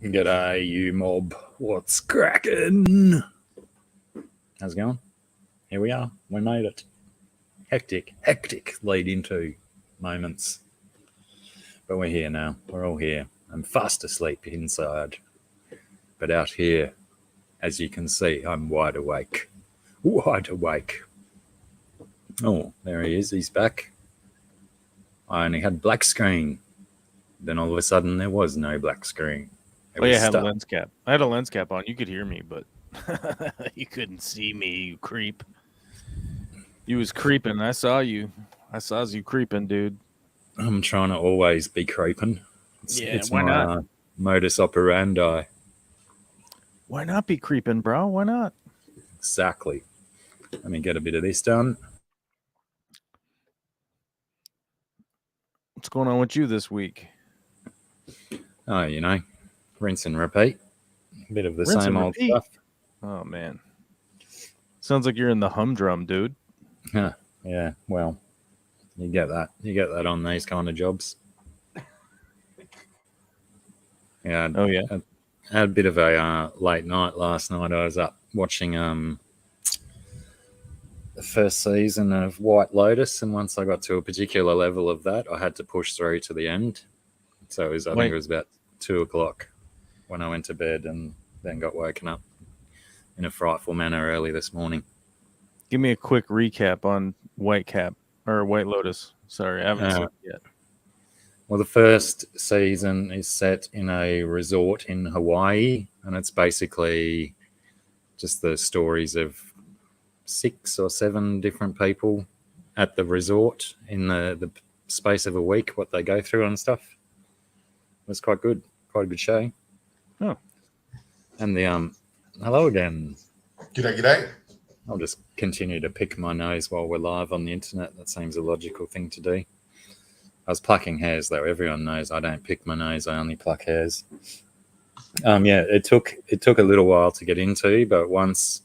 G'day, you mob. What's cracking? How's it going? Here we are. We made it. Hectic lead into moments. But we're here now. We're all here. I'm fast asleep inside. But out here, as you can see, I'm wide awake. Wide awake. Oh, there he is. He's back. I only had black screen. Then all of a sudden, there was no black screen. I had a lens cap. I had a lens cap on. You could hear me, but you couldn't see me, you creep. You was creeping. I saw you. I saw you creeping, dude. I'm trying to always be creeping. It's why my not? Modus operandi. Why not be creeping, bro? Why not? Exactly. Let me get a bit of this done. What's going on with you this week? Oh, you know, rinse and repeat. A bit of the same old stuff. Oh, man. Sounds like you're in the humdrum, dude. Yeah, well, you get that. You get that on these kind of jobs. Yeah. Oh, yeah? I had a bit of a late night last night. I was up watching the first season of White Lotus, and once I got to a particular level of that, I had to push through to the end. So I think it was about 2 o'clock when I went to bed, and then got woken up in a frightful manner early this morning. Give me a quick recap on White Lotus. Sorry, I haven't seen it yet. Well, the first season is set in a resort in Hawaii, and it's basically just the stories of 6 or 7 different people at the resort in the space of a week, what they go through and stuff. It was quite good. Quite a good show. Oh. And the hello again. G'day. I'll just continue to pick my nose while we're live on the internet. That seems a logical thing to do. I was plucking hairs, though. Everyone knows I don't pick my nose. I only pluck hairs. It took a little while to get into, but once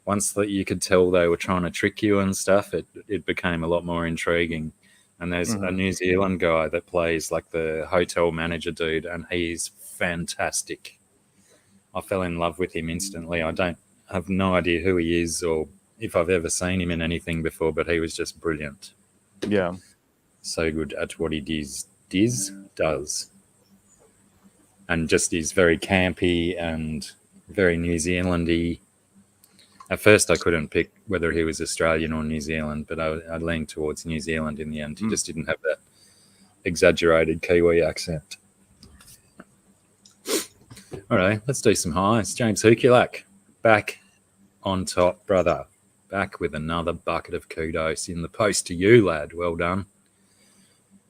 that you could tell they were trying to trick you and stuff, it became a lot more intriguing. And there's a New Zealand guy that plays like the hotel manager dude, and he's fantastic. I fell in love with him instantly. I have no idea who he is or if I've ever seen him in anything before, but he was just brilliant. Yeah. So good at what he does. And just is very campy and very New Zealand-y. At first, I couldn't pick whether he was Australian or New Zealand, but I leaned towards New Zealand in the end. He just didn't have that exaggerated Kiwi accent. All right, let's do some highs. James Hukulak, back on top, brother. Back with another bucket of kudos in the post to you, lad. Well done.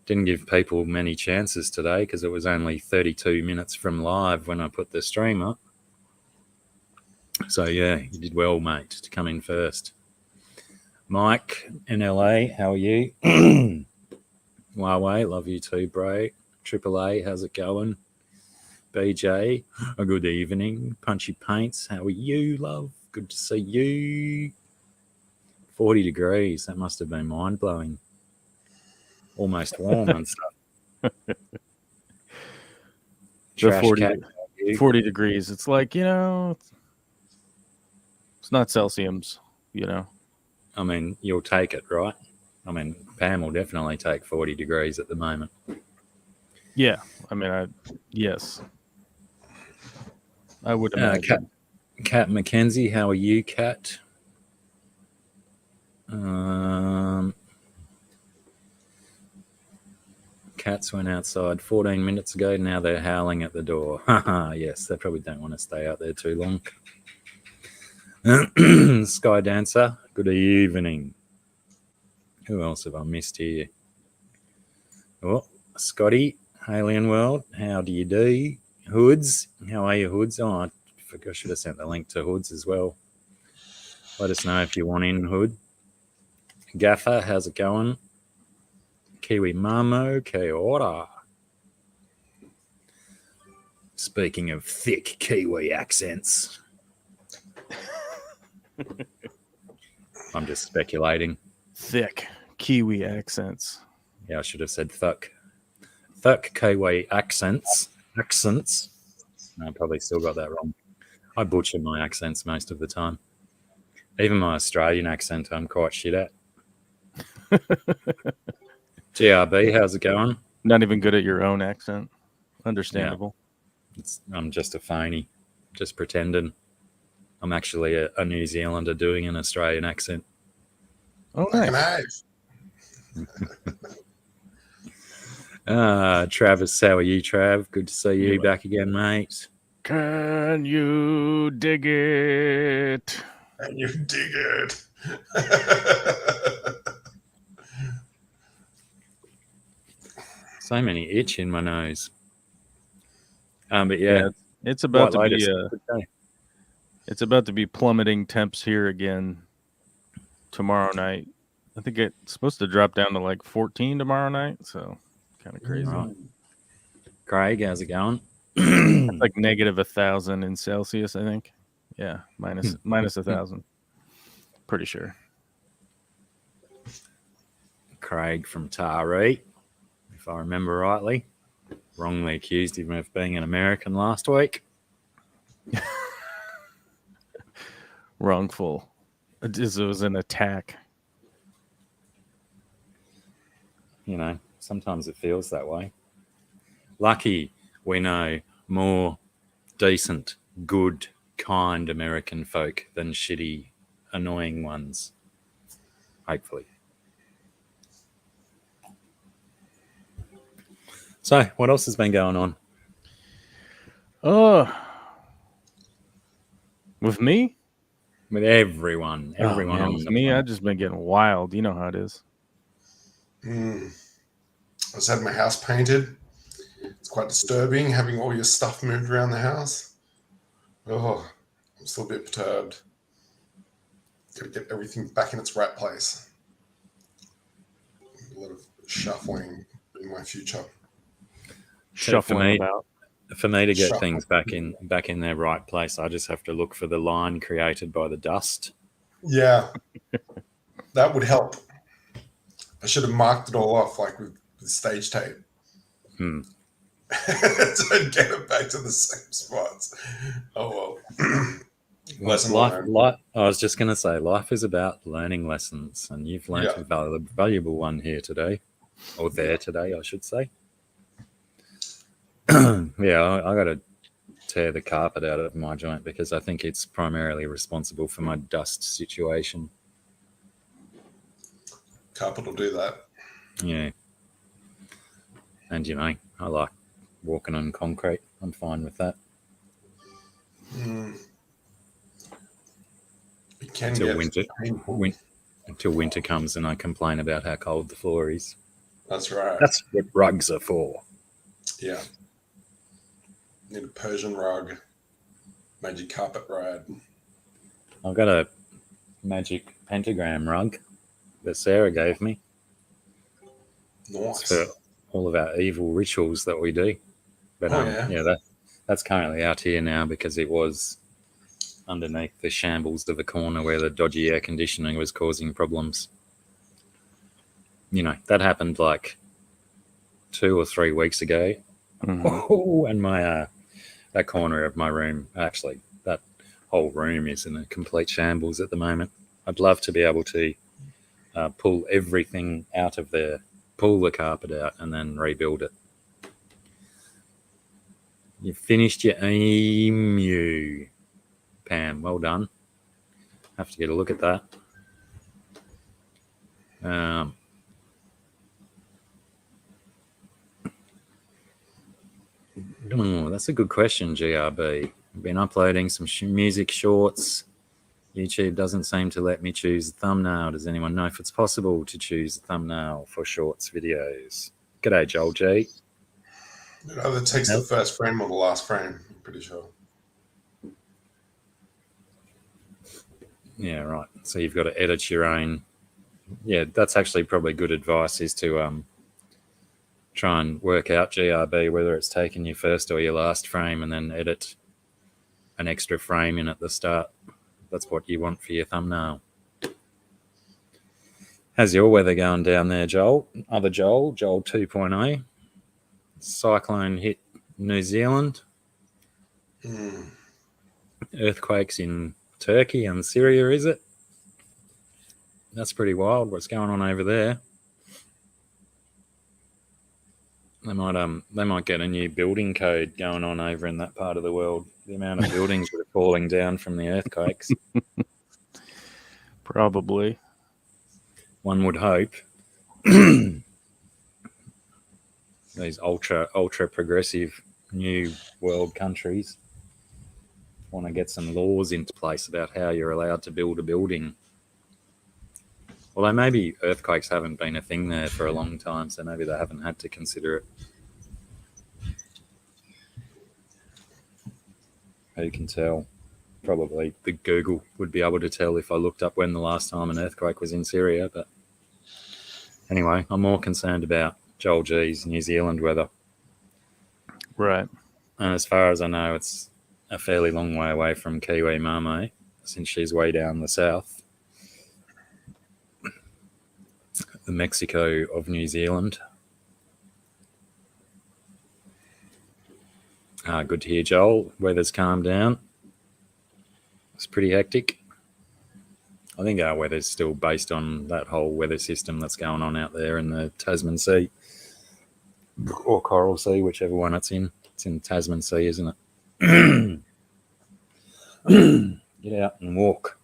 Didn't give people many chances today because it was only 32 minutes from live when I put the stream up. So, yeah, you did well, mate, to come in first. Mike in LA, how are you? Huawei, love you too, bro. AAA, how's it going? BJ, a good evening. Punchy Paints, how are you, love? Good to see you. 40 degrees, that must have been mind-blowing. Almost warm and stuff. The 40 degrees. It's like, it's not Celsius, I mean, you'll take it, right? I mean, Pam will definitely take 40 degrees at the moment. Yeah. I mean, yes. I would imagine. Kat McKenzie, how are you, Kat? Cats went outside 14 minutes ago. Now they're howling at the door. Yes, they probably don't want to stay out there too long. Sky Dancer, good evening. Who else have I missed here? Oh, Scotty, Alien World, how do you do? Hoods, how are you, Hoods? Oh, I forgot I should have sent the link to Hoods as well. Let us know if you want in, Hood. Gaffer, how's it going? Kiwi Mamo, kia ora. Speaking of thick Kiwi accents, I'm just speculating. Thick Kiwi accents. Yeah, I should have said thuck. Thuck Kiwi accents. No, I probably still got that wrong. I butcher my accents most of the time. Even my Australian accent, I'm quite shit at. GRB, how's it going? Not even good at your own accent. Understandable. I'm just a phony, just pretending. I'm actually a New Zealander doing an Australian accent. Oh, nice. Travis, how are you, Trav? Good to see you back again, mate. Can you dig it? Can you dig it? So many itch in my nose. But yeah, it's about to White be Lotus, it's about to be plummeting temps here again tomorrow night. I think it's supposed to drop down to like 14 tomorrow night, so kind of crazy. Right. Craig, how's it going? It's like negative 1,000 in Celsius, I think. Yeah, minus 1,000. Pretty sure. Craig from Taree, if I remember rightly. Wrongly accused him of being an American last week. Wrongful. It was an attack. You know, sometimes it feels that way. Lucky, we know more decent, good, kind American folk than shitty, annoying ones. Hopefully. So, what else has been going on? With me? With everyone. Everyone on with the me, planet. I've just been getting wild. You know how it is. I just had my house painted. It's quite disturbing having all your stuff moved around the house. Oh, I'm still a bit perturbed. Got to get everything back in its right place. A lot of shuffling in my future. Shuffling about. For me to get things back in their right place, I just have to look for the line created by the dust. Yeah, that would help. I should have marked it all off like with stage tape. Hmm. To get it back to the same spots. Oh well. Life, I was just going to say, life is about learning lessons, and you've learned a valuable one here today, or there today, I should say. Yeah, I got to tear the carpet out of my joint because I think it's primarily responsible for my dust situation. Carpet will do that. Yeah. And, you know, I like walking on concrete. I'm fine with that. It can Until get painful. Until winter comes and I complain about how cold the floor is. That's right. That's what rugs are for. Yeah. Need a Persian rug. Magic carpet ride. I've got a magic pentagram rug that Sarah gave me. Nice. It's for all of our evil rituals that we do. But that's currently out here now because it was underneath the shambles of the corner where the dodgy air conditioning was causing problems. You know, that happened like 2 or 3 weeks ago. Mm-hmm. Oh, and my that corner of my room, actually, that whole room is in a complete shambles at the moment. I'd love to be able to pull everything out of there, pull the carpet out, and then rebuild it. You finished your emu, Pam. Well done. Have to get a look at that. That's a good question, GRB. I've been uploading some music shorts. YouTube doesn't seem to let me choose the thumbnail. Does anyone know if it's possible to choose the thumbnail for shorts videos? G'day, Joel G. It either takes the first frame or the last frame, I'm pretty sure. Yeah, right. So you've got to edit your own. Yeah, that's actually probably good advice is to try and work out GRB, whether it's taking your first or your last frame and then edit an extra frame in at the start. That's what you want for your thumbnail. How's your weather going down there, Joel? Joel 2.0. Cyclone hit New Zealand. Earthquakes in Turkey and Syria, is it? That's pretty wild. What's going on over there? They might get a new building code going on over in that part of the world. The amount of buildings that are falling down from the earthquakes. Probably. One would hope. These ultra progressive new world countries want to get some laws into place about how you're allowed to build a building. Although maybe earthquakes haven't been a thing there for a long time, so maybe they haven't had to consider it. Who can tell? Probably the Google would be able to tell if I looked up when the last time an earthquake was in Syria. But anyway, I'm more concerned about Joel G's New Zealand weather. Right. And as far as I know, it's a fairly long way away from Kiwi Mame, since she's way down the south. The Mexico of New Zealand. Good to hear, Joel. Weather's calmed down. It's pretty hectic. I think our weather's still based on that whole weather system that's going on out there in the Tasman Sea or Coral Sea, whichever one it's in. It's in the Tasman Sea, isn't it? Get out and walk.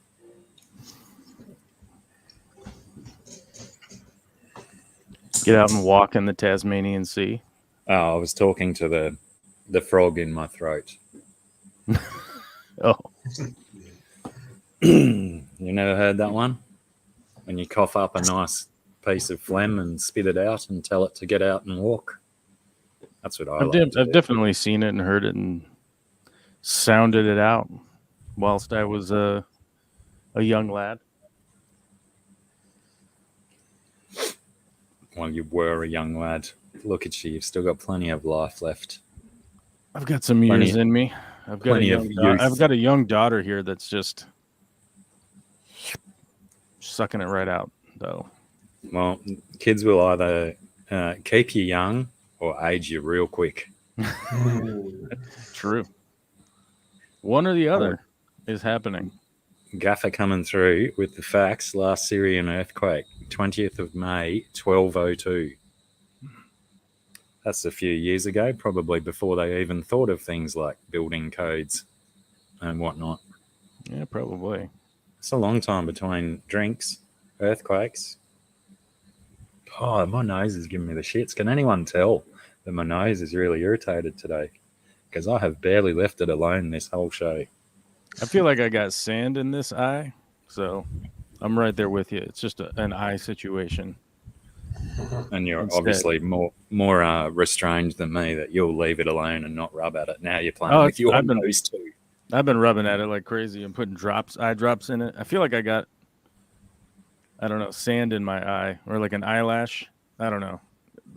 Get out and walk in the Tasmanian Sea. Oh, I was talking to the frog in my throat. Oh. You never heard that one? When you cough up a nice piece of phlegm and spit it out and tell it to get out and walk. That's what I've definitely seen it and heard it and sounded it out whilst I was a young lad. Well, you were a young lad. Look at you. You've still got plenty of life left. I've got some years in me. I've got a young daughter here that's just sucking it right out, though. Well, kids will either keep you young or age you real quick. True. One or the other is happening. Gaffer coming through with the facts. Last Syrian earthquake, 20th of May, 1202. That's a few years ago, probably before they even thought of things like building codes and whatnot. Yeah, probably. It's a long time between drinks, earthquakes. Oh, my nose is giving me the shits. Can anyone tell that my nose is really irritated today? Because I have barely left it alone this whole show. I feel like I got sand in this eye, so I'm right there with you. It's just an eye situation. And you're obviously more restrained than me, that you'll leave it alone and not rub at it. Now you're playing with your nose too. I've been rubbing at it like crazy and putting eye drops in it. I feel like I got, I don't know, sand in my eye or like an eyelash. I don't know.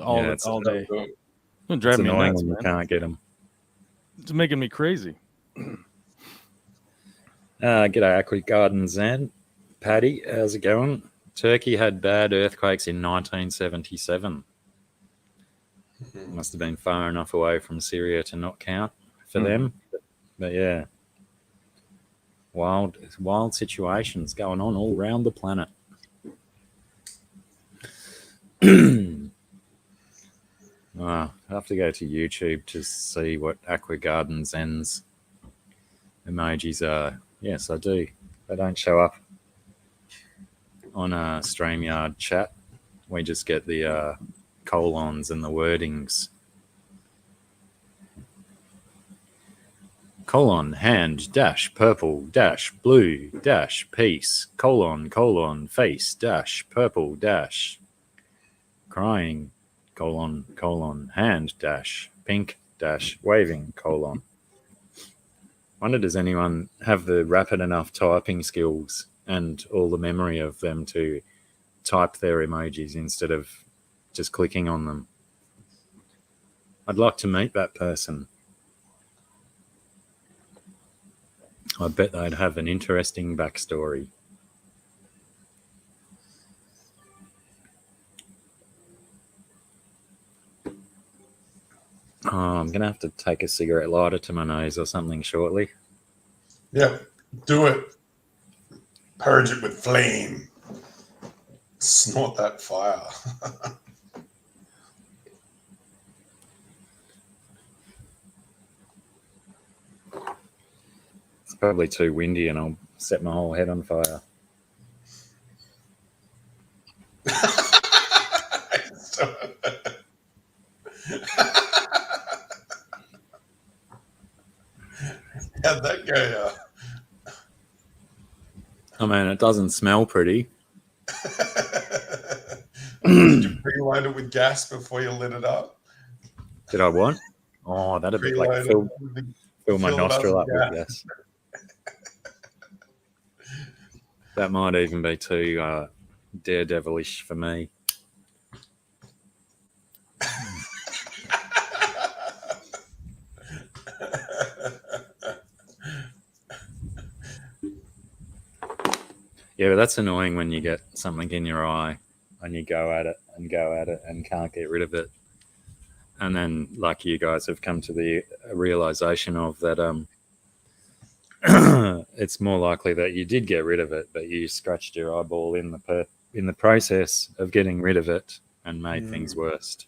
All day. It's driving me nuts, man. You can't get them. It's making me crazy. G'day, Aqua Gardens and Paddy. How's it going? Turkey had bad earthquakes in 1977. Must have been far enough away from Syria to not count for them. But yeah, wild situations going on all around the planet. I have to go to YouTube to see what Aqua Gardens Ends emojis are. Yes, I do. They don't show up on a StreamYard chat. We just get the colons and the wordings. Colon, hand, dash, purple, dash, blue, dash, peace, colon, face, dash, purple, dash, crying, colon, hand, dash, pink, dash, waving, colon. Wonder, does anyone have the rapid enough typing skills and all the memory of them to type their emojis instead of just clicking on them? I'd like to meet that person. I bet they'd have an interesting backstory. Oh, I'm going to have to take a cigarette lighter to my nose or something shortly. Yep, do it. Purge it with flame. Snort that fire. It's probably too windy and I'll set my whole head on fire. How'd that go? I mean, it doesn't smell pretty. Did you pre-load it with gas before you lit it up? Did I what? Oh, that'd be like fill my nostril up with gas. That might even be too daredevilish for me. Yeah, but that's annoying when you get something in your eye and you go at it and can't get rid of it. And then, like you guys have come to the realization of that, it's more likely that you did get rid of it, but you scratched your eyeball in the process of getting rid of it and made things worse.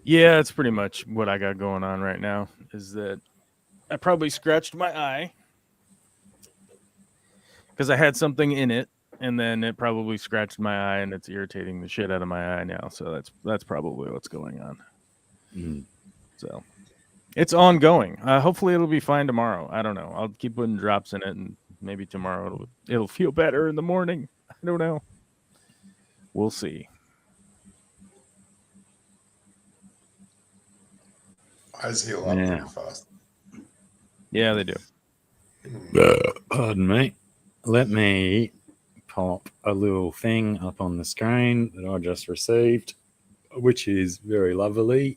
Yeah, it's pretty much what I got going on right now. Is that I probably scratched my eye because I had something in it, and then it probably scratched my eye, and it's irritating the shit out of my eye now. So that's probably what's going on. So it's ongoing. Hopefully it'll be fine tomorrow. I don't know. I'll keep putting drops in it, and maybe tomorrow it'll feel better in the morning. I don't know. We'll see. Eyes heal up pretty fast. Yeah, they do. Pardon me. Let me pop a little thing up on the screen that I just received, which is very lovely.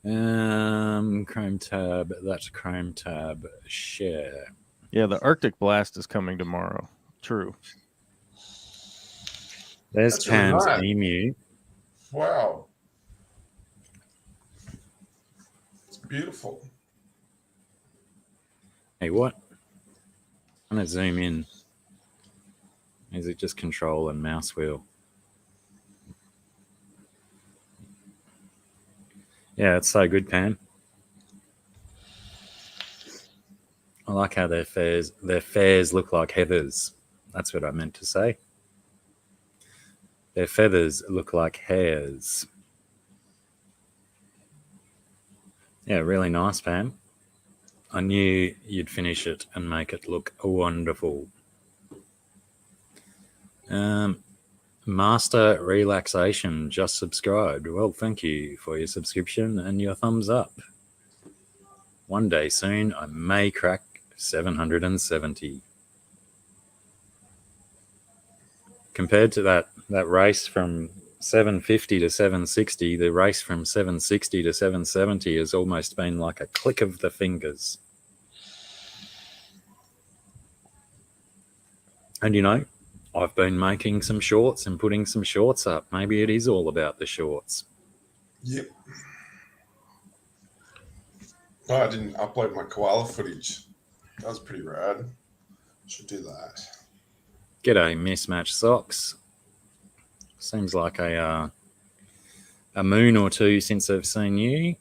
Chrome tab. That's Chrome tab. Share. Yeah, the Arctic blast is coming tomorrow. True. There's Pam's emu. Wow. It's beautiful. Hey, what? I'm going to zoom in. Is it just control and mouse wheel? Yeah, it's so good, Pam. I like how their fairs look like heathers. That's what I meant to say. Their feathers look like hairs. Yeah, really nice, Pam. I knew you'd finish it and make it look wonderful. Master Relaxation just subscribed. Well, thank you for your subscription and your thumbs up. One day soon, I may crack 770. Compared to that race from 750 to 760, the race from 760 to 770 has almost been like a click of the fingers. And you know, I've been making some shorts and putting some shorts up. Maybe it is all about the shorts. Yep. Oh, I didn't upload my koala footage. That was pretty rad. Should do that. G'day, mismatched socks. Seems like a moon or two since I've seen you.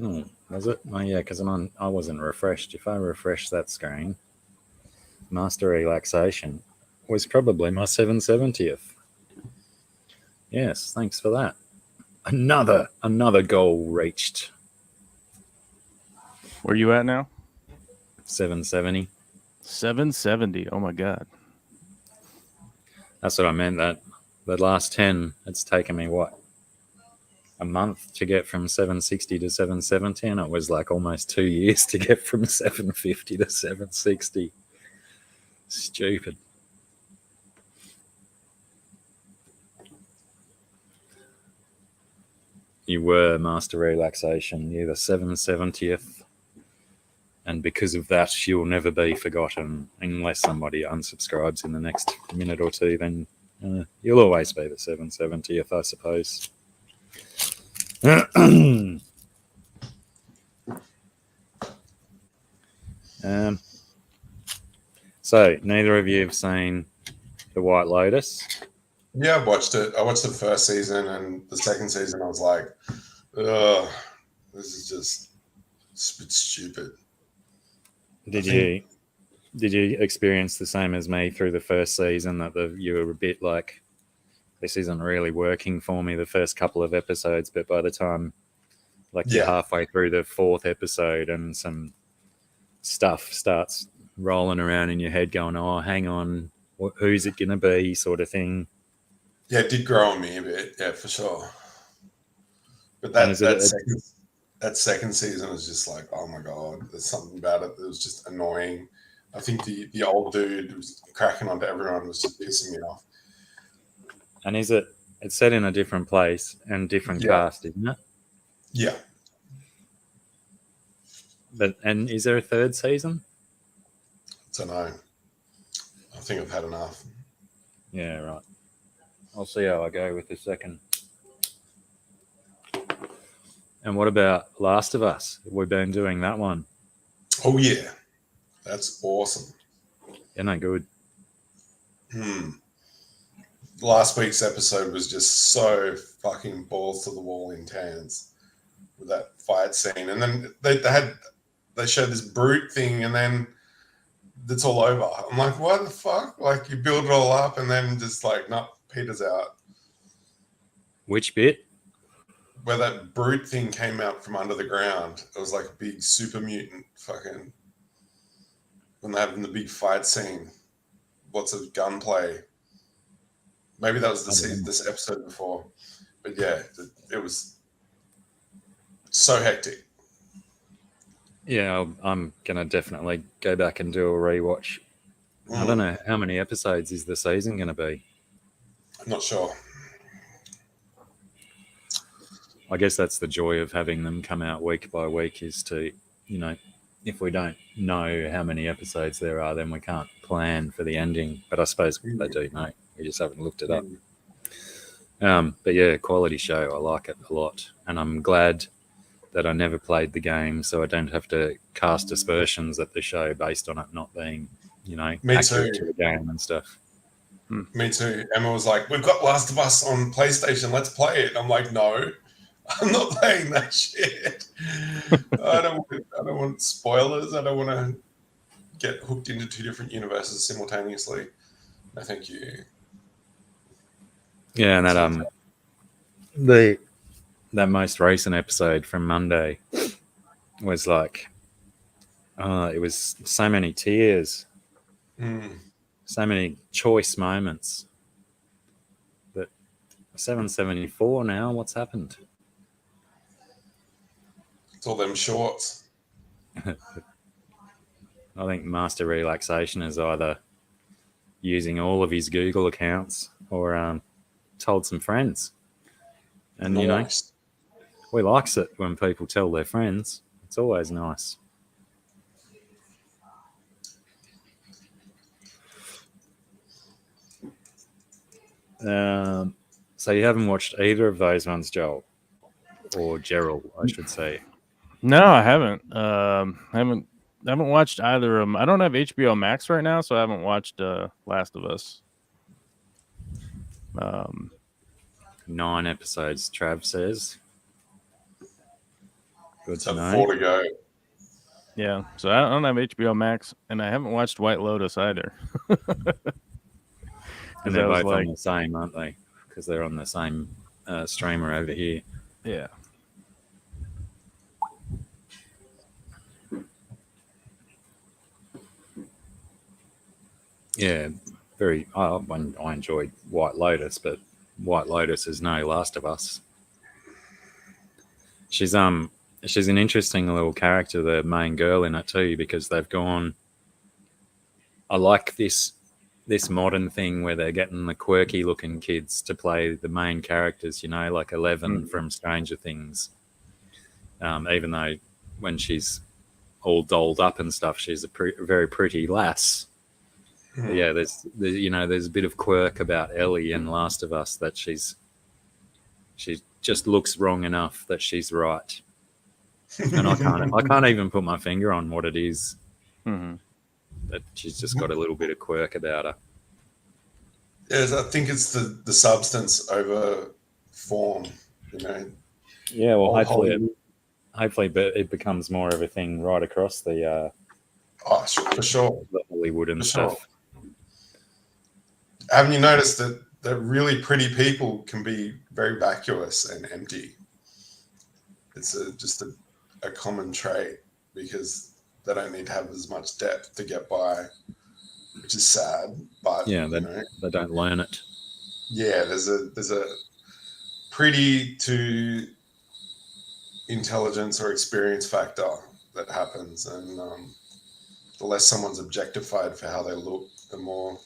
Oh, was it? Oh yeah, because I wasn't refreshed. If I refresh that screen, Master Relaxation was probably my 770th. Yes, thanks for that. Another goal reached. Where are you at now? 770. 770. Oh my God. That's what I meant. That the last 10, it's taken me what? A month to get from 760 to 770, and it was like almost 2 years to get from 750 to 760. Stupid. You were Master Relaxation. You're the 770th. And because of that, you'll never be forgotten unless somebody unsubscribes in the next minute or two. Then you'll always be the 770th, I suppose. So, neither of you have seen The White Lotus? Yeah, I watched it. I watched the first season, and the second season I was like, ugh, this is just a bit stupid. Did you experience the same as me through the first season, that you were a bit like, this isn't really working for me the first couple of episodes, but by the time you're halfway through the fourth episode and some stuff starts rolling around in your head going, oh, hang on, who's it going to be, sort of thing? Yeah, it did grow on me a bit, yeah, for sure. But that second season was just like, oh my God, there's something about it that was just annoying. I think the old dude who was cracking onto everyone was just pissing me off. And it's set in a different place and different cast, isn't it? Yeah. And is there a third season? I don't know. I think I've had enough. Yeah, right. I'll see how I go with the second. And what about Last of Us? We've been doing that one. Oh, yeah. That's awesome. Isn't that good? Last week's episode was just so fucking balls to the wall intense with that fight scene. And then they showed this brute thing, and then it's all over. I'm like, what the fuck? Like, you build it all up and then just like, no, peters out. Which bit? Where that brute thing came out from under the ground. It was like a big super mutant fucking, when they're having the big fight scene. Lots of gunplay. Maybe that was this episode before. But yeah, it was so hectic. Yeah, I'm going to definitely go back and do a rewatch. I don't know, how many episodes is the season going to be? I'm not sure. I guess that's the joy of having them come out week by week, is to, if we don't know how many episodes there are, then we can't plan for the ending. But I suppose they do know. We just haven't looked it up. But yeah, quality show. I like it a lot. And I'm glad that I never played the game, so I don't have to cast aspersions at the show based on it not being, accurate to the game and stuff. Me too. Emma was like, we've got Last of Us on PlayStation, let's play it. I'm like, no, I'm not playing that shit. I don't want spoilers. I don't want to get hooked into two different universes simultaneously. No, thank you. Yeah, and that most recent episode from Monday was like, it was so many tears, so many choice moments. But 774 now, what's happened? It's all them shorts. I think Master Relaxation is either using all of his Google accounts or told some friends. And, Nice. We likes it when people tell their friends. It's always nice. So you haven't watched either of those ones, Joel? Or Gerald, I should say. No, I haven't. Haven't watched either of them. I don't have HBO Max right now, so I haven't watched Last of Us. 9 episodes, Trav says. Good to know. 4 to go. Yeah, so I don't have HBO Max, and I haven't watched White Lotus either. And they're both on the same, aren't they? Because they're on the same streamer over here. Yeah. Yeah, I enjoyed White Lotus, but White Lotus is no Last of Us. She's an interesting little character, the main girl in it too, because they've gone, I like this this modern thing where they're getting the quirky looking kids to play the main characters, you know, like Eleven from Stranger Things. Even though when she's all dolled up and stuff, she's a very pretty lass. But yeah, there's a bit of quirk about Ellie in Last of Us that she just looks wrong enough that she's right, and I can't even put my finger on what it is. But she's just got a little bit of quirk about her. Yes, I think it's the substance over form, you know. Yeah, well, hopefully it becomes more of a thing right across the for sure, the Hollywood and stuff. Haven't you noticed that really pretty people can be very vacuous and empty? It's just a common trait because they don't need to have as much depth to get by, which is sad. But yeah, they don't learn it. Yeah, there's a pretty to intelligence or experience factor that happens, and the less someone's objectified for how they look, the more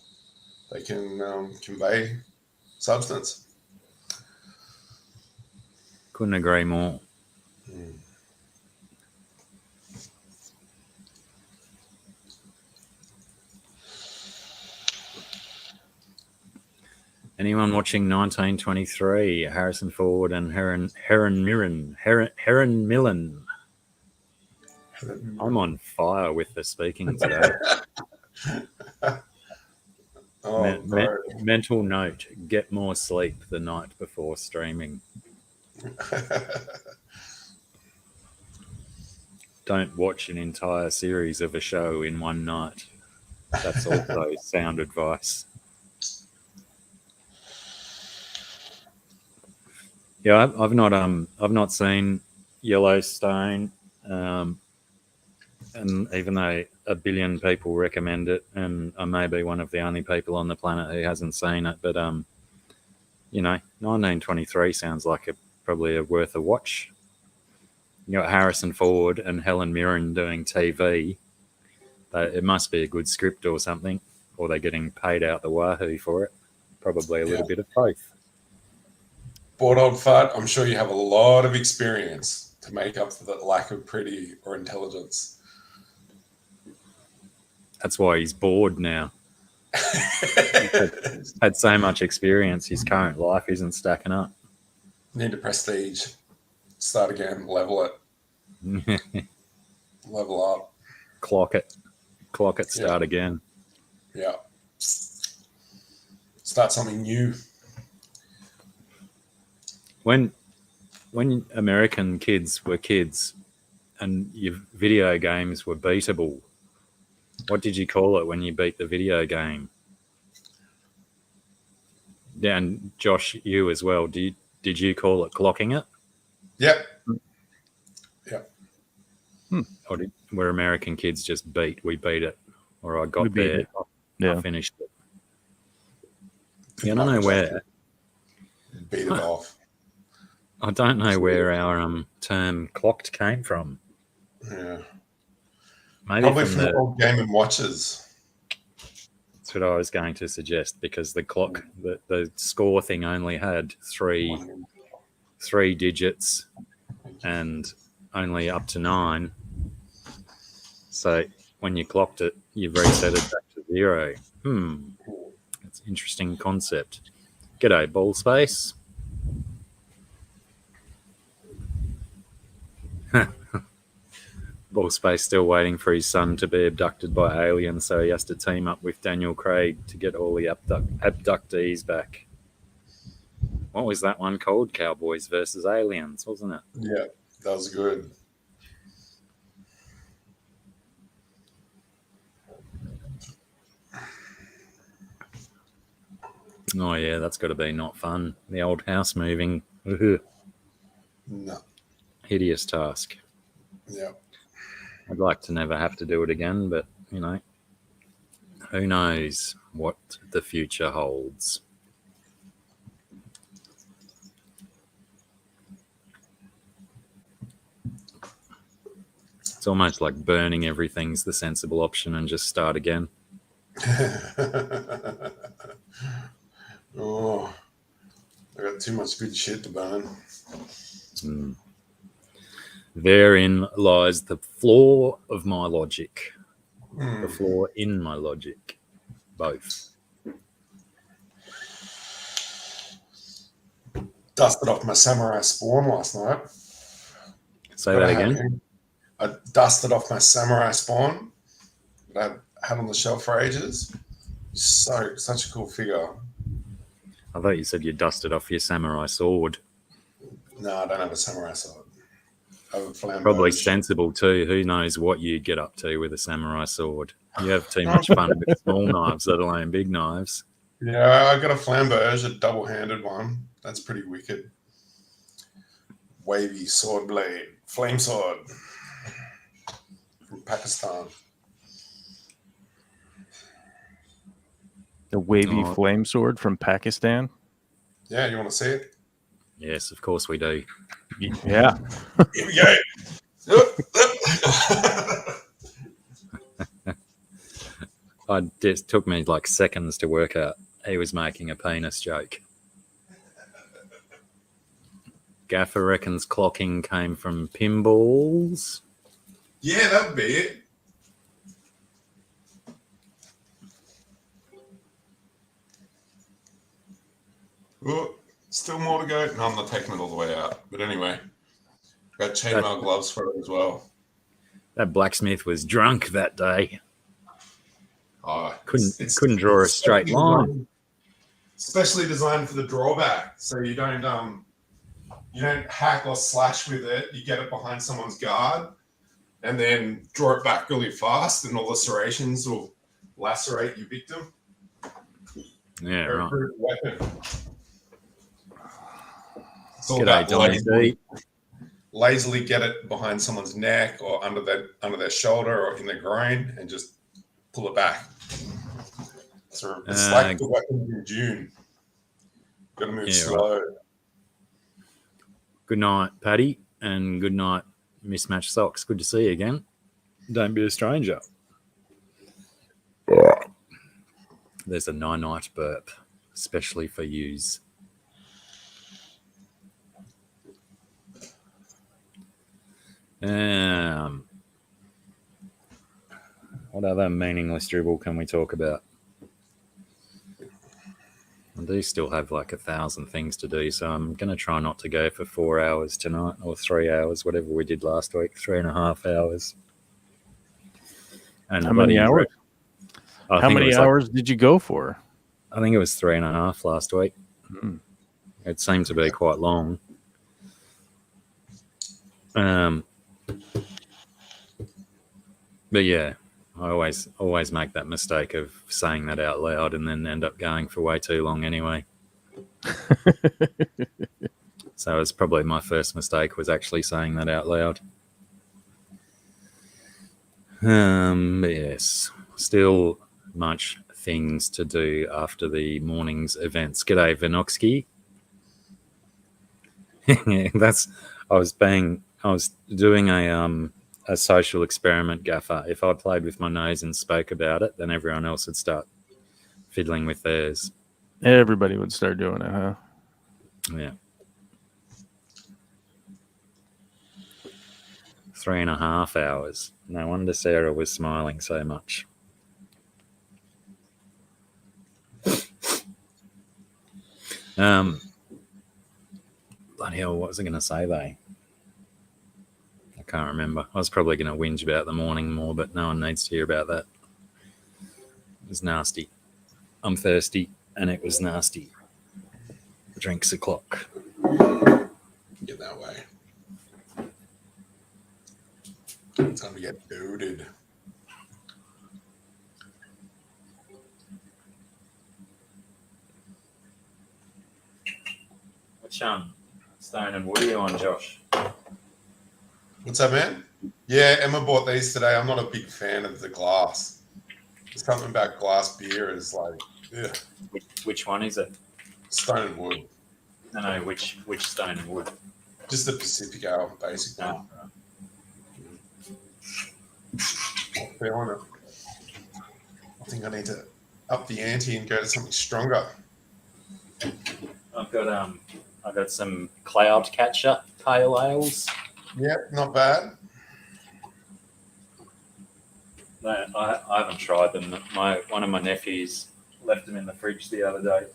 they can convey substance. Couldn't agree more. Anyone watching 1923? Harrison Ford and Helen Mirren. I'm on fire with the speaking today. Mental note: get more sleep the night before streaming. Don't watch an entire series of a show in one night. That's also sound advice. Yeah, I've not seen Yellowstone, and even though a billion people recommend it, and I may be one of the only people on the planet who hasn't seen it, but 1923 sounds like probably worth a watch. You got Harrison Ford and Helen Mirren doing TV. It must be a good script or something, or they're getting paid out the wahoo for it. Probably a little bit of both. Bored old fart, I'm sure you have a lot of experience to make up for the lack of pretty or intelligence. That's why he's bored now. He's had so much experience, his current life isn't stacking up. Need to prestige. Start again, level it. Level up. Clock it, start again. Yeah. Start something new. When American kids were kids and your video games were beatable, what did you call it when you beat the video game? Yeah, and Josh, you as well. Did you call it clocking it? Yep. Or were American kids just we beat it, or I got there, I finished it. Yeah, I don't know where. Beat it off. I don't know where our term "clocked" came from. Yeah, maybe probably from the old Game and Watches. That's what I was going to suggest, because the clock, the score thing only had three digits and only up to 9. So when you clocked it, you've reset it back to 0. That's an interesting concept. G'day, ball space. Ball space still waiting for his son to be abducted by aliens, so he has to team up with Daniel Craig to get all the abductees back. What was that one called? Cowboys versus Aliens, wasn't it? Yeah, that was good. Oh yeah, that's got to be not fun. The old house moving. No. Hideous task. Yeah. I'd like to never have to do it again, but, who knows what the future holds. It's almost like burning everything's the sensible option and just start again. Oh, I got too much good shit to burn. Mm. Therein lies the flaw of my logic. The flaw in my logic. Both. Dusted off my samurai spawn last night. Say that again. I dusted off my samurai spawn that I had on the shelf for ages. Such a cool figure. I thought you said you dusted off your samurai sword. No, I don't have a samurai sword. I have a flambeau. Probably sensible too. Who knows what you get up to with a samurai sword? You have too much fun with small knives, let alone big knives. Yeah, I got a flambeau, a double-handed one. That's pretty wicked. Wavy sword blade, flame sword from Pakistan. The wavy flame sword from Pakistan. Yeah, you want to see it? Yes, of course we do. Yeah. Here we go. It just took me like seconds to work out he was making a penis joke. Gaffer reckons clocking came from pinballs. Yeah, that would be it. Oh, still more to go. No, I'm not taking it all the way out. But anyway, got chainmail gloves for it as well. That blacksmith was drunk that day. Oh, couldn't draw a straight line. Specially designed for the drawback, so you don't hack or slash with it. You get it behind someone's guard, and then draw it back really fast, and all the serrations will lacerate your victim. Yeah, right. Weapon. It's all G'day, about lazily get it behind someone's neck or under their shoulder or in their groin, and just pull it back. So it's like the weapons in June. Got to move slow. Right. Good night, Paddy, and good night, Mismatched Socks. Good to see you again. Don't be a stranger. There's a night burp, especially for yous. What other meaningless dribble can we talk about? I do still have like 1,000 things to do, so I'm going to try not to go for 4 hours tonight, or 3 hours, whatever we did last week, 3.5 hours. And how many hours? How many hours did you go for? I think it was 3.5 last week. It seemed to be quite long. But yeah, I always make that mistake of saying that out loud and then end up going for way too long anyway. So it's probably my first mistake was actually saying that out loud. But yes, still much things to do after the morning's events. G'day, Vinoksky. I was doing a social experiment, Gaffer. If I played with my nose and spoke about it, then everyone else would start fiddling with theirs. Everybody would start doing it, huh? Yeah. 3.5 hours. No wonder Sarah was smiling so much. Bloody hell, what was I going to say, though? I can't remember. I was probably going to whinge about the morning more, but no one needs to hear about that. It was nasty. I'm thirsty, and it was nasty. Drinks o'clock. Get that way. It's time to get loaded. Which Stone and Wood are you on, Josh? What's that, man? Yeah, Emma bought these today. I'm not a big fan of the glass. There's something about glass beer is like, yeah. Which one is it? Stone and Wood. No, which Stone and Wood? Just the Pacific Ale, basically. Oh, right. I'm think I need to up the ante and go to something stronger. I've got some cloud catcher pale ales. Yeah, not bad. No, I haven't tried them. One of my nephews left them in the fridge the other day.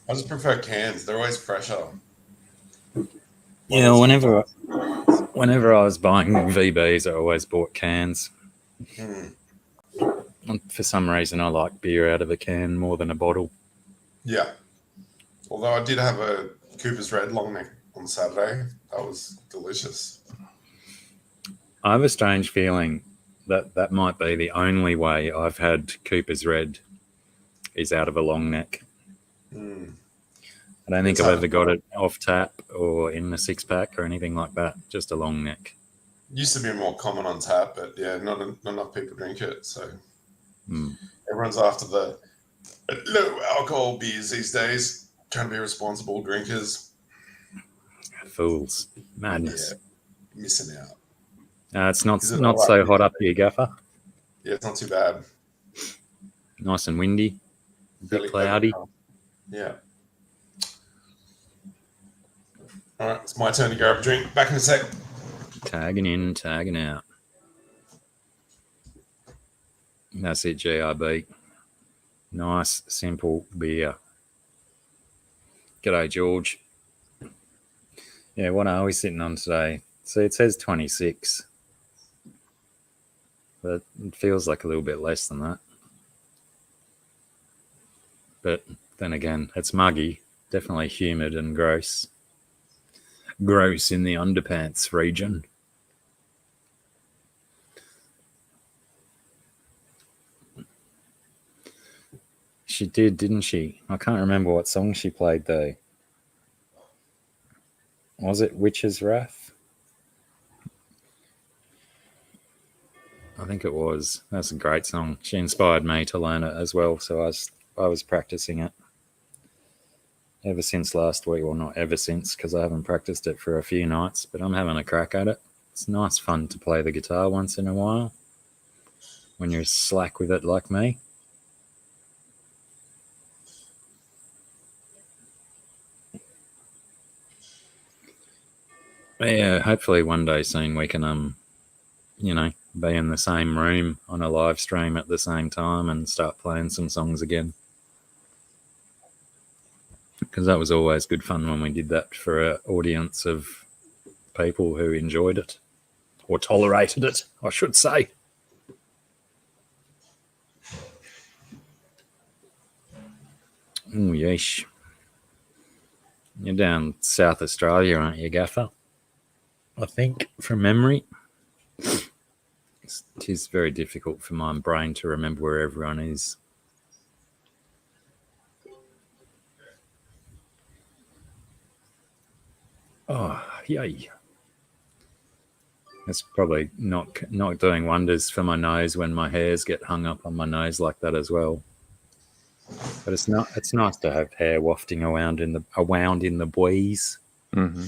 I just prefer cans. They're always fresher. Yeah, whenever I was buying VBs, I always bought cans. And for some reason, I like beer out of a can more than a bottle. Yeah. Although I did have a Cooper's Red long neck on Saturday. That was delicious. I have a strange feeling that might be the only way I've had Cooper's Red is out of a long neck. I don't think I've ever got it off tap or in a 6-pack or anything like that. Just a long neck. Used to be more common on tap, but yeah, not enough people drink it. So everyone's after the low alcohol beers these days, trying to be responsible drinkers. Fools. Madness. Yeah, missing out. It's not so hot up here, Gaffer. Yeah, it's not too bad. Nice and windy. A bit cloudy. Yeah. All right, it's my turn to grab a drink. Back in a sec. Tagging in, tagging out. That's it, GRB. Nice, simple beer. G'day, George. Yeah, what are we sitting on today? See, it says 26. But it feels like a little bit less than that. But then again, it's muggy. Definitely humid and gross. Gross in the underpants region. She did, didn't she? I can't remember what song she played though. Was it Witch's Wrath? I think it was. That's a great song. She inspired me to learn it as well, so I was practicing it ever since last week. Well, not ever since, because I haven't practiced it for a few nights, but I'm having a crack at it. It's nice fun to play the guitar once in a while when you're slack with it like me. But yeah, hopefully one day soon we can, be in the same room on a live stream at the same time and start playing some songs again. Because that was always good fun when we did that for an audience of people who enjoyed it or tolerated it, I should say. Oh, yeesh. You're down South Australia, aren't you, Gaffer? I think, from memory. It is very difficult for my brain to remember where everyone is. Oh, yay. It's probably not doing wonders for my nose when my hairs get hung up on my nose like that as well. But it's nice to have hair wafting around in the breeze. Mm-hmm.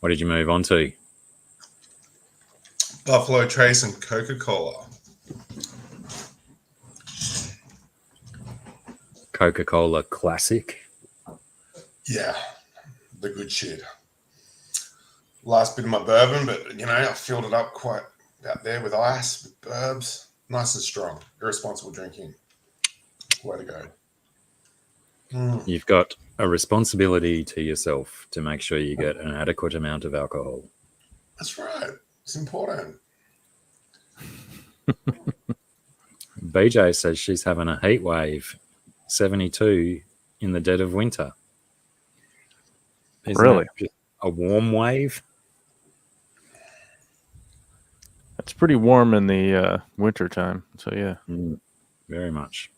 What did you move on to? Buffalo Trace and Coca-Cola. Coca-Cola Classic. Yeah, the good shit. Last bit of my bourbon, but I filled it up quite out there with ice, with burbs. Nice and strong. Irresponsible drinking. Way to go. You've got a responsibility to yourself to make sure you get an adequate amount of alcohol. That's right. It's important. BJ says she's having a heat wave, 72 in the dead of winter. Isn't really? Just a warm wave? It's pretty warm in the winter time. So, yeah. Very much.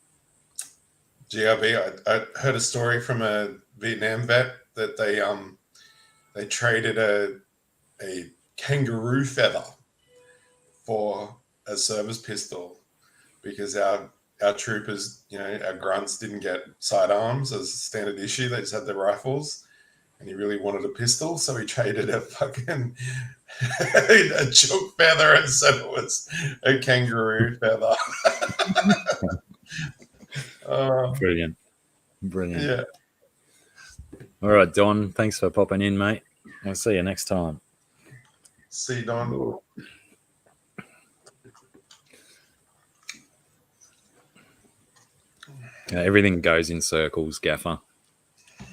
GRB, I heard a story from a Vietnam vet that they traded a kangaroo feather for a service pistol because our our troopers, our grunts didn't get sidearms as standard issue. They just had their rifles. And he really wanted a pistol, so he traded a fucking a chook feather and said it was a kangaroo feather. Brilliant. Yeah. All right, Don, thanks for popping in, mate. I'll see you next time. See you, Don. Everything goes in circles, Gaffer.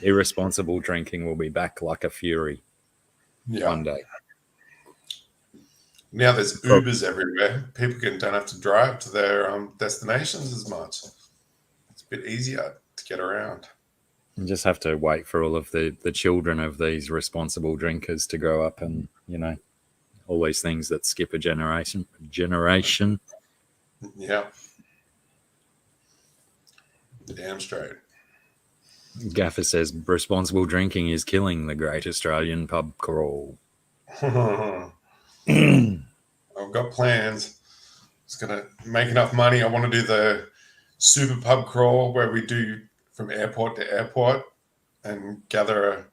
Irresponsible drinking will be back like a fury one day. Now there's Ubers everywhere. People don't have to drive to their destinations as much. It's a bit easier to get around. You just have to wait for all of the children of these responsible drinkers to grow up and, all these things that skip a generation. Yeah. Damn straight. Gaffer says responsible drinking is killing the great Australian pub crawl. I've got plans. It's going to make enough money. I want to do the super pub crawl where we do from airport to airport and gather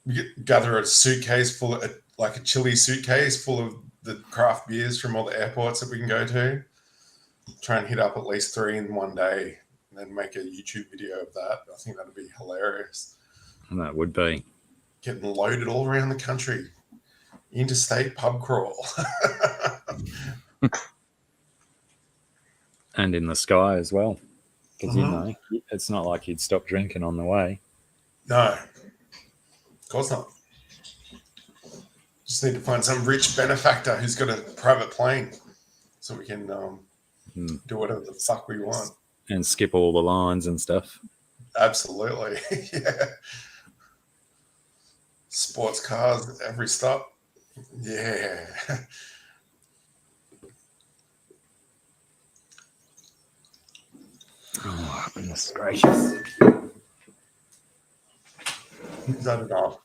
a suitcase full of, like a chili suitcase full of the craft beers from all the airports that we can go to. Try and hit up at least 3 in one day and then make a YouTube video of that. I think that'd be hilarious. That would be. Getting loaded all around the country. Interstate pub crawl. And in the sky as well. Because, it's not like you'd stop drinking on the way. No. Of course not. Just need to find some rich benefactor who's got a private plane so we can do whatever the fuck we want. And skip all the lines and stuff. Absolutely. Yeah. Sports cars at every stop. Yeah. Oh, goodness gracious. Is that enough?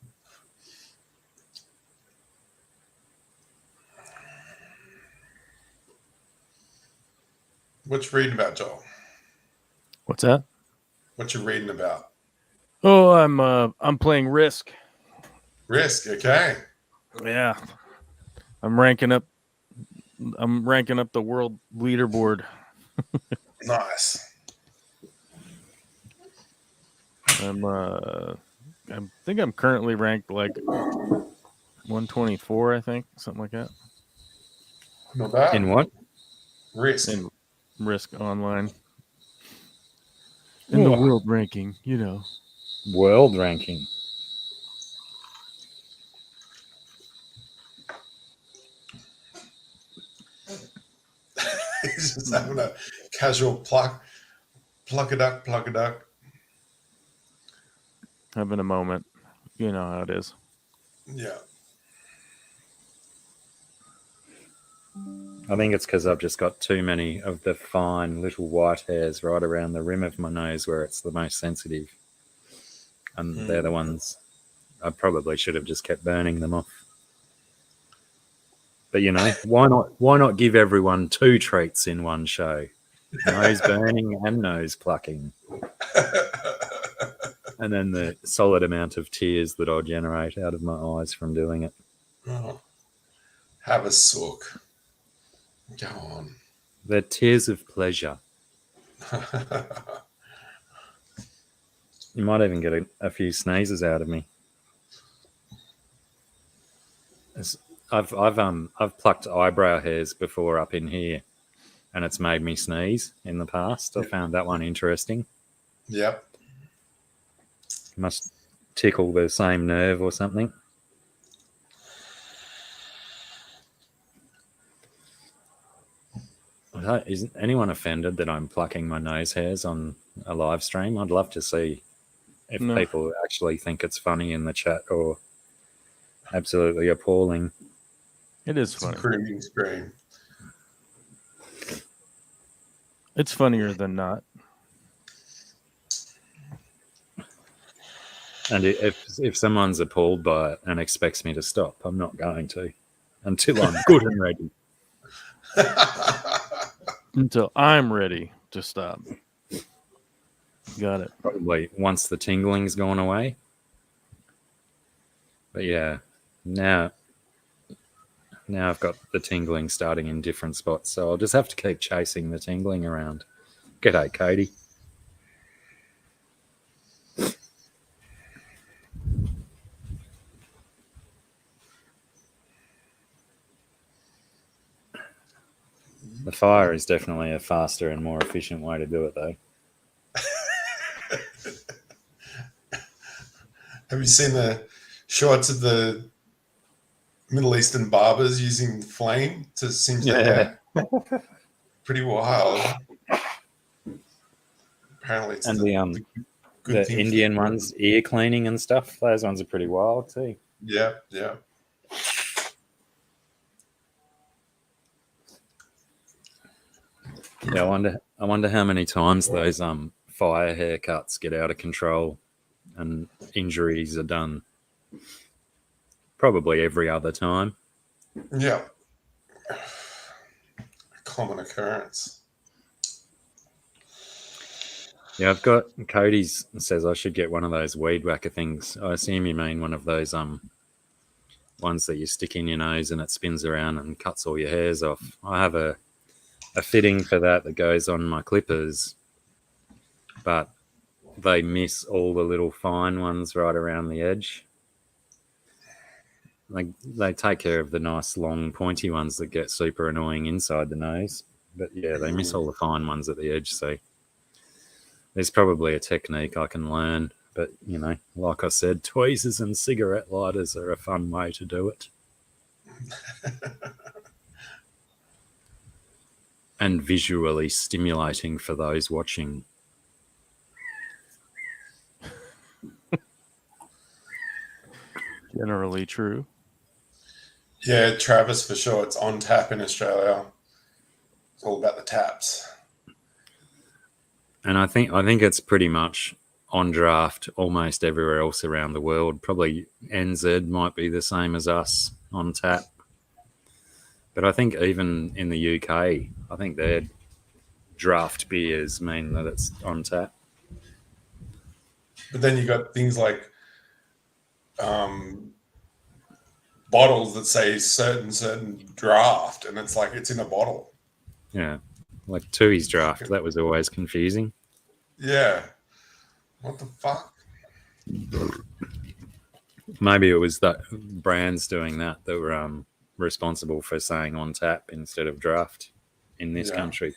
What you reading about, Joel? What's that? What you reading about? Oh, I'm playing Risk. Risk, okay. Yeah. I'm ranking up the world leaderboard. Nice. I think I'm currently ranked like 124, I think, something like that. Not bad. In what? Risk. In Risk Online. In the world ranking, World ranking. He's just having a casual pluck a duck. Having a moment. You know how it is. Yeah. I think it's because I've just got too many of the fine little white hairs right around the rim of my nose where it's the most sensitive. And they're the ones I probably should have just kept burning them off. But, why not give everyone 2 treats in one show? Nose burning and nose plucking. And then the solid amount of tears that I'll generate out of my eyes from doing it. Oh. Have a sook. Go on. They're tears of pleasure. You might even get a few sneezes out of me. I've plucked eyebrow hairs before up in here, and it's made me sneeze in the past. I found that one interesting. Yep. Must tickle the same nerve or something. Isn't anyone offended that I'm plucking my nose hairs on a live stream? I'd love to see if people actually think it's funny in the chat or absolutely appalling. It is funny. Creaming scream. It's funnier than not. And if someone's appalled by it and expects me to stop, I'm not going to until I'm good and ready. until I'm ready to stop. Got it. Probably once the tingling's gone away. But yeah, now I've got the tingling starting in different spots, so I'll just have to keep chasing the tingling around. G'day, Cody. The fire is definitely a faster and more efficient way to do it, though. Have you seen the shots of the Middle Eastern barbers using flame to singe their hair? Pretty wild. Apparently, it's and the good the thing Indian ones, ear cleaning and stuff. Those ones are pretty wild too. Yeah. Yeah, I wonder how many times those fire haircuts get out of control and injuries are done. Probably every other time. Yeah. A common occurrence. Yeah, I've got Cody's says I should get one of those weed whacker things. I assume you mean one of those ones that you stick in your nose and it spins around and cuts all your hairs off. I have a fitting for that goes on my clippers, but they miss all the little fine ones right around the edge. Like they take care of the nice long pointy ones that get super annoying inside the nose, but yeah, they miss all the fine ones at the edge. So there's probably a technique I can learn, but you know, like I said, tweezers and cigarette lighters are a fun way to do it. And visually stimulating for those watching. Generally true. Yeah, Travis for sure. It's on tap in Australia. It's all about the taps. And I think it's pretty much on draft almost everywhere else around the world. Probably NZ might be the same as us on tap. But I think even in the UK, I think their draft beers mean that it's on tap. But then you got things like bottles that say certain draft, and it's like it's in a bottle. Yeah, like Tui's draft. That was always confusing. Yeah. What the fuck? Maybe it was that brands doing that were responsible for saying on tap instead of draft in this country.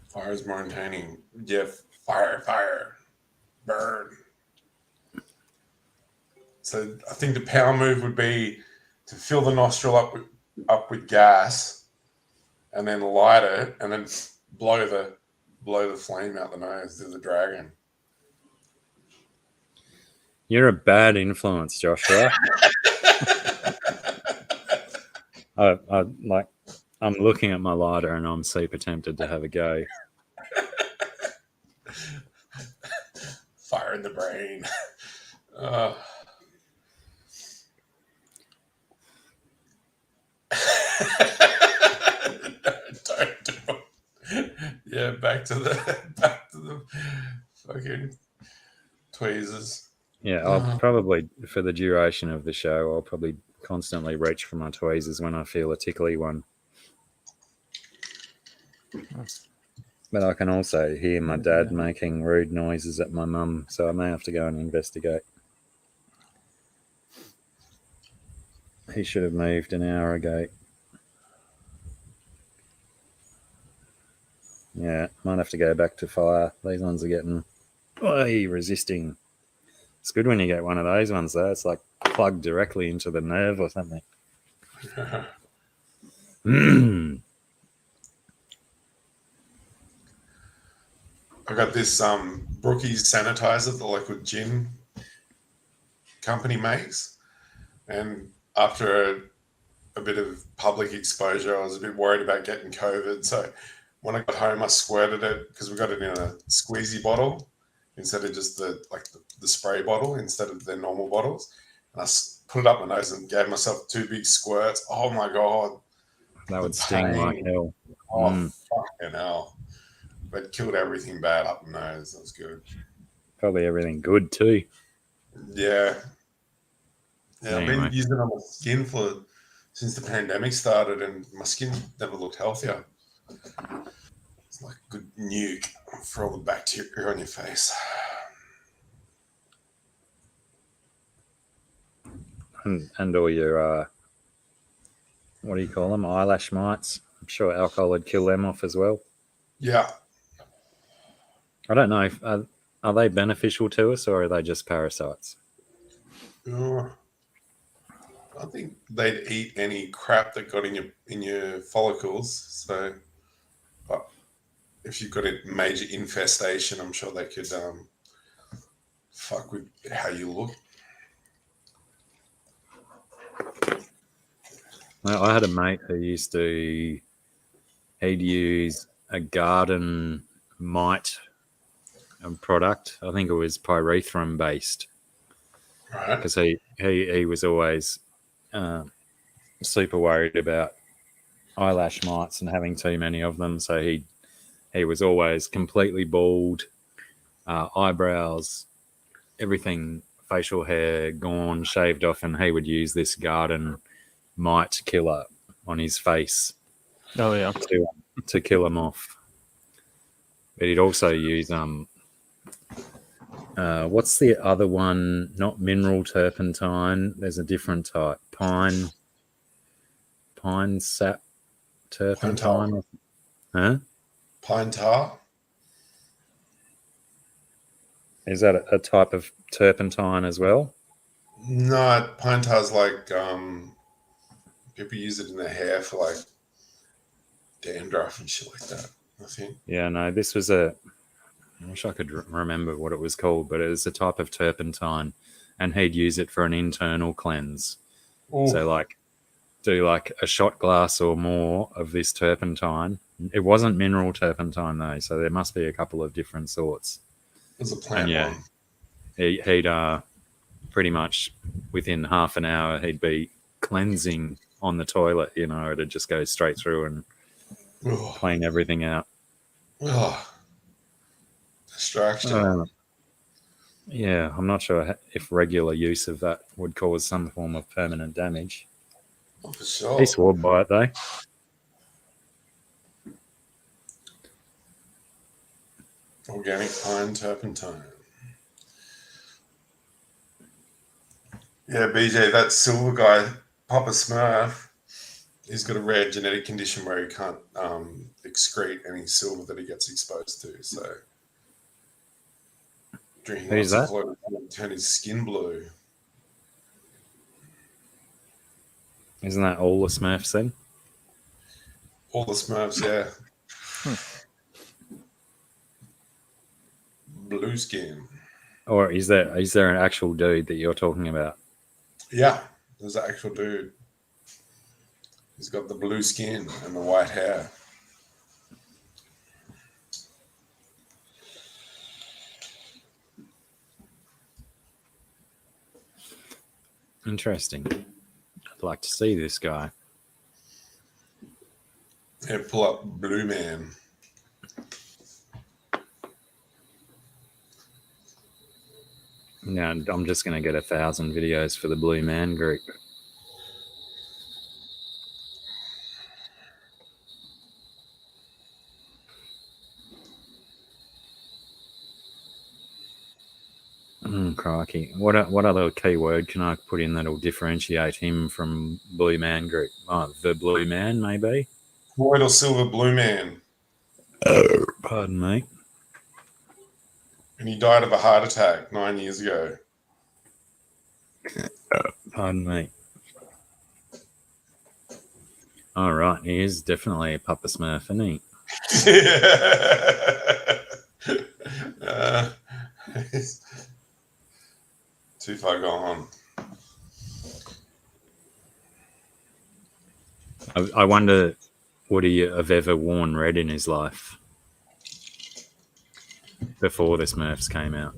Fire is maintaining. Yeah, fire, burn. So I think the power move would be to fill the nostril up with gas, and then light it, and then blow the flame out the nose to the dragon. You're a bad influence, Joshua. I'm looking at my lighter and I'm super tempted to have a go. Fire in the brain. Don't do it. Yeah, back to the fucking tweezers. Yeah, I'll probably, for the duration of the show, I'll probably constantly reach for my tweezers when I feel a tickly one. But I can also hear my dad making rude noises at my mum, so I may have to go and investigate. He should have moved an hour ago. Yeah, might have to go back to fire. These ones are getting resisting. It's good when you get one of those ones, though. It's like plugged directly into the nerve or something. I got this Brookie's sanitizer the local gin company makes, and after a bit of public exposure, I was a bit worried about getting COVID. So when I got home, I squirted it because we got it in a squeezy bottle instead of just the spray bottle instead of the normal bottles. And I put it up my nose and gave myself 2 big squirts. Oh my God. That would sting like hell. Oh, fucking hell. But killed everything bad up the nose. That was good. Probably everything good too. Yeah. Yeah, Anyway. I've been using it on my skin since the pandemic started, and my skin never looked healthier. It's like a good nuke for all the bacteria on your face. And all your, what do you call them? Eyelash mites. I'm sure alcohol would kill them off as well. Yeah. I don't know. Are they beneficial to us or are they just parasites? I think they'd eat any crap that got in your follicles. So, but if you've got a major infestation, I'm sure they could fuck with how you look. Well, I had a mate who he'd use a garden mite product. I think it was pyrethrum based. Right. Because he was always super worried about eyelash mites and having too many of them. So he was always completely bald, eyebrows, everything, facial hair gone, shaved off, and he would use this garden mite killer on his face. Oh yeah, to kill them off. But he'd also use what's the other one? Not mineral turpentine. There's a different type. Pine sap turpentine. Huh? Pine tar. Is that a type of turpentine as well? No, pine tar's like people use it in their hair for like dandruff and shit like that, I think. Yeah, no, this was I wish I could remember what it was called, but it was a type of turpentine, and he'd use it for an internal cleanse. Ooh. So, like, do like a shot glass or more of this turpentine. It wasn't mineral turpentine though, so there must be a couple of different sorts. There's a plant one. He'd pretty much within half an hour he'd be cleansing on the toilet. You know, it'd just go straight through and clean everything out. Distraction. Yeah, I'm not sure if regular use of that would cause some form of permanent damage. Oh, for sure. He swore by it though. Organic pine turpentine. Yeah, BJ, that silver guy, Papa Smurf, he's got a rare genetic condition where he can't excrete any silver that he gets exposed to. So drinking lots of chlorine will turn his skin blue. Isn't that all the Smurfs then? All the Smurfs, yeah. Blue skin. Or is there an actual dude that you're talking about? Yeah, there's an actual dude. He's got the blue skin and the white hair. Interesting. I'd like to see this guy. Yeah, pull up Blue Man. Now I'm just going to get 1,000 videos for the Blue Man group. Crikey. What other keyword can I put in that'll differentiate him from Blue Man group? Oh, the Blue Man, maybe? White or silver Blue Man. Pardon me. And he died of a heart attack 9 years ago. Pardon me. All right, he is definitely a Papa Smurf, isn't he? Too far gone. I wonder, would he have ever worn red in his life before the Smurfs came out?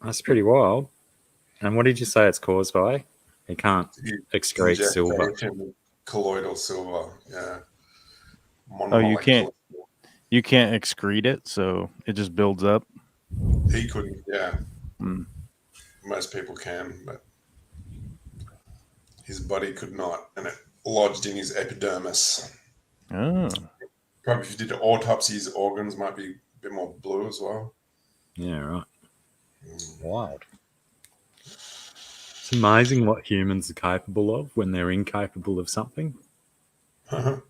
That's pretty wild. And what did you say it's caused by? It can't excrete silver. Ingestation, colloidal silver. Yeah. Oh, you can't excrete it, so it just builds up. He couldn't. Yeah. Mm. Most people can, but his body could not, and it lodged in his epidermis. Oh. Probably if you did autopsies, organs might be a bit more blue as well. Yeah, right. Wild. It's amazing what humans are capable of when they're incapable of something. No,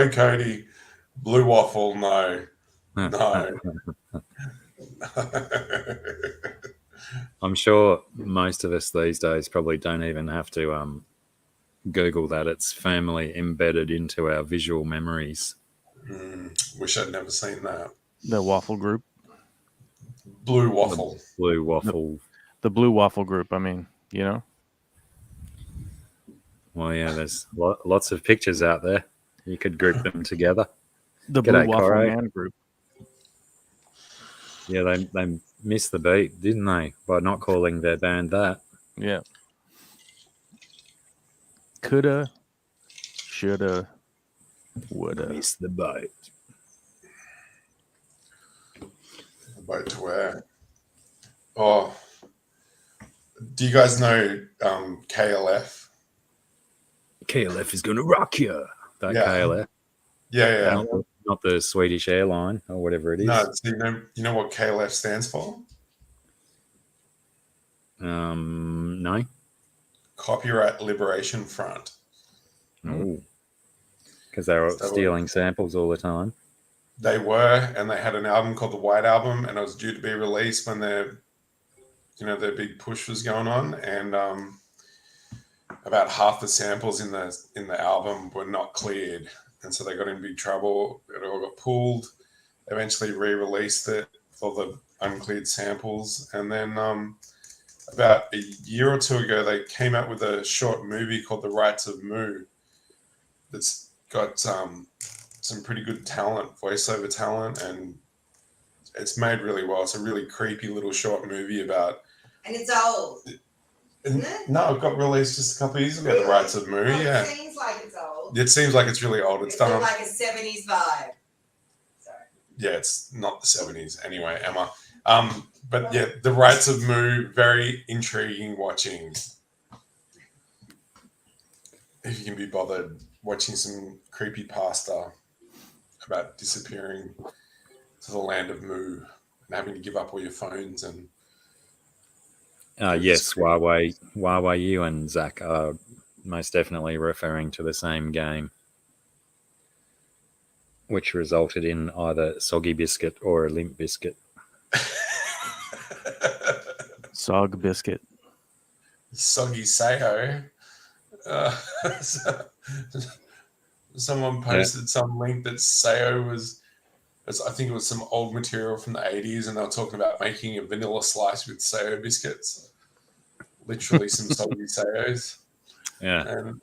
Cody. Blue waffle, no. No. I'm sure most of us these days probably don't even have to Google that. It's firmly embedded into our visual memories. Wish I'd never seen that. The waffle group. Blue waffle. The blue waffle. The blue waffle group, I mean, you know? Well, yeah, there's lots of pictures out there. You could group them together. The Blue Waffle Man group. Yeah, they missed the beat, didn't they, by not calling their band that? Yeah. Coulda, shoulda, woulda. Missed the boat. The boat to where? Oh, do you guys know KLF? KLF is going to rock you. That KLF. Yeah. Not the Swedish airline or whatever it is. No, so you know what KLF stands for? No. Copyright Liberation Front. No. Because they were stealing samples all the time. They were, and they had an album called the White Album, and it was due to be released when their big push was going on, and about half the samples in the album were not cleared. And so they got in big trouble. It all got pulled. Eventually re-released it for the uncleared samples. And then about a year or two ago, they came out with a short movie called The Rights of Moo. That's got some pretty good talent, voiceover talent, and it's made really well. It's a really creepy little short movie about... And it's old. Isn't it? No, it got released just a couple of years ago, The Rights of Moo. Oh, Yeah. It seems like it's old. It seems like it's really old. It's done like a 70s vibe. Sorry. Yeah, it's not the 70s anyway, Emma. But yeah, The Rights of Moo, very intriguing watching. If you can be bothered watching some creepypasta about disappearing to the land of Moo and having to give up all your phones and... Yes, Huawei, you and Zach are most definitely referring to the same game, which resulted in either soggy biscuit or a limp biscuit. Sog biscuit. Soggy Sayo. Someone posted some link that Sayo was... I think it was some old material from the 80s, and they were talking about making a vanilla slice with Sayo biscuits. Literally some soggy Sayos. Yeah. And,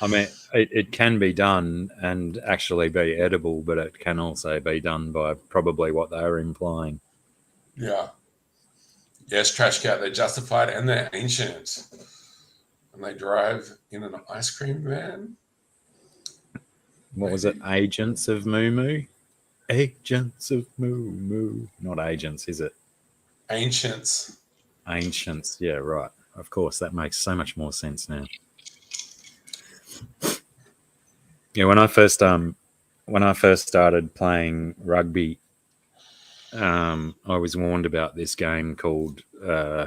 I mean, it can be done and actually be edible, but it can also be done by probably what they were implying. Yeah. Yes, Trash Cat, they're justified and they're ancient. And they drive in an ice cream van. What was it? Agents of Moo Moo? Agents of Moo Moo. Not agents, is it? Ancients. Ancients. Yeah, right. Of course, that makes so much more sense now. Yeah, when I first started playing rugby, I was warned about this game called I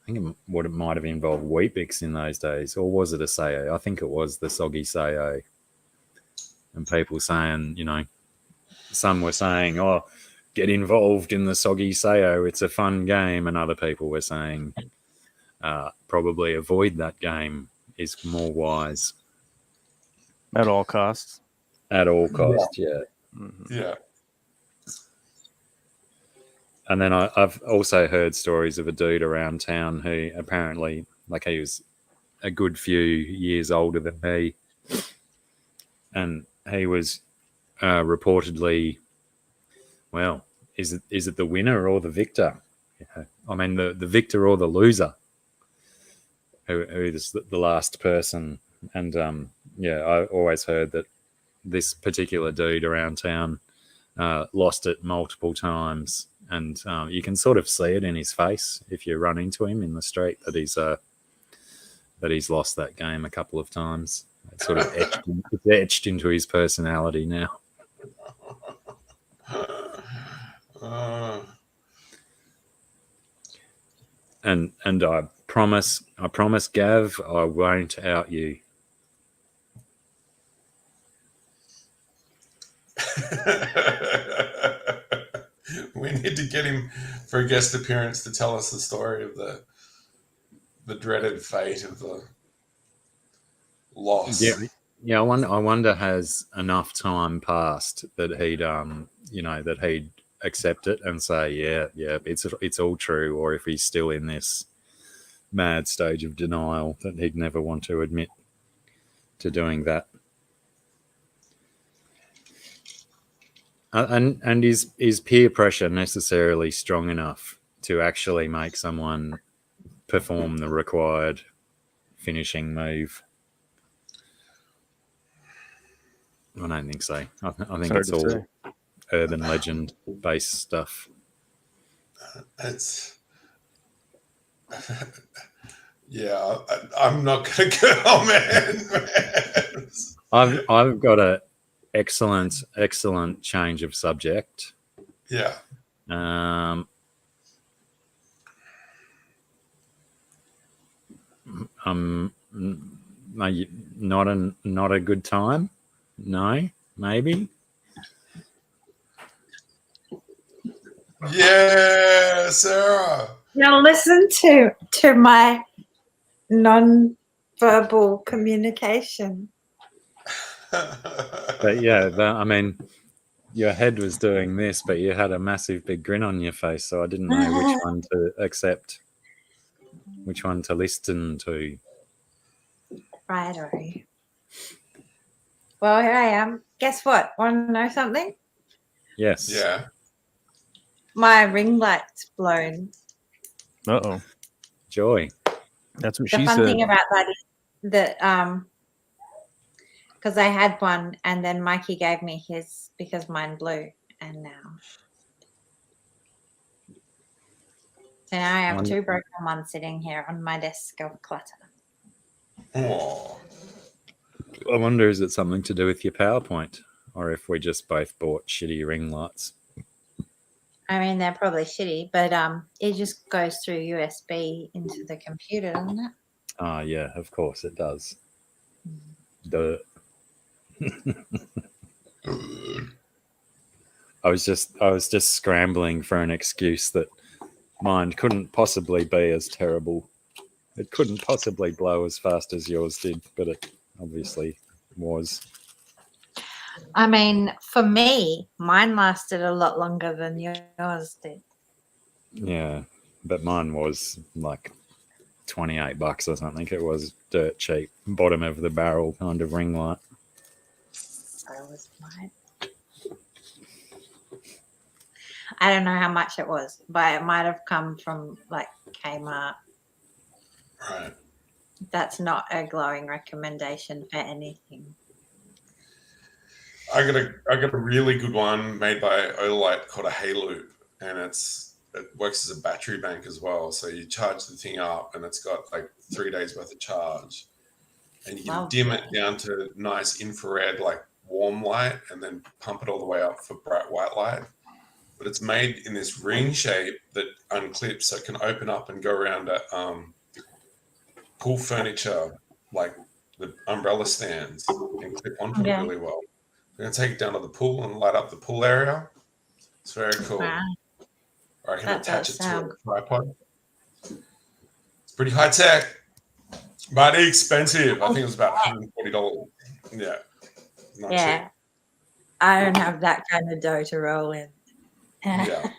think it might have involved Weet-Bix in those days, or was it a Sayo? I think it was the soggy Sayo. And people saying, some were saying, "Oh, get involved in the soggy Sayo. It's a fun game," and other people were saying, "Probably avoid that game is more wise." At all costs. At all costs, yeah. Mm-hmm. Yeah. And then I've also heard stories of a dude around town who apparently, he was a good few years older than me, and he was reportedly, well, is it the winner or the victor? I mean, the victor or the loser, who is the last person. And I always heard that this particular dude around town lost it multiple times, and you can sort of see it in his face if you run into him in the street that he's lost that game a couple of times. It's sort of etched into his personality now. And I promise, Gav, I won't out you. We need to get him for a guest appearance to tell us the story of the dreaded fate of the loss. Yeah. I wonder has enough time passed that he'd accept it and say, yeah, it's all true, or if he's still in this mad stage of denial that he'd never want to admit to doing that. And is peer pressure necessarily strong enough to actually make someone perform the required finishing move? I don't think so. I think it's all urban legend based stuff. It's yeah. I'm not gonna go, man. I've got a excellent change of subject. Yeah. Not a good time. No, maybe. Yeah, Sarah. Now listen to my non-verbal communication. But yeah, I mean, your head was doing this, but you had a massive big grin on your face, so I didn't know which one to accept, which one to listen to. Righto. Well, here I am. Guess what? Want to know something? Yes. Yeah. My ring light's blown. Uh-oh. Joy. That's what The she fun said. thing about that is that because I had one and then Mikey gave me his because mine blew, and now I have two broken ones sitting here on my desk of clutter. Oh. I wonder, is it something to do with your PowerPoint, or if we just both bought shitty ring lights? I mean, they're probably shitty, but it just goes through USB into the computer, doesn't it? Ah, yeah, of course it does. Duh. I was just scrambling for an excuse that mine couldn't possibly be as terrible. It couldn't possibly blow as fast as yours did, but it obviously was. I mean, for me, mine lasted a lot longer than yours did. Yeah, but mine was like $28 or something. It was dirt cheap, bottom of the barrel kind of ring light. So was mine. I don't know how much it was, but it might have come from like Kmart. Right. That's not a glowing recommendation for anything. I got a really good one made by Olight called a Haloop, and it works as a battery bank as well. So you charge the thing up, and it's got like 3 days worth of charge, and you can dim it down to nice infrared, like warm light, and then pump it all the way up for bright white light. But it's made in this ring shape that unclips, so it can open up and go around at pool furniture, like the umbrella stands, and clip onto it really well. I'm going to take it down to the pool and light up the pool area. It's very cool. Wow. Or I can attach it to a tripod. It's pretty high tech, but expensive. I think it was about $140. Yeah. Not cheap. I don't have that kind of dough to roll in. Yeah.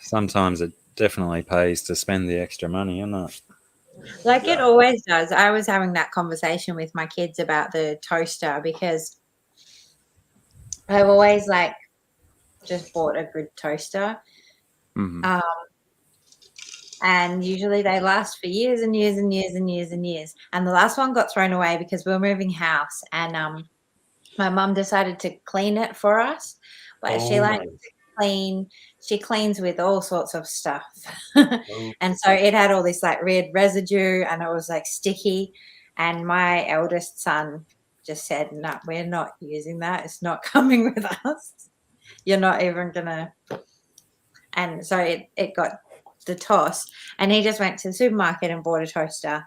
Sometimes it definitely pays to spend the extra money, isn't it? Like it Yeah. always does. I was having that conversation with my kids about the toaster because I've always like just bought a good toaster. Mhm. And usually they last for years and years and years and years and years. And the last one got thrown away because we were moving house and my mum decided to clean it for us. But she Oh, likes no. to clean, she cleans with all sorts of stuff. Oh, And so it had all this like red residue and it was like sticky. And my eldest son just said, no, we're not using that. It's not coming with us. You're not even gonna. And so it got the toss. And he just went to the supermarket and bought a toaster.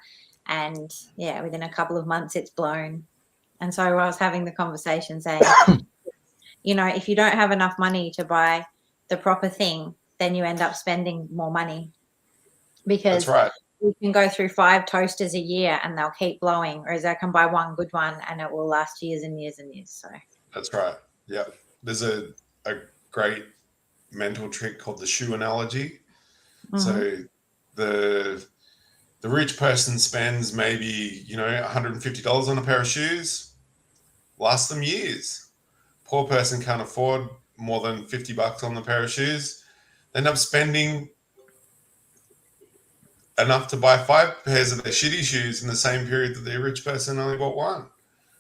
And yeah, within a couple of months, it's blown. And so I was having the conversation saying, you know, if you don't have enough money to buy the proper thing, then you end up spending more money that's because right. you can go through 5 toasters a year and they'll keep blowing, whereas I can buy one good one and it will last years and years and years. So That's right. Yeah. There's a great mental trick called the shoe analogy. So the rich person spends maybe, $150 on a pair of shoes, lasts them years. Poor person can't afford more than $50 on the pair of shoes. They end up spending enough to buy 5 pairs of their shitty shoes in the same period that the rich person only bought one.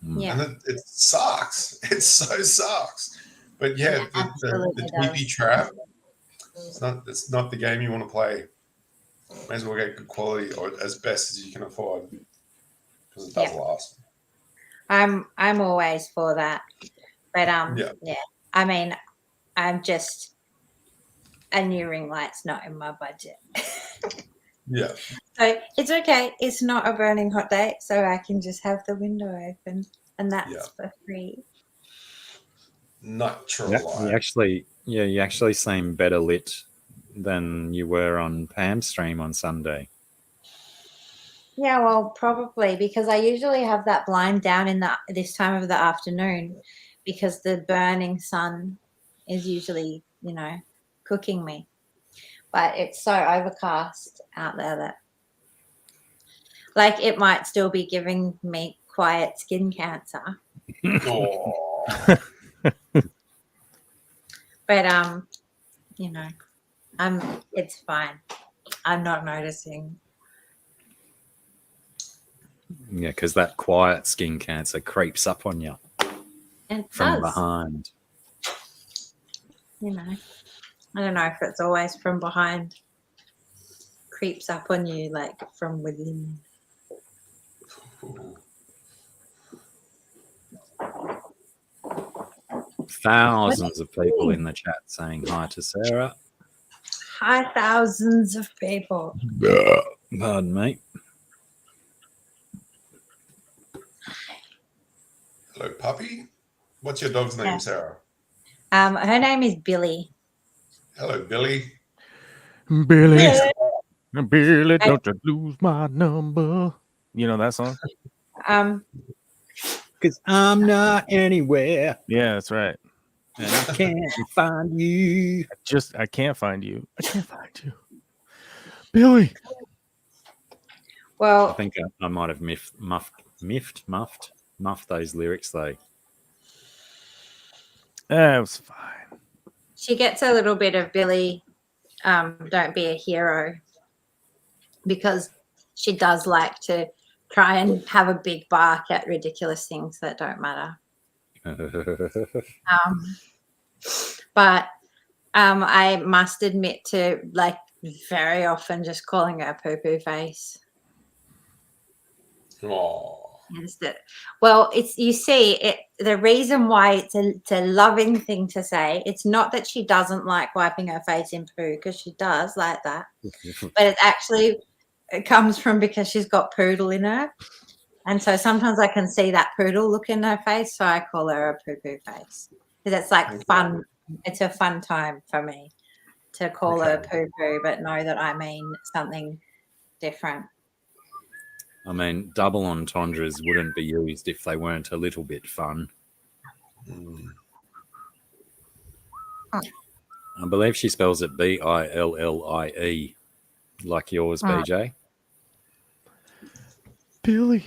yeah, And it sucks. It so sucks. But yeah, it the absolutely TP does. trap, it's not the game you want to play. May as well get good quality or as best as you can afford because it does Yeah. last. I'm always for that. But Yeah. I mean, I'm just a new ring light's not in my budget. Yeah. So it's okay. It's not a burning hot day, so I can just have the window open and that's for free. Natural Yeah, light. you actually seem better lit than you were on Pam's stream on Sunday. Yeah, well, probably because I usually have that blind down in this time of the afternoon because the burning sun is usually, cooking me. But it's so overcast out there that like it might still be giving me quiet skin cancer. Oh. But it's fine. I'm not noticing. Yeah, because that quiet skin cancer creeps up on you And it from does. behind. I don't know if it's always from behind. Creeps up on you like from within. Thousands of people in the chat saying hi to Sarah. Hi, thousands of people. Pardon me. Hello, puppy. What's your dog's name, Sarah? Her name is Billy. Hello, Billy. Billy, Billy, don't you lose my number. You know that song? Because I'm not anywhere. Yeah, that's right. And I can't find you. I can't find you. I can't find you. Billy. Well, I think I might have muffed those lyrics though. That was fine. she gets a little bit of Billy, don't be a hero, because she does like to try and have a big bark at ridiculous things that don't matter. But I must admit to like very often just calling her poo-poo face. Oh. Well, it's the reason why it's a loving thing to say. It's not that she doesn't like wiping her face in poo, because she does like that, but it comes from because she's got poodle in her, and so sometimes I can see that poodle look in her face, so I call her a poo-poo face because it's like fun. It's a fun time for me to call her poo-poo, but know that I mean something different. I mean, double entendres wouldn't be used if they weren't a little bit fun. I believe she spells it Billie, like yours, BJ. Billy.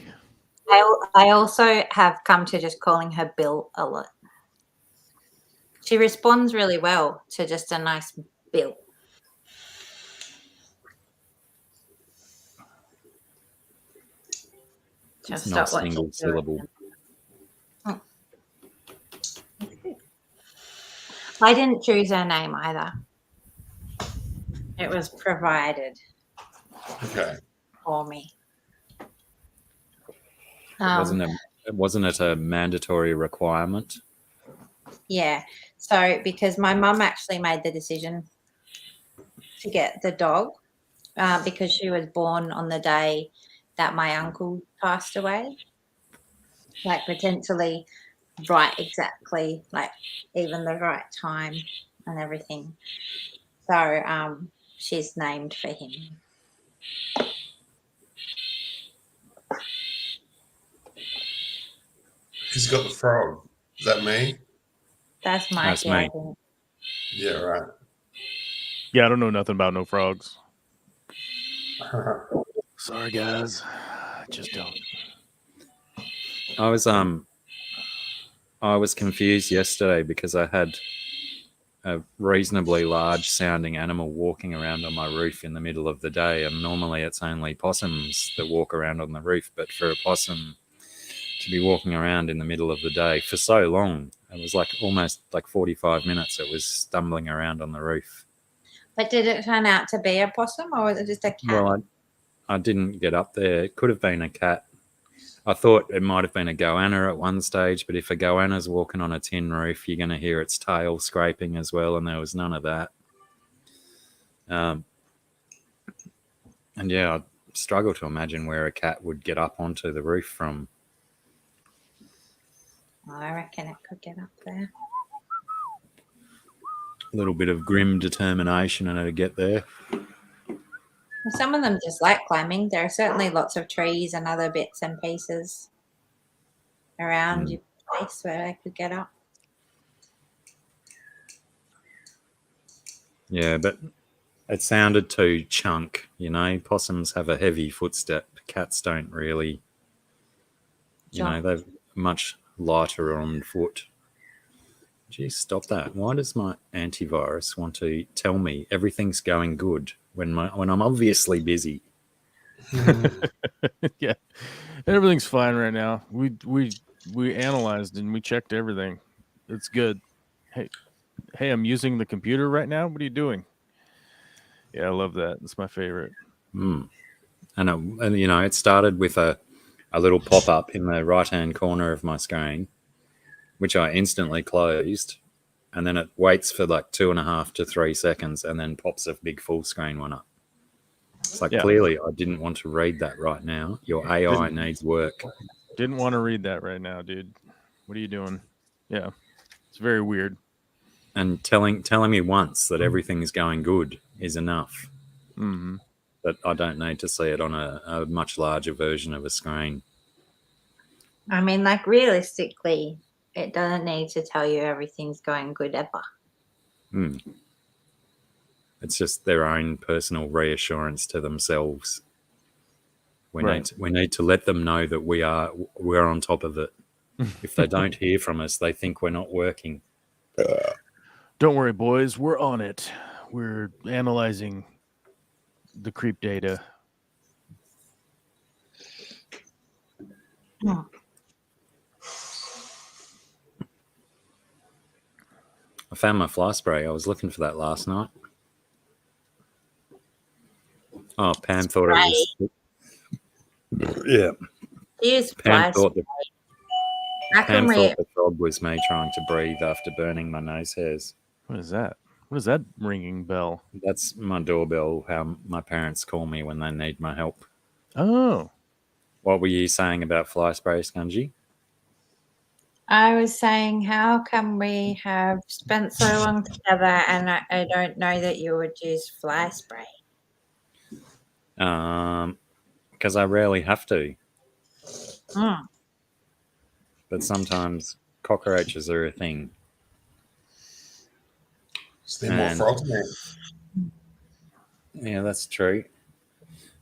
I also have come to just calling her Bill a lot. She responds really well to just a nice Bill. It's She'll not stop what single she's doing. syllable. I didn't choose her name either. It was provided Okay. for me. Wasn't it a mandatory requirement? Yeah. So because my mum actually made the decision to get the dog because she was born on the day that my uncle passed away. Like potentially right exactly, like even the right time and everything. So she's named for him. Who's got the frog? Is that me? That's Mikey, That's I me. think. Yeah, right. Yeah, I don't know nothing about no frogs. Sorry, guys. I just don't. I was confused yesterday because I had a reasonably large sounding animal walking around on my roof in the middle of the day, and normally it's only possums that walk around on the roof, but for a possum to be walking around in the middle of the day for so long, it was like almost like 45 minutes it was stumbling around on the roof. But did it turn out to be a possum or was it just a cat? Well, I didn't get up there. It could have been a cat. I thought it might have been a goanna at one stage, but if a goanna's walking on a tin roof, you're going to hear its tail scraping as well, and there was none of that. And yeah, I struggle to imagine where a cat would get up onto the roof from. I reckon it could get up there. A little bit of grim determination in it to get there. Some of them just like climbing. There are certainly lots of trees and other bits and pieces around your place where they could get up. Yeah, but it sounded too chunk, you know. Possums have a heavy footstep. Cats don't really. You know, they're much lighter on foot. Geez, stop that. Why does my antivirus want to tell me everything's going good when I'm obviously busy? Yeah, everything's fine right now. We analyzed and we checked everything. It's good. Hey, I'm using the computer right now. What are you doing? Yeah, I love that. It's my favorite. And you know, it started with a little pop up in the right hand corner of my screen, which I instantly closed, and then it waits for like 2.5 to 3 seconds, and then pops a big full screen one up. It's like, clearly I didn't want to read that right now. Your AI needs work. Didn't want to read that right now, dude. What are you doing? Yeah, it's very weird. And telling me once that everything's going good is enough. Mm-hmm. But I don't need to see it on a much larger version of a screen. I mean, like realistically, it doesn't need to tell you everything's going good ever. It's just their own personal reassurance to themselves. We need to let them know that we're on top of it. If they don't hear from us, they think we're not working. Don't worry, boys. We're on it. We're analyzing the creep data. I found my fly spray. I was looking for that last night. Oh, Pam thought it was. Yeah. Pam thought the frog was me trying to breathe after burning my nose hairs. What is that? What is that ringing bell? That's my doorbell, how my parents call me when they need my help. Oh. What were you saying about fly spray, Scungy? I was saying, how come we have spent so long together and I don't know that you would use fly spray? Because I rarely have to. But sometimes cockroaches are a thing. So they're more frogs, man. Yeah, that's true.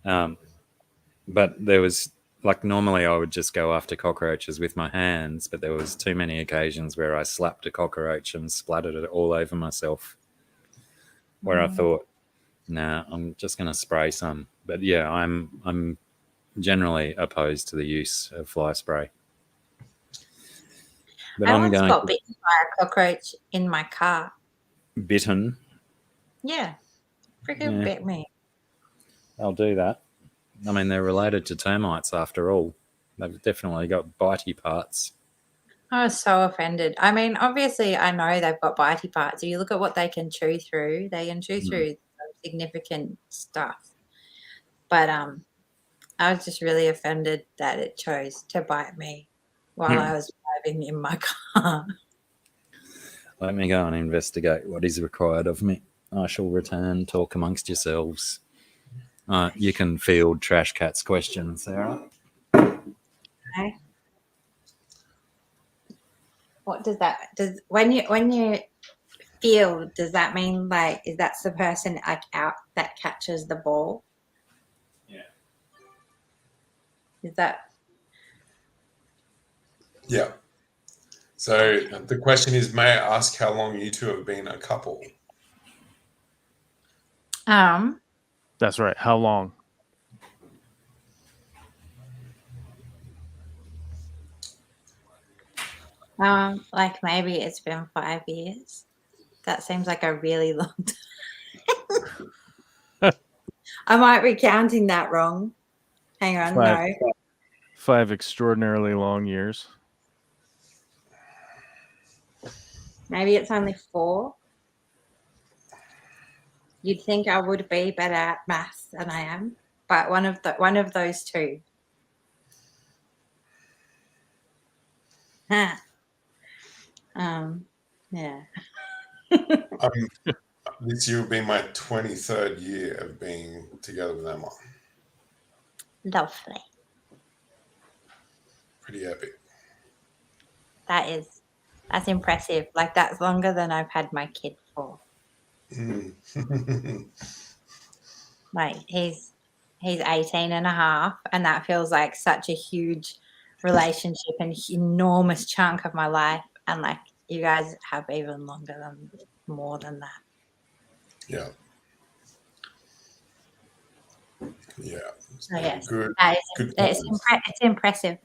But there was like normally I would just go after cockroaches with my hands, but there was too many occasions where I slapped a cockroach and splattered it all over myself, where I thought, nah, I'm just going to spray some. But yeah, I'm generally opposed to the use of fly spray. But I I'm once going got bitten by a cockroach in my car. bitten. Yeah, freaking bit me. I'll do that. I mean, they're related to termites after all. They've definitely got bitey parts. I was so offended. I mean, obviously, I know they've got bitey parts. If you look at what they can chew through, they can chew through some significant stuff. But I was just really offended that it chose to bite me while I was driving in my car. Let me go and investigate what is required of me. I shall return. Talk amongst yourselves. You can field Trash Cat's questions, Sarah. Okay. What does that when you field, does that mean like is that the person like out that catches the ball? Yeah. Is that Yeah. So the question is, may I ask how long you two have been a couple? That's right. How long? like maybe it's been 5 years. That seems like a really long time. I might be counting that wrong. Hang on, no. 5 extraordinarily long years. Maybe it's only 4. You'd think I would be better at maths than I am, but one of those two. Huh. Yeah. This year will be my 23rd year of being together with Emma. Lovely. Pretty epic. That's impressive. Like that's longer than I've had my kid for. Like he's 18 and a half, and that feels like such a huge relationship and enormous chunk of my life. And like you guys have even more than that. Yeah. Yeah. So yes, Good. It's impressive.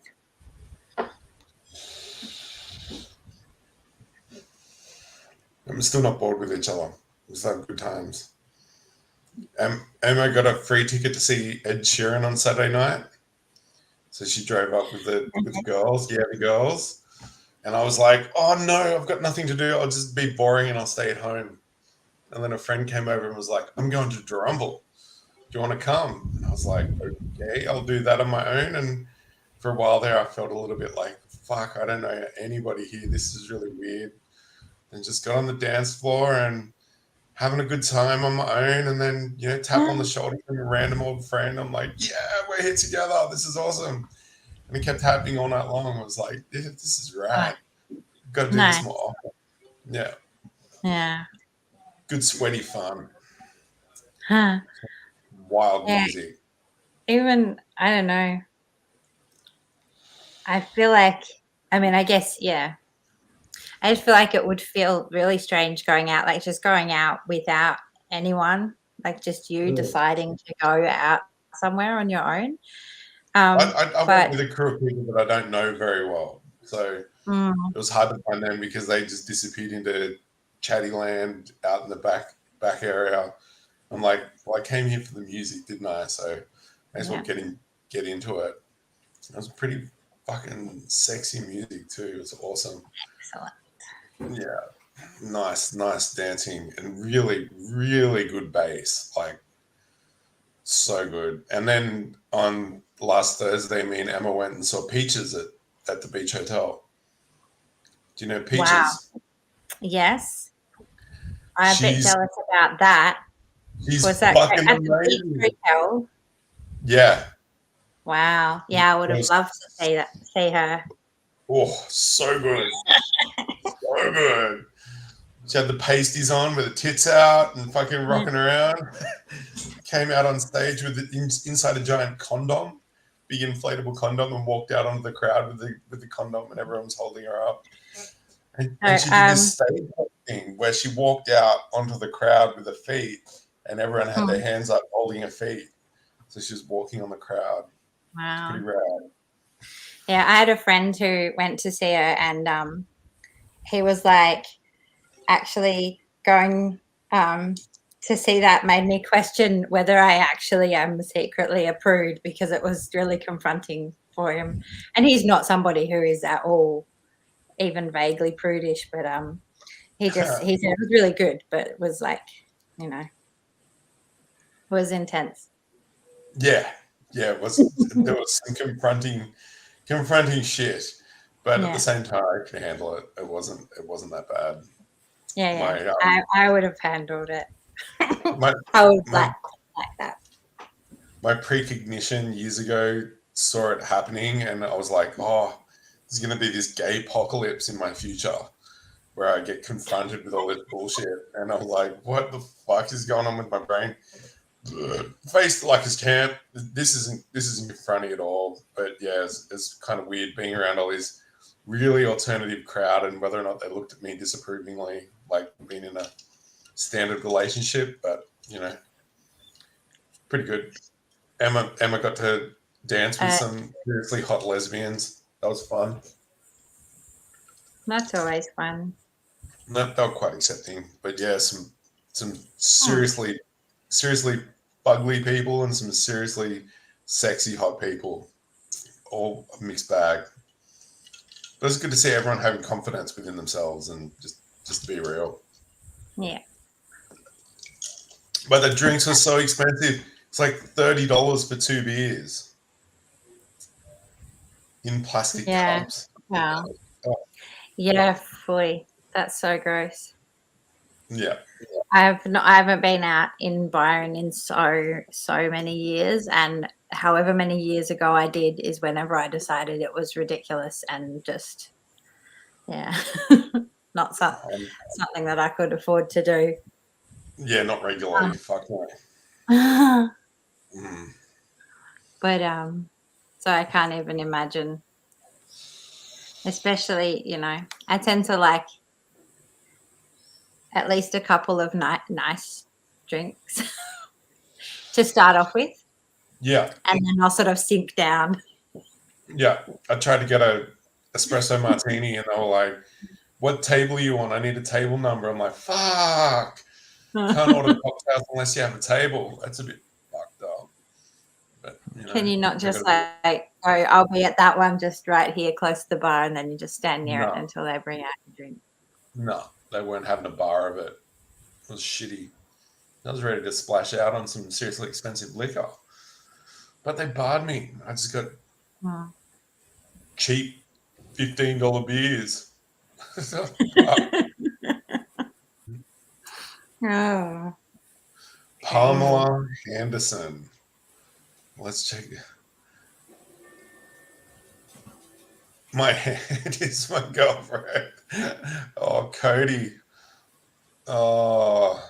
I'm still not bored with each other. We still have good times. Emma got a free ticket to see Ed Sheeran on Saturday night. So she drove up with the girls, the girls. And I was like, oh no, I've got nothing to do. I'll just be boring and I'll stay at home. And then a friend came over and was like, I'm going to Drumble. Do you want to come? And I was like, okay, I'll do that on my own. And for a while there, I felt a little bit like, fuck, I don't know anybody here. This is really weird. And just got on the dance floor and having a good time on my own, and then tap on the shoulder from a random old friend. I'm like, yeah, we're here together. This is awesome. And he kept tapping all night long. I was like, this is rad. Got to do this more often. Yeah. Yeah. Good sweaty fun. Huh. Wild music. Even I don't know. I feel like I guess yeah. I just feel like it would feel really strange going out without anyone, like just you deciding to go out somewhere on your own. I went with a crew of people that I don't know very well. So it was hard to find them because they just disappeared into chatty land out in the back area. I'm like, well, I came here for the music, didn't I? So may as well get into it. It was pretty fucking sexy music too. It was awesome. Excellent. Yeah, nice dancing and really, really good bass, like so good. And then on last Thursday, me and Emma went and saw Peaches at the Beach Hotel. Do you know Peaches? Wow. Yes, I'm a bit jealous about that. Was that fucking at the Beach Hotel? Yeah. Wow. Yeah, I would have loved to see her. Oh, so good. So good. She had the pasties on with the tits out and fucking rocking around. Came out on stage with inside a giant condom. big inflatable condom and walked out onto the crowd with the condom, and everyone was holding her up. And she did this stage thing where she walked out onto the crowd with her feet, and everyone had their hands up holding her feet. So she was walking on the crowd. Wow. It's pretty rad. Yeah, I had a friend who went to see her, and he was like, actually going to see that made me question whether I actually am secretly a prude, because it was really confronting for him. And he's not somebody who is at all even vaguely prudish, but he said it was really good, but it was like, it was intense. Yeah, it was. There was some confronting shit, but at the same time, I could handle it. It wasn't that bad. Yeah. I would have handled it. I would like that. My precognition years ago saw it happening, and I was like, oh, there's going to be this gay apocalypse in my future where I get confronted with all this bullshit. And I was like, what the fuck is going on with my brain? Faced like his camp. This isn't confronting at all. But yeah, it's kind of weird being around all this really alternative crowd, and whether or not they looked at me disapprovingly, like being in a standard relationship. But pretty good. Emma got to dance with some seriously hot lesbians. That was fun. That's always fun. They were quite accepting, but yeah, some seriously fugly people and some seriously sexy hot people. All a mixed bag. But it's good to see everyone having confidence within themselves and just to be real. Yeah. But the drinks were so expensive. It's like $30 for 2 beers in plastic cups. Wow. Oh. Yeah, fully. That's so gross. Yeah. I haven't been out in Byron in so many years, and however many years ago I did is whenever I decided it was ridiculous and just not something that I could afford to do. Yeah, not regularly. Fuck no. But so I can't even imagine. Especially, I tend to like at least a couple of nice drinks to start off with. Yeah. And then I'll sort of sink down. Yeah. I tried to get a espresso martini, and they were like, what table are you on? I need a table number. I'm like, fuck. Can't order cocktails unless you have a table. That's a bit fucked up. But, can you not just like, oh, I'll be at that one just right here close to the bar, and then you just stand near it until they bring out a drink? No, they weren't having a bar of it. It was shitty. I was ready to splash out on some seriously expensive liquor. But they barred me. I just got cheap $15 beers. Oh. Pamela Henderson. Let's check. My hand is my girlfriend. Oh, Cody. Oh.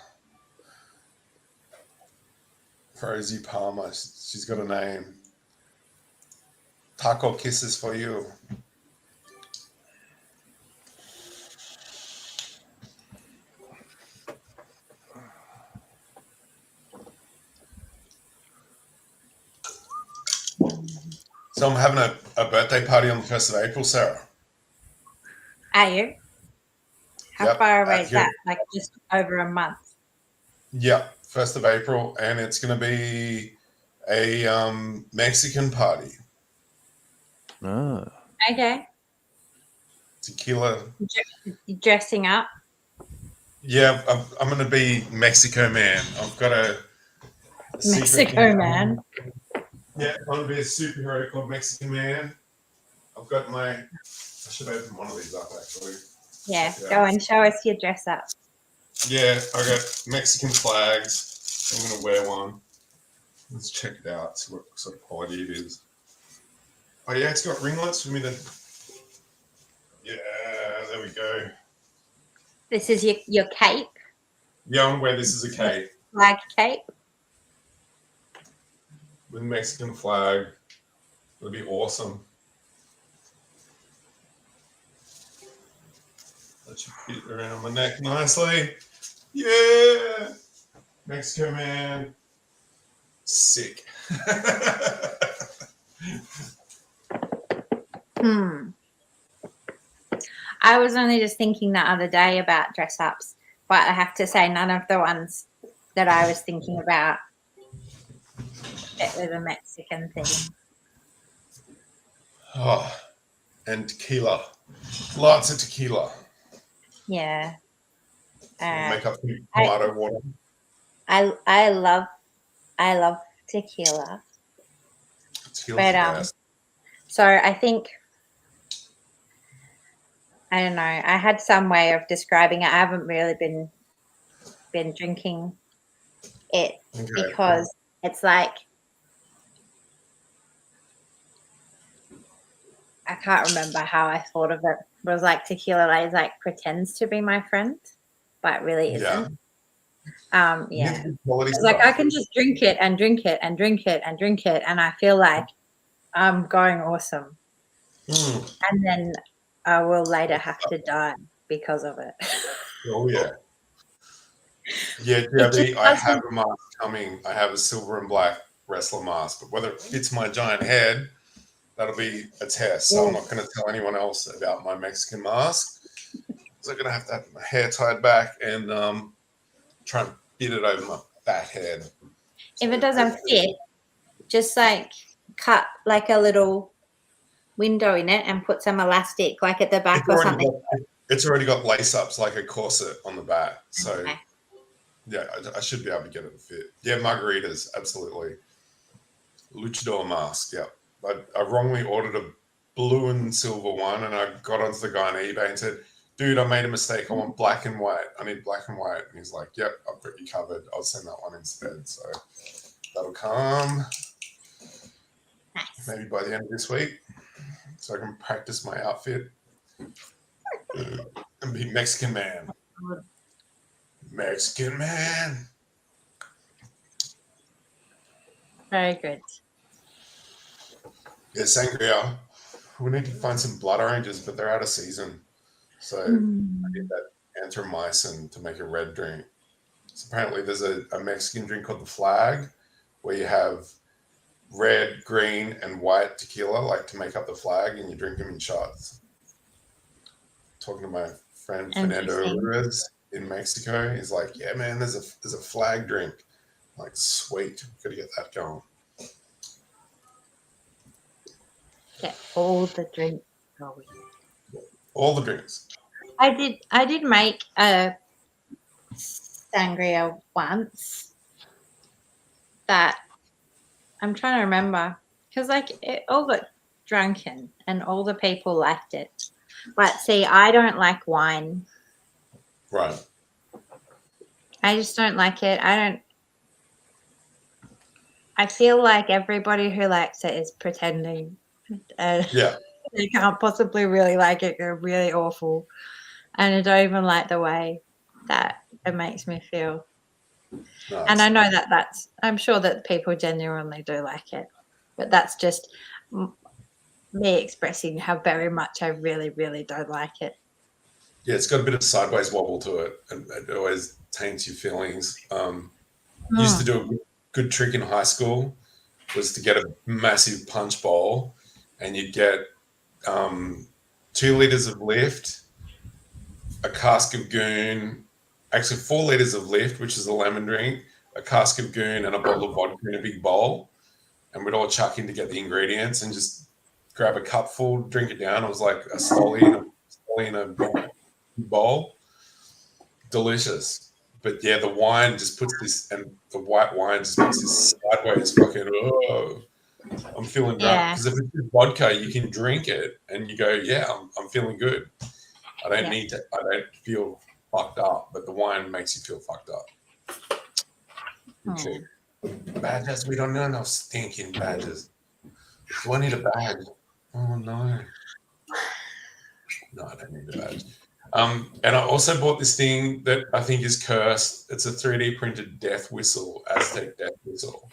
Rosie Palmer. She's got a name. Taco kisses for you. So I'm having a birthday party on the 1st of April, Sarah. Are you? How far away is that? Like just over a month? Yeah, 1st of April, and it's going to be a Mexican party. Oh. Okay. Tequila. You dressing up? Yeah, I'm going to be Mexico Man. I've got a Mexico Man. Yeah, I'm going to be a superhero called Mexican Man. I've got I should open one of these up, actually. Yeah, go and show us your dress up. Yeah, I got Mexican flags. I'm going to wear one. Let's check it out, see what sort of quality it is. Oh, yeah, it's got ringlets for me to... Yeah, there we go. This is your cape? Yeah, I'm going to wear this as a cape. Flag cape? With a Mexican flag. It'll be awesome. That should fit around my neck nicely. Yeah. Mexico man. Sick. I was only just thinking the other day about dress ups, but I have to say none of the ones that I was thinking about fit with a Mexican theme. Oh, and tequila. Lots of tequila. Yeah. Make up some tomato water. I love tequila. Tequila's But the best. so I think I don't know. I had some way of describing it. I haven't really been drinking it because it's like I can't remember how I thought of it. It was like tequila like pretends to be my friend, but really isn't. Yeah. It's like I can just drink it and drink it and drink it and drink it, and I feel like I'm going awesome. And then I will later have to die because of it. Oh yeah. Yeah, Debbie, I have a mask coming. I have a silver and black wrestler mask, but whether it fits my giant head, that'll be a test. So I'm not going to tell anyone else about my Mexican mask. So I'm going to have my hair tied back and try and fit it over my fat head. If it doesn't fit, just like cut like a little window in it and put some elastic like at the back or something. It's already got lace ups like a corset on the back. So yeah, I should be able to get it to fit. Yeah, margaritas, absolutely. Luchador mask, yeah. I wrongly ordered a blue and silver one, and I got onto the guy on eBay and said, dude, I made a mistake. I want black and white. I need black and white. And he's like, yep, I've got you covered. I'll send that one instead. So that'll come maybe by the end of this week so I can practice my outfit and be Mexican man. Mexican man. Very good. Yeah, sangria. We need to find some blood oranges, but they're out of season. So I need that anthromycin to make a red drink. So apparently there's a Mexican drink called the Flag where you have red, green, and white tequila, like to make up the flag, and you drink them in shots. Talking to my friend Fernando Ruiz in Mexico, he's like, yeah, man, there's a flag drink. I'm like, sweet, gotta get that going. Get all the drinks going. All the drinks. I did make a sangria once that I'm trying to remember because like it all got drunken and all the people liked it. But see, I don't like wine. Right. I just don't like it. I feel like everybody who likes it is pretending. Yeah. They can't possibly really like it. They're really awful. And I don't even like the way that it makes me feel. Nice. And I know I'm sure that people genuinely do like it. But that's just me expressing how very much I really, really don't like it. Yeah, it's got a bit of sideways wobble to it. And it always taints your feelings. Used to do a good trick in high school was to get a massive punch bowl and you'd get 2 liters of lift, a cask of goon, actually 4 liters of lift, which is a lemon drink, a cask of goon and a bottle of vodka in a big bowl. And we'd all chuck in to get the ingredients and just grab a cupful, drink it down. It was like a stolly in a bowl. Delicious. But yeah, the wine just puts this, and the white wine just makes this sideways fucking, I'm feeling drunk. Because if it's vodka, you can drink it and you go, yeah, I'm feeling good. I don't feel fucked up, but the wine makes you feel fucked up. Okay. Badges, we don't know enough stinking badges. Do I need a badge? Oh no. No, I don't need a badge. And I also bought this thing that I think is cursed. It's a 3D printed death whistle, Aztec death whistle.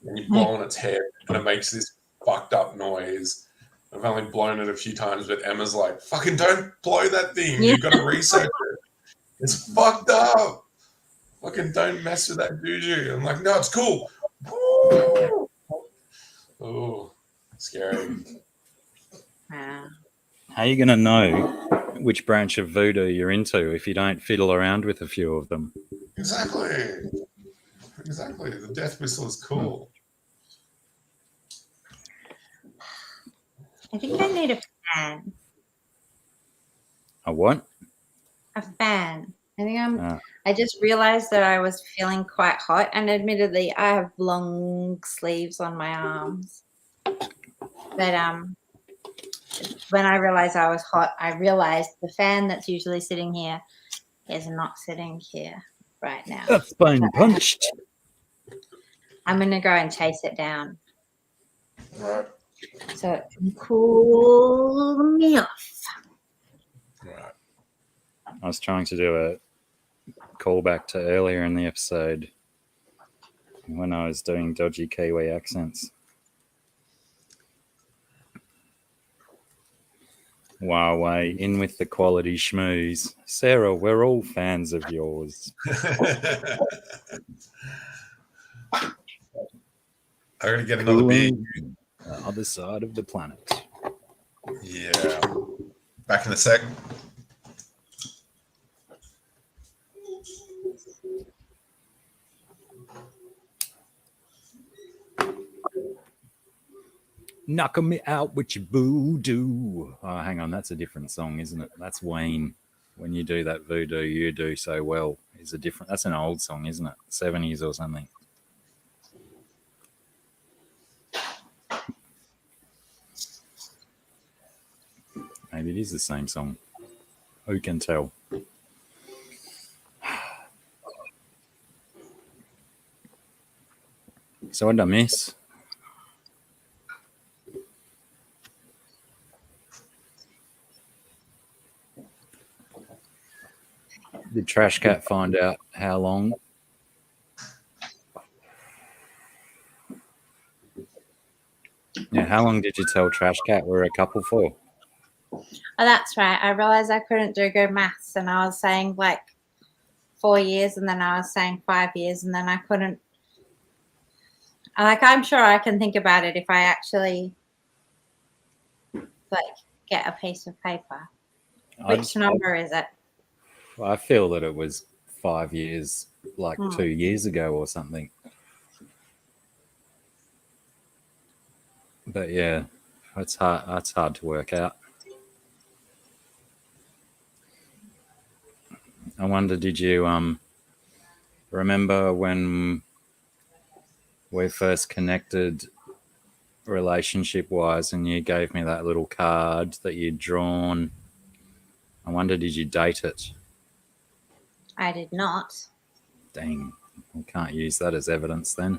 And you blow on its head and it makes this fucked up noise. I've only blown it a few times, but Emma's like, fucking don't blow that thing. Yeah. You've got to research it. It's fucked up. Fucking don't mess with that juju. I'm like, no, it's cool. Oh, scary. Wow. How are you going to know which branch of voodoo you're into if you don't fiddle around with a few of them? Exactly. The death whistle is cool. I think I need a fan. A what? A fan. I think I just realized that I was feeling quite hot, and admittedly, I have long sleeves on my arms. But when I realized I was hot, I realized the fan that's usually sitting here is not sitting here right now. That's been punched. I'm gonna go and chase it down Right. so it can cool me off. Right. I was trying to do a callback to earlier in the episode when I was doing dodgy Kiwi accents. Huawei, in with the quality schmooze. Sarah, we're all fans of yours. I gotta get another beer. The other side of the planet. Yeah. Back in a sec. Knock me out with your voodoo. Oh, hang on, that's a different song, isn't it? That's Wayne. When you do that voodoo, you do so well. Is a different. That's an old song, isn't it? 70s or something. Maybe it is the same song. Who can tell? So what did I miss? Did Trash Cat find out how long? Yeah, how long did you tell Trash Cat we're a couple for? Oh, that's right. I realized I couldn't do good maths, and I was saying like 4 years, and then I was saying 5 years, and then I couldn't. Like, I'm sure I can think about it if I actually like get a piece of paper. Which number is it? I feel that it was 5 years, like 2 years ago or something. But yeah, it's hard. That's hard to work out. I wonder, did you remember when we first connected relationship-wise, and you gave me that little card that you'd drawn? I wonder, did you date it? I did not. Dang, we can't use that as evidence then.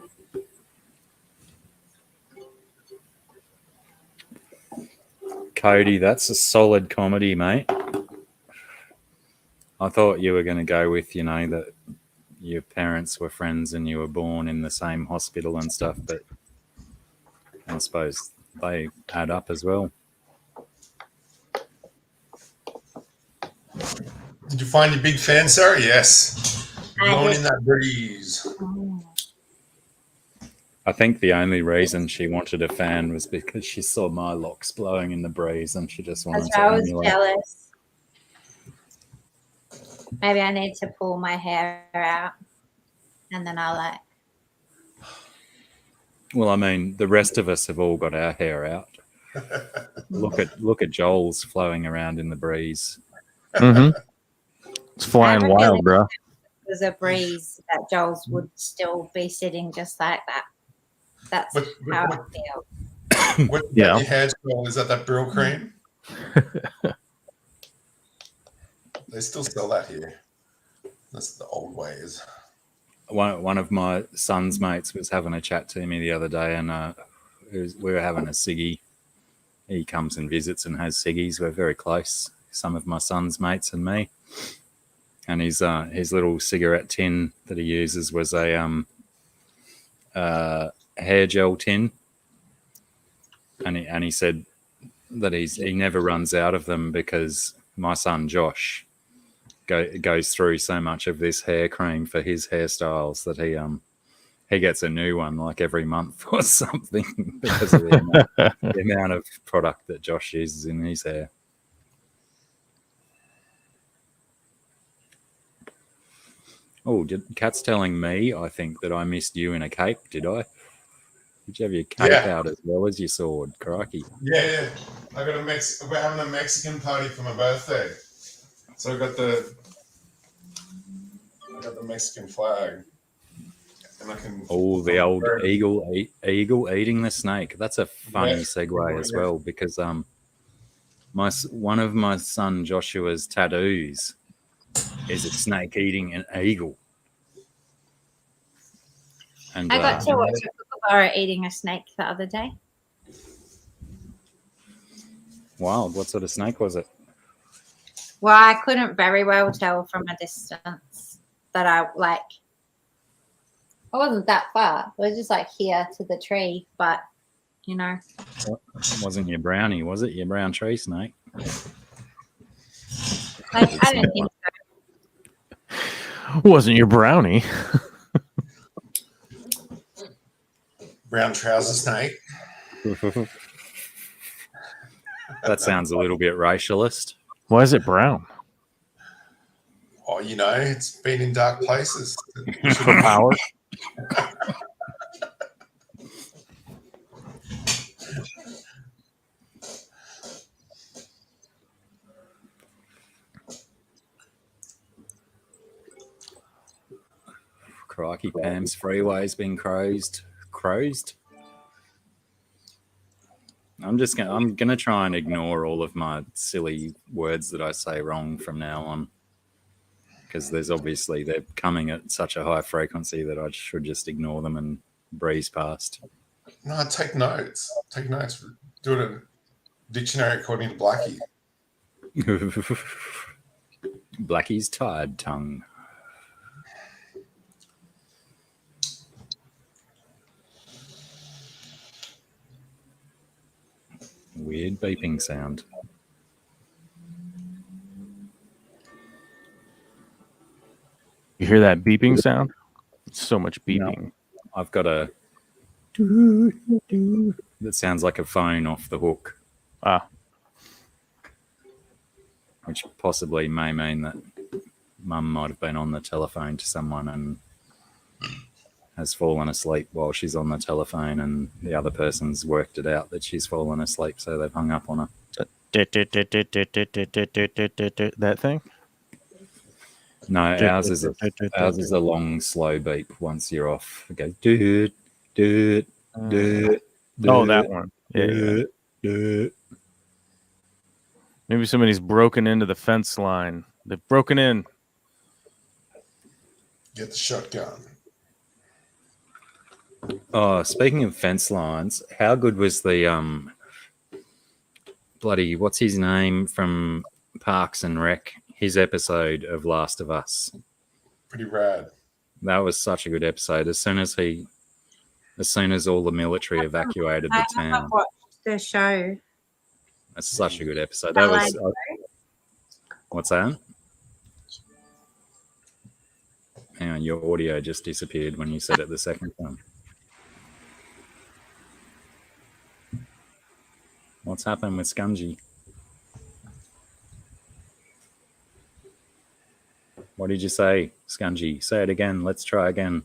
Cody, that's a solid comedy, mate. I thought you were going to go with, that your parents were friends and you were born in the same hospital and stuff, but I suppose they add up as well. Did you find your big fan, Sarah? Yes. Blowing in that breeze. I think the only reason she wanted a fan was because she saw my locks blowing in the breeze and she just wanted to I was emulate. jealous. Maybe I need to pull my hair out and then I'll like. Well, I mean, the rest of us have all got our hair out. Look at Joel's flowing around in the breeze. Mm-hmm. It's flying wild, bro. If there's a breeze that Joel's would still be sitting just like that. That's how I feel. What your hair, Joel? Is that Brill cream? They still sell that here. That's the old ways. One of my son's mates was having a chat to me the other day, and we were having a ciggy. He comes and visits and has ciggies. We're very close, some of my son's mates and me. And his little cigarette tin that he uses was a hair gel tin. and he said that he never runs out of them because my son Josh goes through so much of this hair cream for his hairstyles that he gets a new one like every month or something because of the amount of product that Josh uses in his hair. Oh, Kat's telling me, I think, that I missed you in a cape, did I? Did you have your cape out as well as your sword? Crikey. Yeah. We're having a Mexican party for my birthday. So I got the Mexican flag. And I can the old eagle eating the snake. That's a funny segue as well because one of my son Joshua's tattoos is a snake eating an eagle. And I got to watch a kookaburra eating a snake the other day. Wow, what sort of snake was it? Well, I couldn't very well tell from a distance that I wasn't that far. It was just like here to the tree, but you know. It wasn't your brownie, was it? Your brown tree snake? I didn't think so. Wasn't your brownie? Brown trouser snake. That sounds a little bit racialist. Why is it brown? Oh, it's been in dark places. For power? Crikey, Pam's freeway's been crozed. I'm gonna try and ignore all of my silly words that I say wrong from now on, because they're coming at such a high frequency that I should just ignore them and breeze past. No, take notes. Do it a dictionary according to Blacky. Blacky's tired tongue. Weird beeping sound. You hear that beeping sound? It's so much beeping. No, I've got a that sounds like a phone off the hook. Which possibly may mean that Mum might have been on the telephone to someone and has fallen asleep while she's on the telephone, and the other person's worked it out that she's fallen asleep, so they've hung up on her. That thing? No, ours is a long, slow beep once you're off. It goes doot, doot, doot. Oh, that one. Yeah. Maybe somebody's broken into the fence line. They've broken in. Get the shotgun. Oh, speaking of fence lines, how good was the bloody what's his name from Parks and Rec? His episode of Last of Us. Pretty rad. That was such a good episode. As soon as all the military evacuated the town. I watched the show. That's such a good episode. That was. What's that? Hang on, your audio just disappeared when you said it the second time. What's happened with Scungy? What did you say, Scungy? Say it again. Let's try again.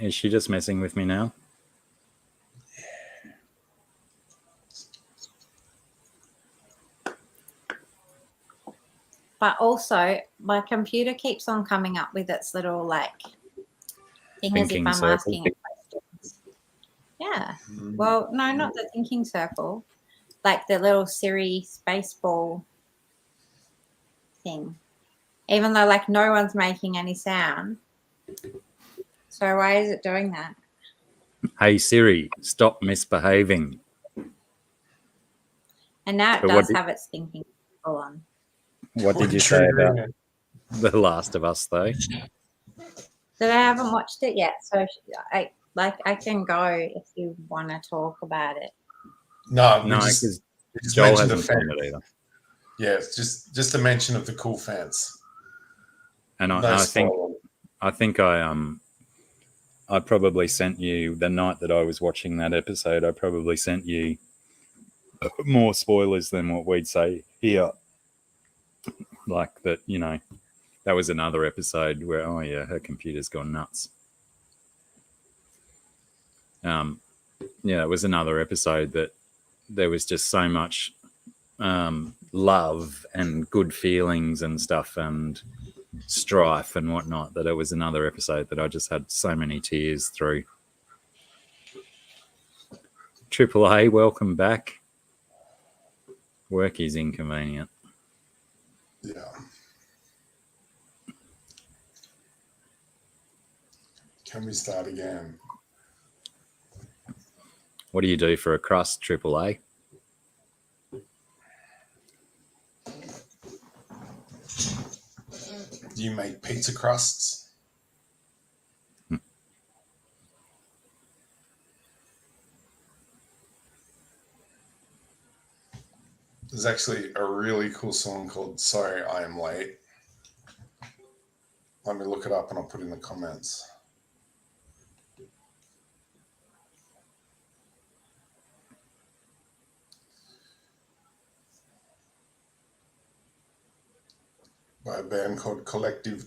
Is she just messing with me now? But also, my computer keeps on coming up with its little thing as if I'm asking it questions. Yeah. Well, no, not the thinking circle. Like the little Siri space ball thing. Even though no one's making any sound. So why is it doing that? Hey Siri, stop misbehaving. And now it does have its thinking circle on. What did you say about The Last of Us, though? that I haven't watched it yet. So I can go if you want to talk about it. No, No, we just Joel mentioned the hasn't seen fans. it either. Yeah, it's just a mention of the cool fans. And No I think spoiler. I probably sent you the night that I was watching that episode. I probably sent you more spoilers than what we'd say here. Like that, you know, that was another episode where, oh yeah, her computer's gone nuts. Yeah, it was another episode that there was just so much love and good feelings and stuff and strife and whatnot that it was another episode that I just had so many tears through. Triple A, welcome back. Work is inconvenient. Yeah. Can we start again? What do you do for a crust, Triple A? Do you make pizza crusts? There's actually a really cool song called Sorry I Am Late. Let me look it up and I'll put it in the comments. By a band called Collective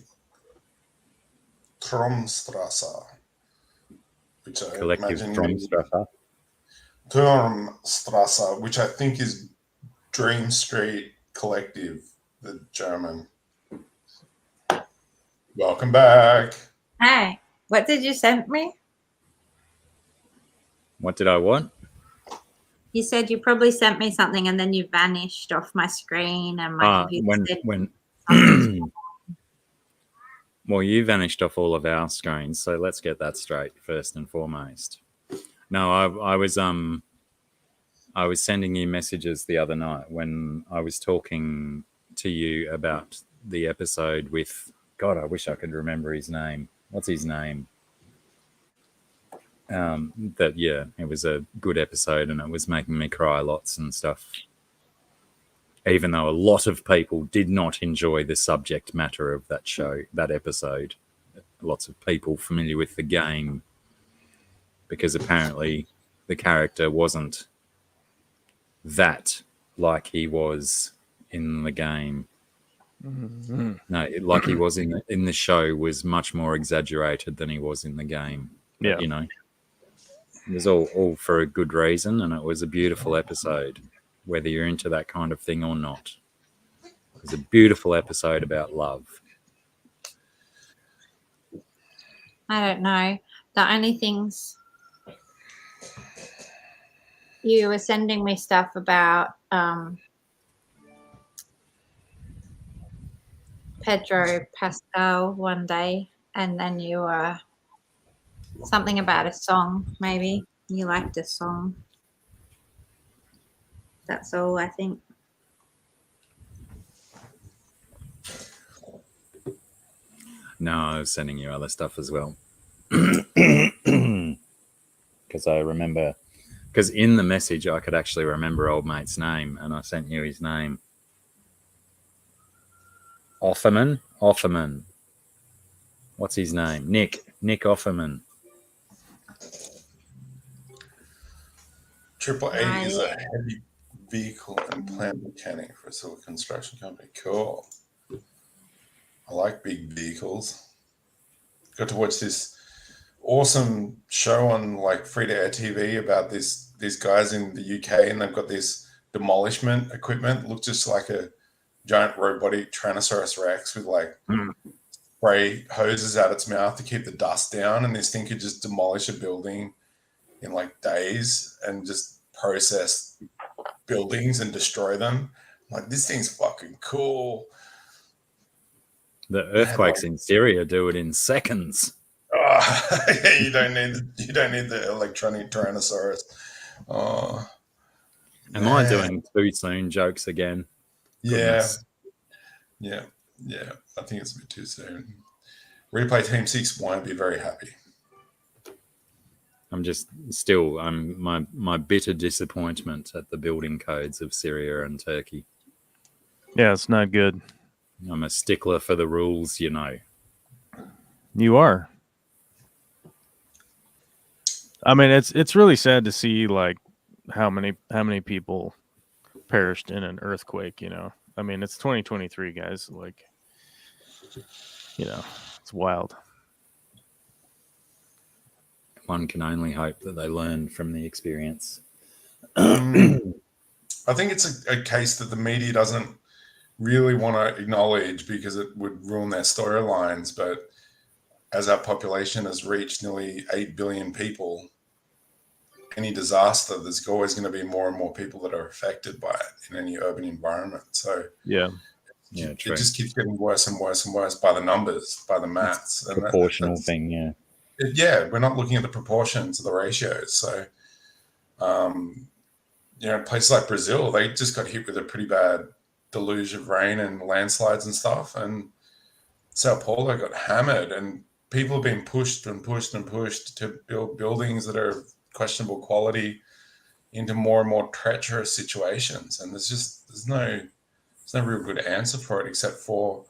Tromstrasse, which I Collective imagine Tromstrasse. Turmstrasse, which I think is Dream Street Collective, the German. Welcome back. Hey, what did you send me? What did I want? You said you probably sent me something and then you vanished off my screen and my computer said when something. well, you vanished off all of our screens, so let's get that straight first and foremost. No, I was sending you messages the other night when I was talking to you about the episode with God. I wish I could remember his name. What's his name? It was a good episode and it was making me cry lots and stuff. Even though a lot of people did not enjoy the subject matter of that show, that episode. Lots of people familiar with the game, because apparently the character wasn't that like he was in the game. Mm-hmm. No, like he was in the show was much more exaggerated than he was in the game. But, Yeah. you know, it was all for a good reason, and it was a beautiful episode, whether you're into that kind of thing or not. It was a beautiful episode about love. I don't know. The only things you were sending me stuff about Pedro Pascal one day, and then you were something about a song, maybe. You liked a song. That's all, I think. No, I was sending you other stuff as well. Because I remember, because in the message I could actually remember old mate's name, and I sent you his name. Offerman. What's his name? Nick Offerman. Triple A is a heavy vehicle and plant mechanic for a civil construction company. Cool. I like big vehicles. Got to watch this awesome show on like free to air TV about these guys in the UK, and they've got this demolishment equipment. Looks just like a giant robotic Tyrannosaurus Rex with like spray hoses out its mouth to keep the dust down, and this thing could just demolish a building in like days and just process buildings and destroy them. Like, this thing's fucking cool. The earthquakes in Syria do it in seconds. Oh, yeah, you don't need the electronic Tyrannosaurus. Oh, am I doing too soon jokes again? Yeah. I think it's a bit too soon. Replay Team 6 won't be very happy. I'm just still my bitter disappointment at the building codes of Syria and Turkey. Yeah, it's not good. I'm a stickler for the rules, you know. You are. I mean, it's really sad to see like how many people perished in an earthquake. You know, I mean, it's 2023, guys. Like, you know, it's wild. One can only hope that they learn from the experience. I think it's a case that the media doesn't really want to acknowledge because it would ruin their storylines. But as our population has reached nearly 8 billion people, any disaster, there's always going to be more and more people that are affected by it in any urban environment. So yeah, it just keeps getting worse and worse and worse by the numbers, by the maths. And proportional thing, yeah. We're not looking at the proportions of the ratios. So, places like Brazil, they just got hit with a pretty bad deluge of rain and landslides and stuff. And Sao Paulo got hammered, and people have been pushed and pushed and pushed to build buildings that are questionable quality into more and more treacherous situations. And there's no real good answer for it except for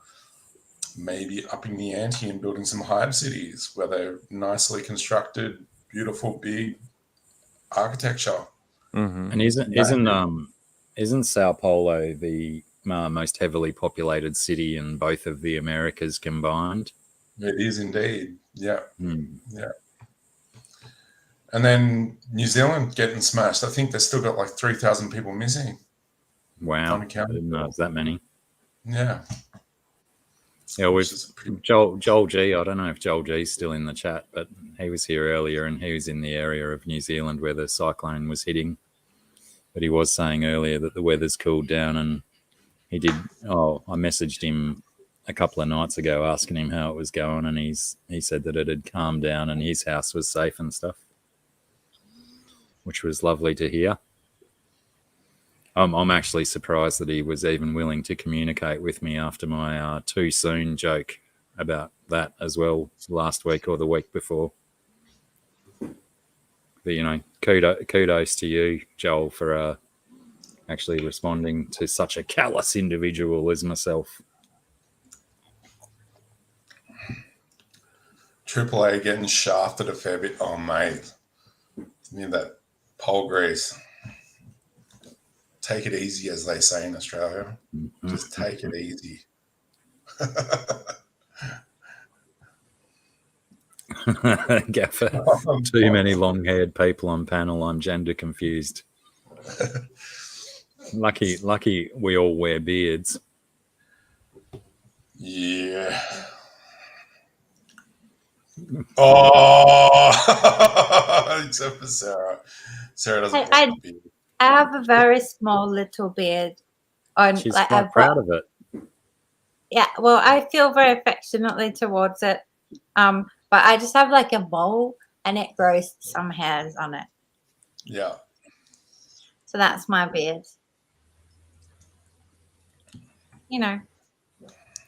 maybe upping the ante and building some hive cities where they're nicely constructed, beautiful, big architecture. Mm-hmm. And isn't Sao Paulo the most heavily populated city in both of the Americas combined? It is indeed. Yeah. Yeah. And then New Zealand getting smashed. I think they've still got like 3,000 people missing. Wow. I didn't know it was that many. Yeah. Yeah, with Joel G. I don't know if Joel G's still in the chat, but he was here earlier and he was in the area of New Zealand where the cyclone was hitting. But he was saying earlier that the weather's cooled down, and he did. I messaged him a couple of nights ago asking him how it was going, and he said that it had calmed down and his house was safe and stuff, which was lovely to hear. I'm actually surprised that he was even willing to communicate with me after my too soon joke about that as well last week or the week before. But, kudos to you, Joel, for actually responding to such a callous individual as myself. Triple A getting shafted a fair bit. Oh, mate. Need that pole grease. Take it easy, as they say in Australia. Mm-hmm. Just take it easy. Gaffer, too many long-haired people on panel. I'm gender confused. Lucky we all wear beards. Yeah. Oh, except for Sarah. Sarah doesn't wear a beard. I have a very small little beard. She's quite proud of it. Yeah, well, I feel very affectionately towards it. But I just have like a bowl and it grows some hairs on it. Yeah. So that's my beard.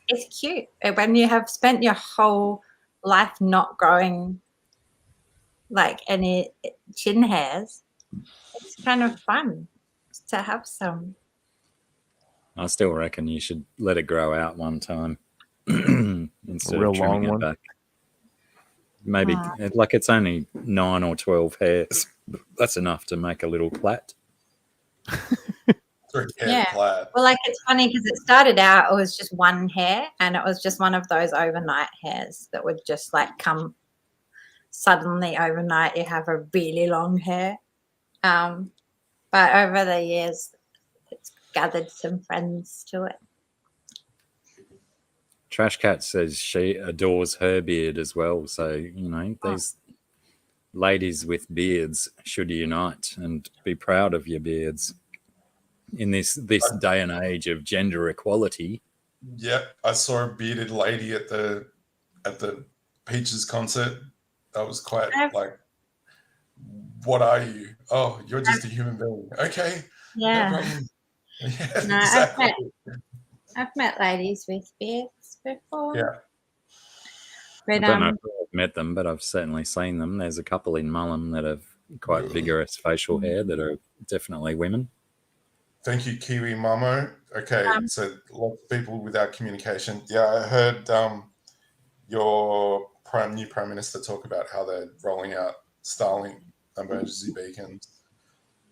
It's cute. When you have spent your whole life not growing like any chin hairs, it's kind of fun to have some. I still reckon you should let it grow out one time instead real of trimming long it one. back. Maybe like it's only 9 or 12 hairs. That's enough to make a little plait. Yeah. Well, like it's funny because it started out, it was just one hair, and it was just one of those overnight hairs that would just like come suddenly overnight. You have a really long hair. But over the years, it's gathered some friends to it. Trash Cat says she adores her beard as well. So, these ladies with beards should unite and be proud of your beards in this day and age of gender equality. Yeah, I saw a bearded lady at the Peaches concert. That was quite like, what are you? Oh, you're just a human being. Okay. Yeah. No problem. Yeah, no, exactly. I've met ladies with beards before. Yeah. But I don't know if I've met them, but I've certainly seen them. There's a couple in Mullum that have quite vigorous facial hair that are definitely women. Thank you, Kiwi Mamo. Okay, so lots of people without communication. Yeah, I heard your new Prime Minister talk about how they're rolling out Starlink emergency beacons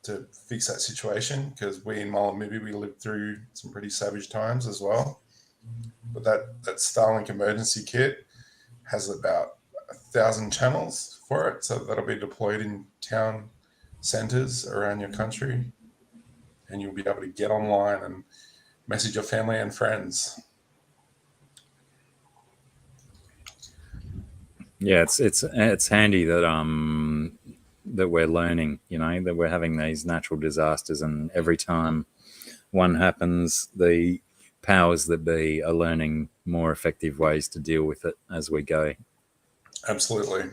to fix that situation, because we in Mullum we lived through some pretty savage times as well. But that Starlink emergency kit has about 1,000 channels for it, so that'll be deployed in town centres around your country, and you'll be able to get online and message your family and friends. Yeah, it's handy that that we're learning, that we're having these natural disasters, and every time one happens, the powers that be are learning more effective ways to deal with it as we go. Absolutely.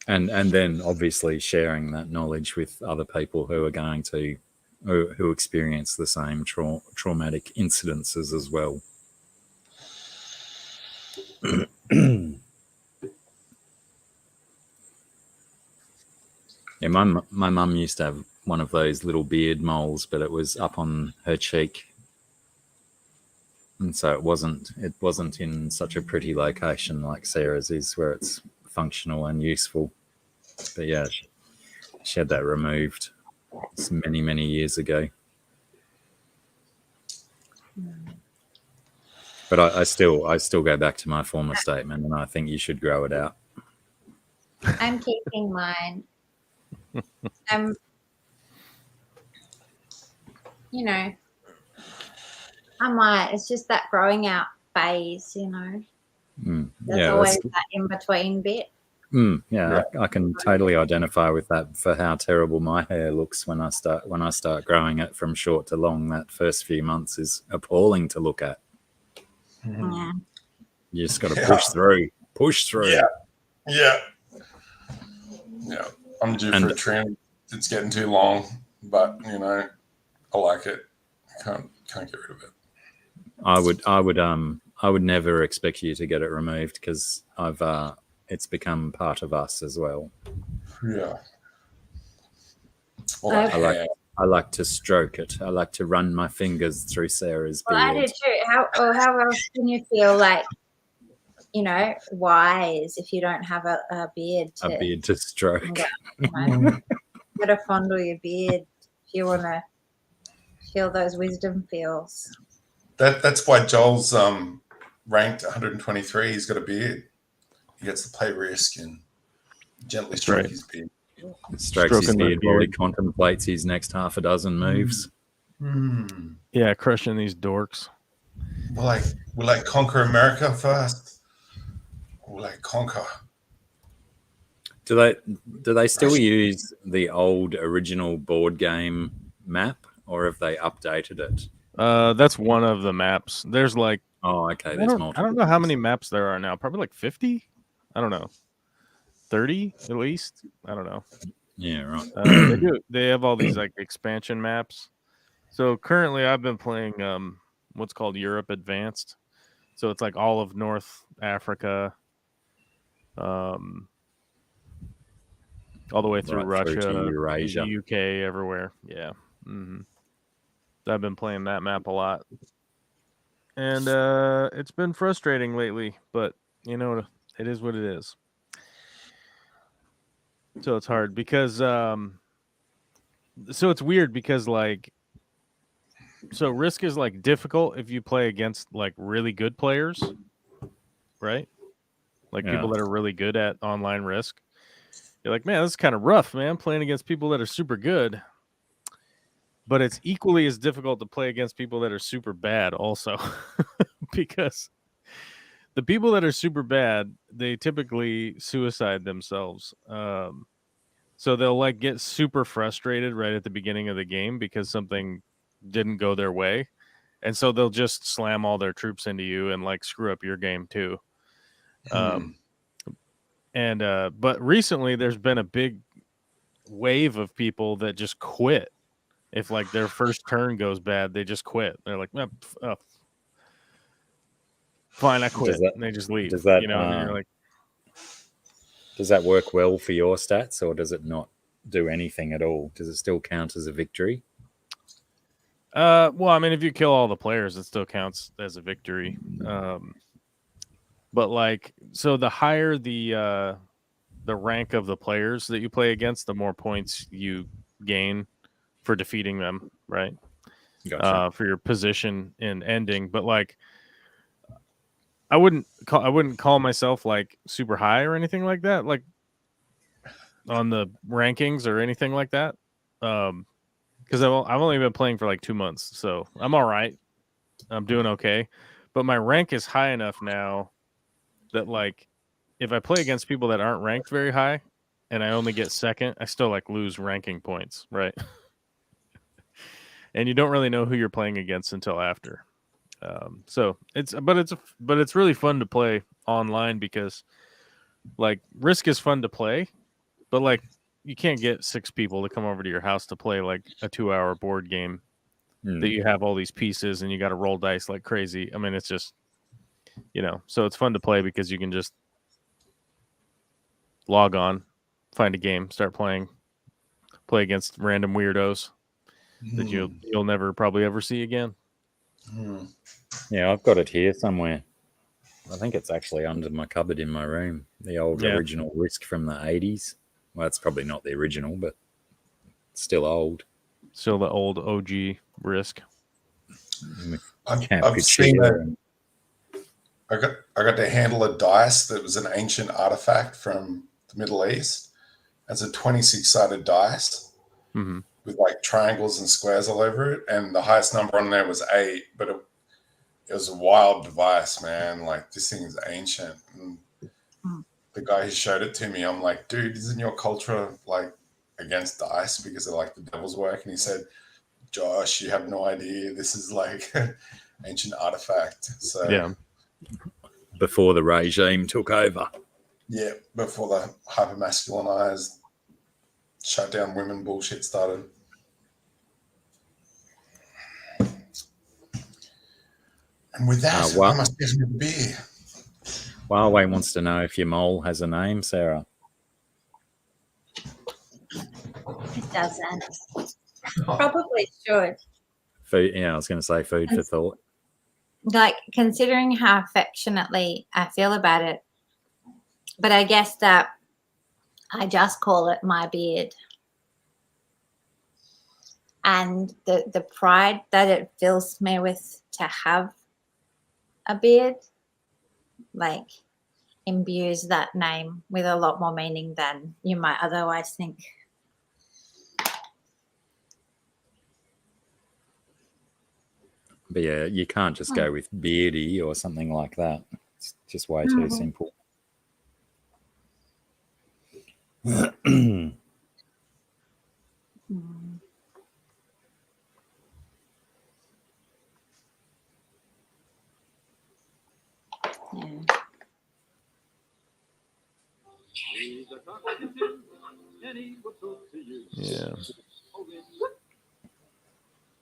And then obviously sharing that knowledge with other people who are going to who experience the same traumatic incidences as well. Yeah, my mum used to have one of those little beard moles, but it was up on her cheek, and so it wasn't in such a pretty location like Sarah's is, where it's functional and useful. But yeah, she had that removed many years ago. But I still go back to my former statement, and I think you should grow it out. I'm keeping mine. I might. It's just that growing out phase, There's always that in between bit. Yeah, I can totally identify with that, for how terrible my hair looks when I start growing it from short to long. That first few months is appalling to look at. Yeah. You just got to push through. Yeah. I'm due for a trim. It's getting too long, but I like it. Can't get rid of it. I would never expect you to get it removed, because it's become part of us as well. Yeah. I like to stroke it. I like to run my fingers through Sarah's beard. I do too. How else can you feel like, wise if you don't have a beard to stroke? Gotta fondle your beard if you want to feel those wisdom feels. That's why Joel's ranked 123. He's got a beard. He gets to play risk and gently stroke his beard. Strokes his beard while he contemplates his next half a dozen moves. Yeah, crushing these dorks. Will I conquer America first? Will I conquer? Do they still use the old original board game map, or have they updated it? That's one of the maps. There's like, oh, okay. There's multiple. I don't know how many maps there are now. Probably like 50. I don't know. 30 at least. I don't know. Yeah, right. They have all these like expansion maps. So currently, I've been playing what's called Europe Advanced. So it's like all of North Africa, all the way through Russia, through to Eurasia, UK, everywhere. Yeah. Mm-hmm. I've been playing that map a lot, and it's been frustrating lately. But it is what it is. So it's hard because so it's weird because so Risk is like difficult if you play against like really good players, right? Like people that are really good at online Risk. You're like, man, this is kind of rough, man, playing against people that are super good. But it's equally as difficult to play against people that are super bad also, because the people that are super bad, they typically suicide themselves. So they'll like get super frustrated right at the beginning of the game because something didn't go their way. And so they'll just slam all their troops into you and like screw up your game too. But recently there's been a big wave of people that just quit. If like their first turn goes bad, they just quit. They're like, fine, I quit. Does that- and they just leave. does that, you know, and you're like, Does that work well for your stats, or does it not do anything at all? Does it still count as a victory? well, I mean, if you kill all the players, it still counts as a victory. But like, so the higher the rank of the players that you play against, the more points you gain for defeating them, right? Gotcha. For your position in ending. But like, I wouldn't call myself like super high or anything like that, like on the rankings or anything like that. Because I've only been playing for like 2 months, so I'm all right. I'm doing okay, but my rank is high enough now that like if I play against people that aren't ranked very high and I only get second, I still like lose ranking points, right? And you don't really know who you're playing against until after. So it's really fun to play online because like Risk is fun to play, but like you can't get 6 people to come over to your house to play like a 2-hour board game that you have all these pieces and you got to roll dice like crazy. I mean, it's just, so it's fun to play because you can just log on, find a game, start playing, play against random weirdos that you'll never probably ever see again. Yeah, I've got it here somewhere. I think it's actually under my cupboard in my room. The old original Risk from the 80s. Well, it's probably not the original, but it's still old. Still the old OG Risk. I've seen that. I got to handle a dice that was an ancient artifact from the Middle East. It's a 26-sided dice with like triangles and squares all over it, and the highest number on there was 8. But it was a wild device, man. Like, this thing is ancient. And the guy who showed it to me, I'm like, dude, isn't your culture like against dice because of like the devil's work? And he said, Josh, you have no idea. This is like an ancient artifact. So yeah, before the regime took over. Yeah, before the hyper-masculinized shut down women bullshit started. And with that, I must get some beer. Huawei wants to know if your mole has a name, Sarah. It doesn't. Probably should. Food, I was going to say food for thought. Like, considering how affectionately I feel about it, but I guess that I just call it my beard. And the pride that it fills me with to have a beard, like, imbues that name with a lot more meaning than you might otherwise think. But yeah, you can't just go with beardy or something like that. It's just way too simple. Yeah.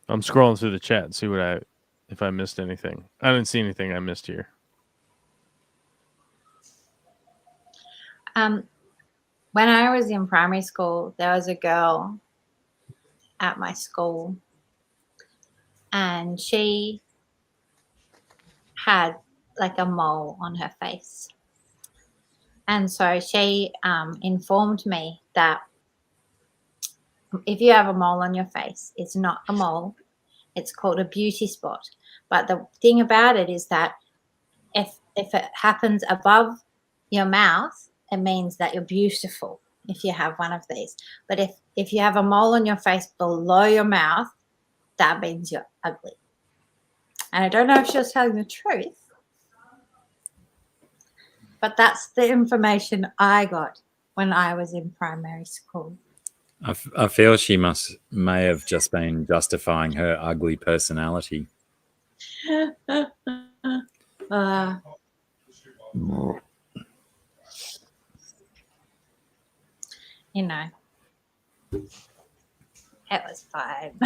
I'm scrolling through the chat and see if I missed anything. I didn't see anything I missed here. When I was in primary school, there was a girl at my school, and she had like a mole on her face. And so she informed me that if you have a mole on your face, it's not a mole. It's called a beauty spot. But the thing about it is that if it happens above your mouth, it means that you're beautiful if you have one of these. But if you have a mole on your face below your mouth, that means you're ugly. And I don't know if she was telling the truth, but that's the information I got when I was in primary school. I feel she may have just been justifying her ugly personality. You know, it was fine.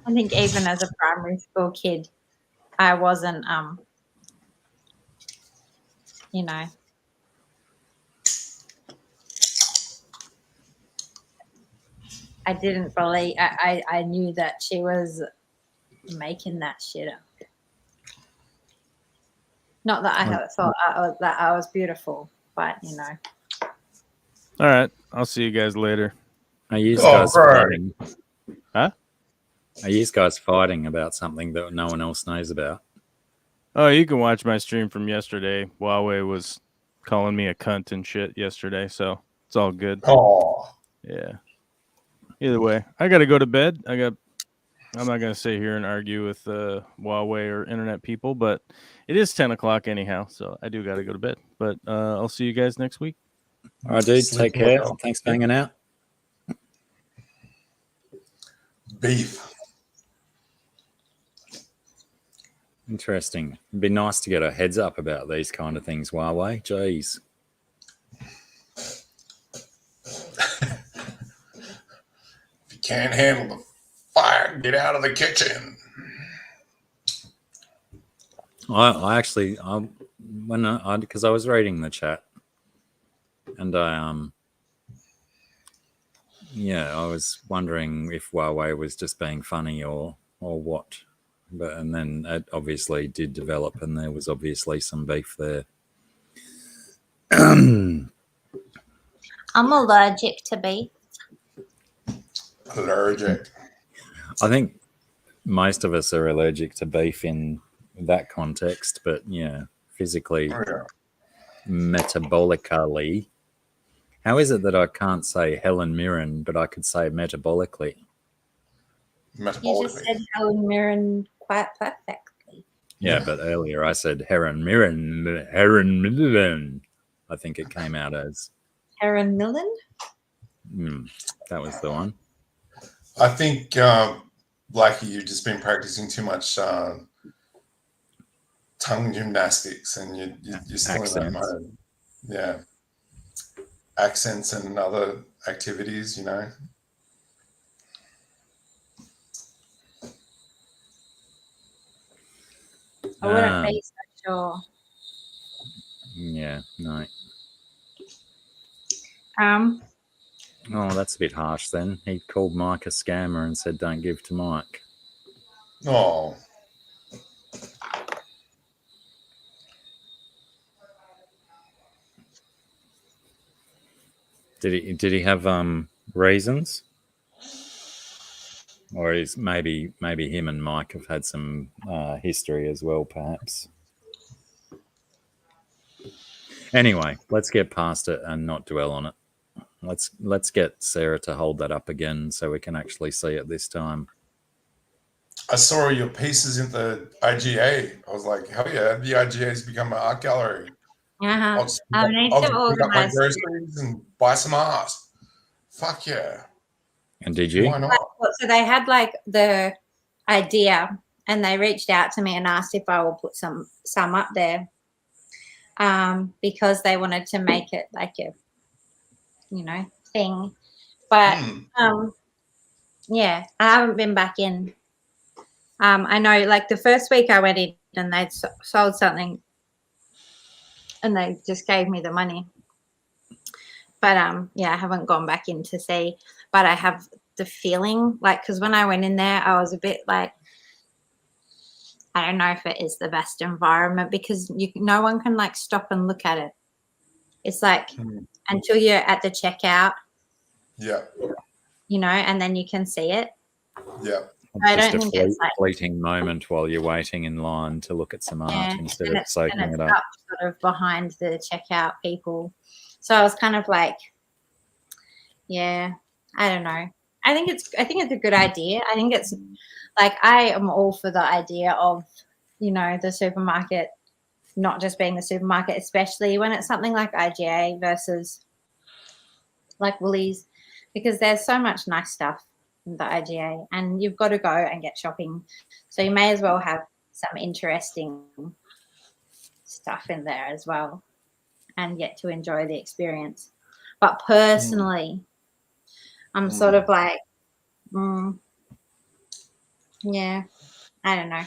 I think even as a primary school kid, I wasn't, you know, I didn't believe, I knew that she was making that shit up. Not that I thought that I was beautiful, but you know. All right. I'll see you guys later. Are you Oh, guys bro. fighting? Huh? Are you guys fighting about something that no one else knows about? Oh, you can watch my stream from yesterday. Huawei was calling me a cunt and shit yesterday, so it's all good. Oh, Yeah. Either way, I got to go to bed. I'm not going to sit here and argue with Huawei or internet people, but it is 10 o'clock anyhow, so I do got to go to bed. But I'll see you guys next week. All right, dude. Sleep Take care. well. Thanks for hanging out. beef. Interesting. It'd be nice to get a heads up about these kind of things, Huawei. Jeez. If you can't handle the fire, get out of the kitchen. I actually, because I was reading the chat, and I was wondering if Huawei was just being funny or what. And then it obviously did develop, and there was obviously some beef there. I'm allergic to beef. Allergic. I think most of us are allergic to beef in that context, but yeah, physically, Oh, yeah. metabolically. How is it that I can't say Helen Mirren, but I could say metabolically? You just Metabolically. said Helen Mirren quite perfectly. Yeah, but earlier I said Helen Mirren. I think it came out as Helen Millen? that was the one. I think, Blacky, you've just been practicing too much tongue gymnastics, and you're still in that Accents. mode. Yeah. Accents and other activities, you know. I wouldn't be so sure. Yeah, no. Oh, that's a bit harsh then. He called Mike a scammer and said, don't give to Mike. Oh. Did he have reasons? Or is maybe him and Mike have had some history as well, perhaps. Anyway, let's get past it and not dwell on it. Let's get Sarah to hold that up again so we can actually see it this time. I saw your pieces in the IGA. I was like, hell yeah, the IGA's become an art gallery. I need I'll to just pick up my organize. groceries and buy some art. Fuck yeah. And did you? Why not? So they had like the idea, and they reached out to me and asked if I will put some up there, because they wanted to make it like a, you know, thing. But yeah, I haven't been back in. I know, like the first week I went in and they'd sold something, and they just gave me the money. But yeah, I haven't gone back in to see. But I have the feeling, like, because when I went in there, I was a bit like, I don't know if it is the best environment, because no one can like stop and look at it. It's like until you're at the checkout. Yeah. You know, and then you can see it. Yeah. I Just don't think it's like fleeting moment while you're waiting in line to look at some art instead of soaking it up. Sort of behind the checkout people. So I was kind of like, yeah, I don't know. I think it's a good idea. I think it's like, I am all for the idea of, you know, the supermarket not just being the supermarket, especially when it's something like IGA versus like Woolies, because there's so much nice stuff in the IGA, and you've got to go and get shopping. So you may as well have some interesting stuff in there as well and get to enjoy the experience. But personally, I'm sort of like, yeah, I don't know.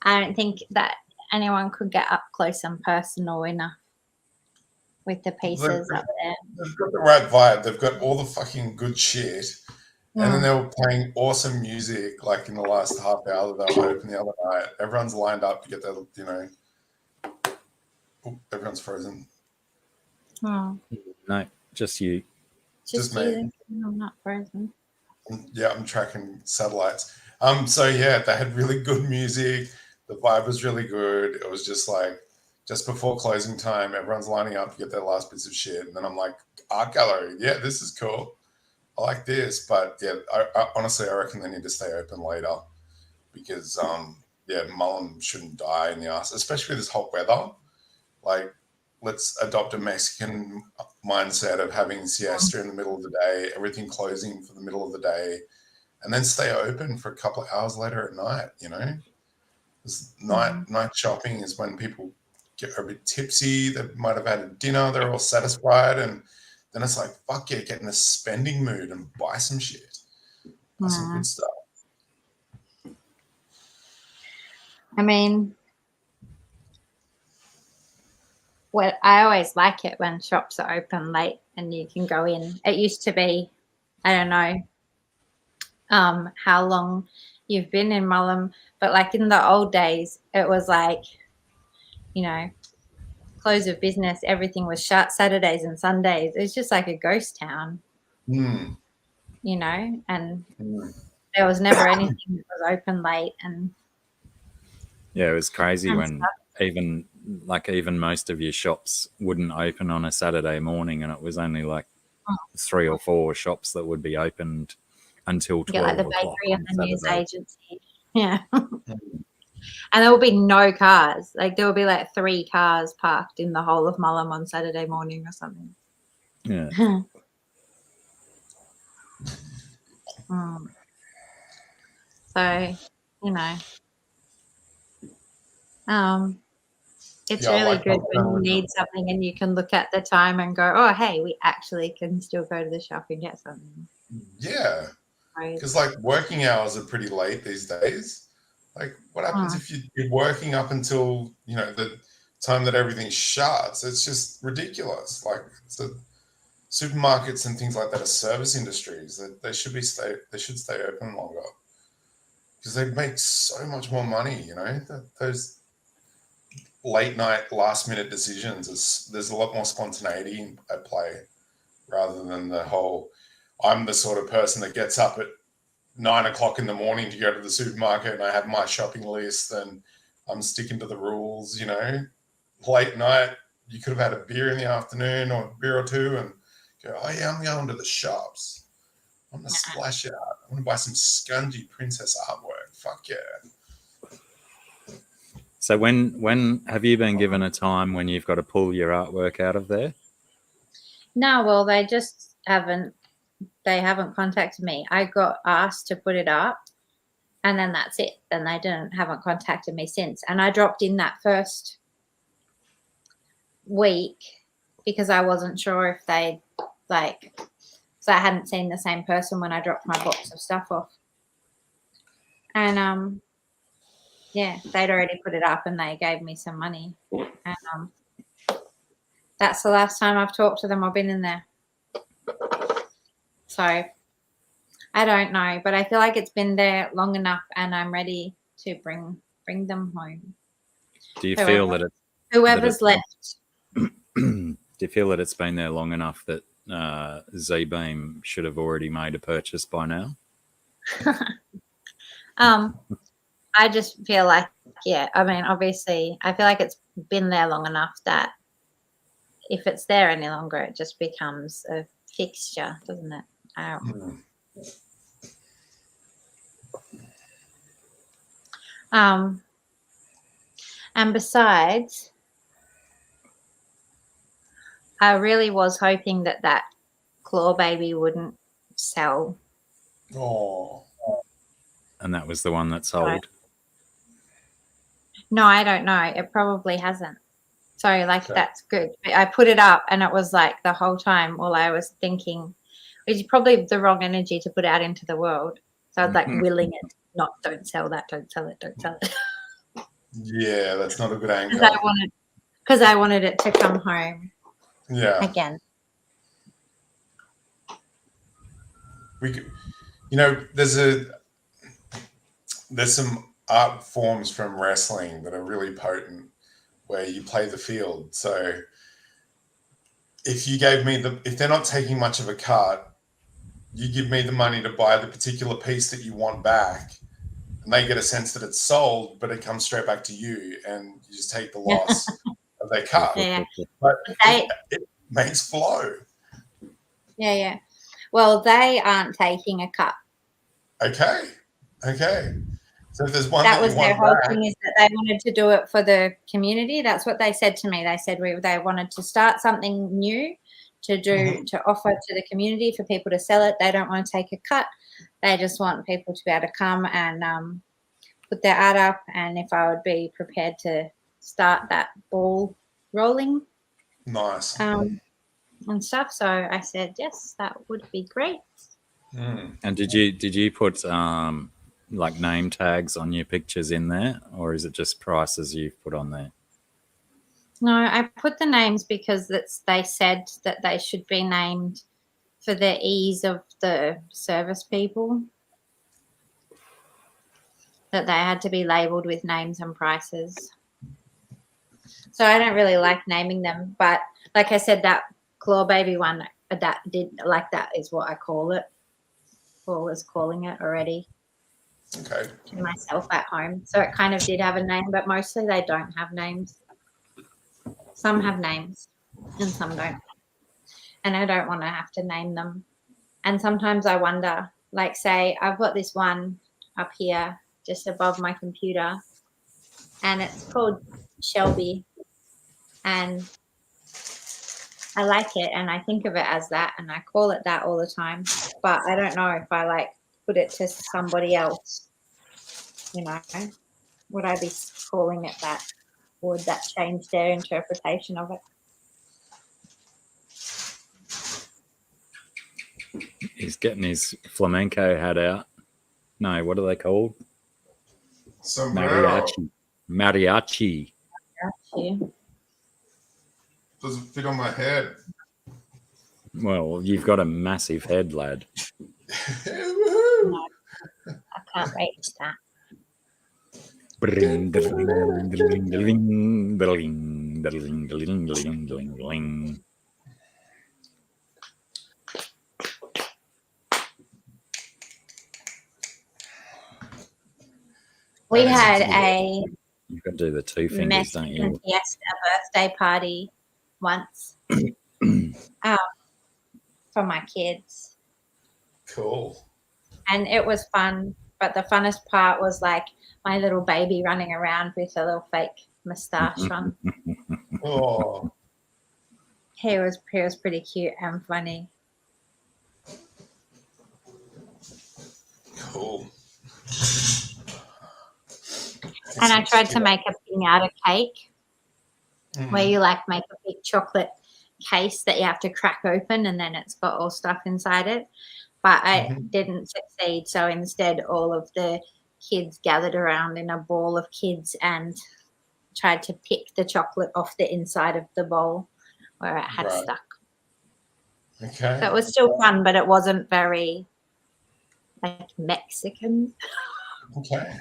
I don't think that anyone could get up close and personal enough with the pieces up there. They've got the right vibe. They've got all the fucking good shit. And then Mm. they were playing awesome music like in the last half hour that they were open the other night. Everyone's lined up to get their, you know. Oh, everyone's frozen. Oh, No, just you. just me. you. I'm not frozen. Yeah, I'm tracking satellites. So yeah, they had really good music. The vibe was really good. It was just like just before closing time, everyone's lining up to get their last bits of shit. And then I'm like, art gallery, yeah, this is cool. I like this. But yeah, I honestly, I reckon they need to stay open later because yeah, Mullen shouldn't die in the ass, especially with this hot weather. Like, let's adopt a Mexican mindset of having siesta in the middle of the day, everything closing for the middle of the day, and then stay open for a couple of hours later at night, you know? Night shopping is when people get a bit tipsy, they might have had a dinner, they're all satisfied, and then it's like, fuck yeah, get in a spending mood and buy some shit. Buy some good stuff. I mean, well, I always like it when shops are open late and you can go in. It used to be, I don't know how long you've been in Mullum, but like in the old days, it was like, you know, close of business, everything was shut Saturdays and Sundays. It's just like a ghost town, you know, and there was never anything that was open late. And yeah, it was crazy and when even most of your shops wouldn't open on a Saturday morning, and it was only like 3 or 4 shops that would be opened until 12 like the o'clock bakery on and the news Saturday. agency. Yeah. And there will be no cars. Like there will be like 3 cars parked in the whole of Mullum on Saturday morning or something. Yeah. So, you know, it's Yeah, I really like good that. when you need something and you can look at the time and go, oh, hey, we actually can still go to the shop and get something. Yeah. Because like working hours are pretty late these days. Like what happens if you're working up until, you know, the time that everything shuts? It's just ridiculous. Like supermarkets and things like that are service industries. They should stay open longer because they make so much more money, you know. Those late night last minute decisions, there's a lot more spontaneity at play rather than the whole I'm the sort of person that gets up at 9 o'clock in the morning to go to the supermarket and I have my shopping list and I'm sticking to the rules, you know. Late night, you could have had a beer in the afternoon or a beer or two and go, oh yeah, I'm going to the shops. I'm going to splash out. I'm going to buy some scungy princess artwork. Fuck yeah. So when have you been given a time when you've got to pull your artwork out of there? No, well, they just haven't contacted me. I got asked to put it up and then that's it. Then they haven't contacted me since. And I dropped in that first week because I wasn't sure if they'd so I hadn't seen the same person when I dropped my box of stuff off. And yeah, they'd already put it up and they gave me some money. And that's the last time I've talked to them or been in there. So I don't know, but I feel like it's been there long enough and I'm ready to bring them home. Do you feel that whoever's left? Do you feel that it's been there long enough that Z-Beam should have already made a purchase by now? I just feel like, yeah, I mean, obviously, I feel like it's been there long enough that if it's there any longer, it just becomes a fixture, doesn't it? And besides, I really was hoping that claw baby wouldn't sell. Oh. And that was the one that sold? No, I don't know. It probably hasn't. So, that's good. I put it up and it was like the whole time all I was thinking, it's probably the wrong energy to put out into the world. So I was like willing it, not don't sell that, don't sell it, don't sell it. Yeah, that's not a good because anchor. I wanted it to come home Yeah. again. We could, there's some art forms from wrestling that are really potent where you play the field. So if you gave me if they're not taking much of a cut, you give me the money to buy the particular piece that you want back, and they get a sense that it's sold, but it comes straight back to you, and you just take the loss of their cut. Yeah. But They, it makes flow. yeah. Well, they aren't taking a cut. Okay. So if there's one That that was you their want whole back, thing, is that they wanted to do it for the community. That's what they said to me. They said they wanted to start something new to do, to offer to the community for people to sell it. They don't want to take a cut. They just want people to be able to come and put their art up, and if I would be prepared to start that ball rolling nice. and stuff. So I said, yes, that would be great. And did you put like name tags on your pictures in there, or is it just prices you've put on there? No, I put the names because they said that they should be named for the ease of the service people, that they had to be labelled with names and prices. So I don't really like naming them, but like I said, that claw baby one, that is what I call it, or was calling it already. Okay. To myself at home. So it kind of did have a name, but mostly they don't have names. Some have names and some don't. And I don't want to have to name them. And sometimes I wonder, like, say I've got this one up here just above my computer, and it's called Shelby, and I like it and I think of it as that and I call it that all the time, but I don't know if I like put it to somebody else, would I be calling it that? Or would that change their interpretation of it? He's getting his flamenco hat out. No, what are they called? Sombrero. Mariachi. Yeah. Doesn't fit on my head. Well, you've got a massive head, lad. No, I can't rate that. Bring, dling, dling, dling, dling, dling, dling, dling, dling, dling. We had a You've got to do the two fingers, don't Mexican you? fiesta birthday party once for my kids. Cool. And it was fun, but the funnest part was like my little baby running around with a little fake moustache on. Oh. He was pretty cute and funny. Cool. And I tried to make a piñata cake where you like make a big chocolate case that you have to crack open and then it's got all stuff inside it. But I didn't succeed. So instead, all of the kids gathered around in a ball of kids and tried to pick the chocolate off the inside of the bowl where it had stuck. Okay. So it was still fun, but it wasn't very like Mexican. Okay.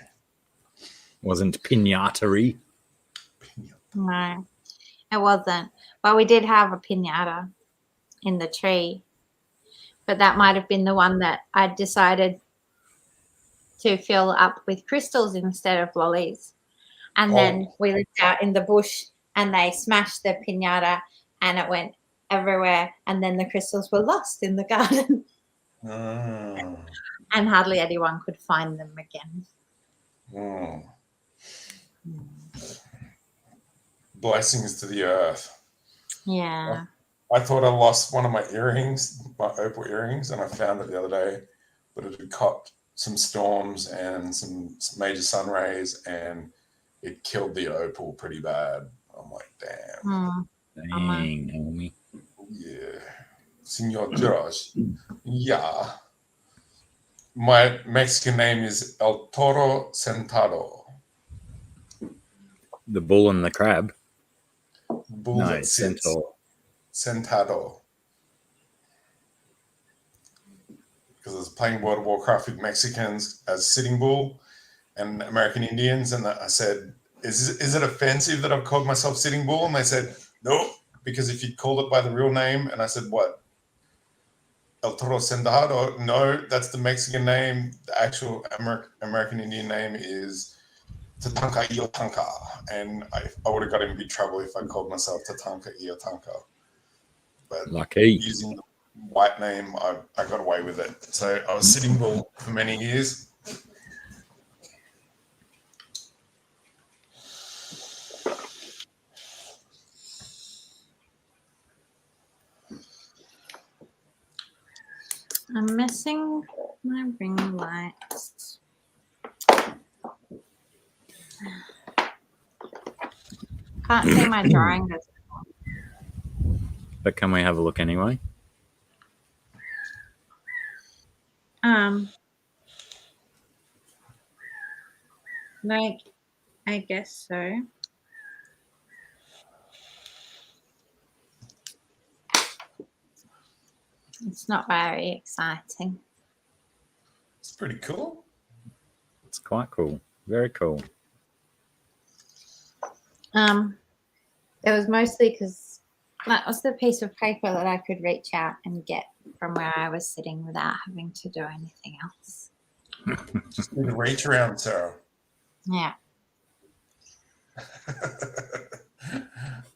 Wasn't piñatery. No, it wasn't. But we did have a piñata in the tree. But that might have been the one that I decided to fill up with crystals instead of lollies. And then we lived out in the bush and they smashed the piñata and it went everywhere. And then the crystals were lost in the garden. And hardly anyone could find them again. Blessings to the earth. Yeah. I thought I lost one of my earrings, my opal earrings, and I found it the other day, but it had caught some storms and some major sun rays, and it killed the opal pretty bad. I'm like, damn. Dang, homie. Yeah. Senor Josh. Yeah. My Mexican name is El Toro Sentado. The bull and the crab. Bull No, that sits. centaur. Sentado. Because I was playing World of Warcraft with Mexicans as Sitting Bull and American Indians, and I said, is it offensive that I've called myself Sitting Bull? And they said, no, because if you'd called it by the real name, and I said, what? El Toro Sentado? No, that's the Mexican name. The actual American Indian name is Tatanka Iotanka, and I would have got in big trouble if I called myself Tatanka Iotanka. But Lucky. using the white name, I got away with it. So I was Sitting Bull for many years. I'm missing my ring lights. Can't see my drawing. But can we have a look anyway? Like, I guess so. It's not very exciting. It's pretty cool. It's quite cool. Very cool. It was mostly because that was the piece of paper that I could reach out and get from where I was sitting without having to do anything else. Just need to reach around, Sarah. Yeah.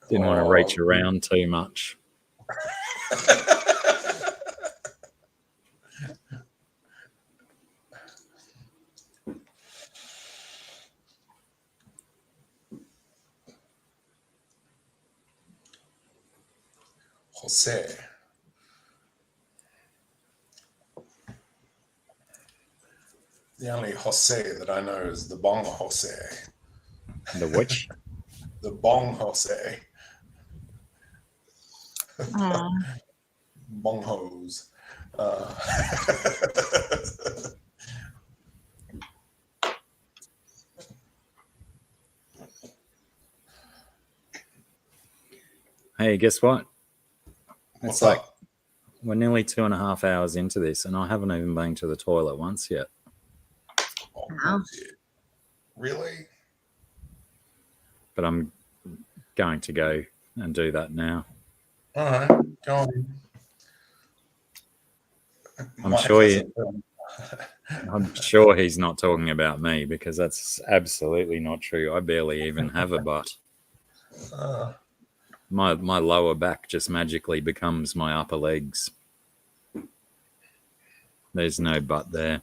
Didn't want to reach around too much. Jose. The only Jose that I know is the Bong Jose. The which? The Bong Jose. Bong hose. Hey, guess what? What's It's like up? we're nearly 2.5 hours into this, and I haven't even been to the toilet once yet. Oh, Wow. shit. Really? But I'm going to go and do that now. All right, go on. I'm Mike sure hasn't- I'm sure he's not talking about me, because that's absolutely not true. I barely even have a butt. My lower back just magically becomes my upper legs. There's no butt there.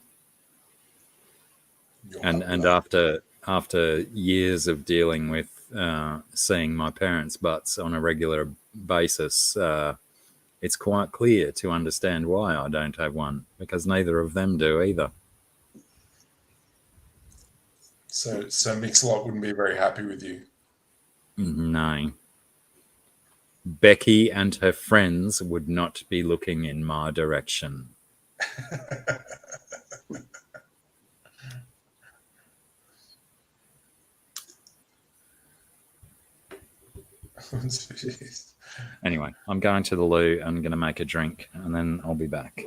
And after years of dealing with seeing my parents' butts on a regular basis, it's quite clear to understand why I don't have one, because neither of them do either. So Mix-a-Lot wouldn't be very happy with you. No. Becky and her friends would not be looking in my direction. Jeez. Anyway, I'm going to the loo and going to make a drink, and then I'll be back.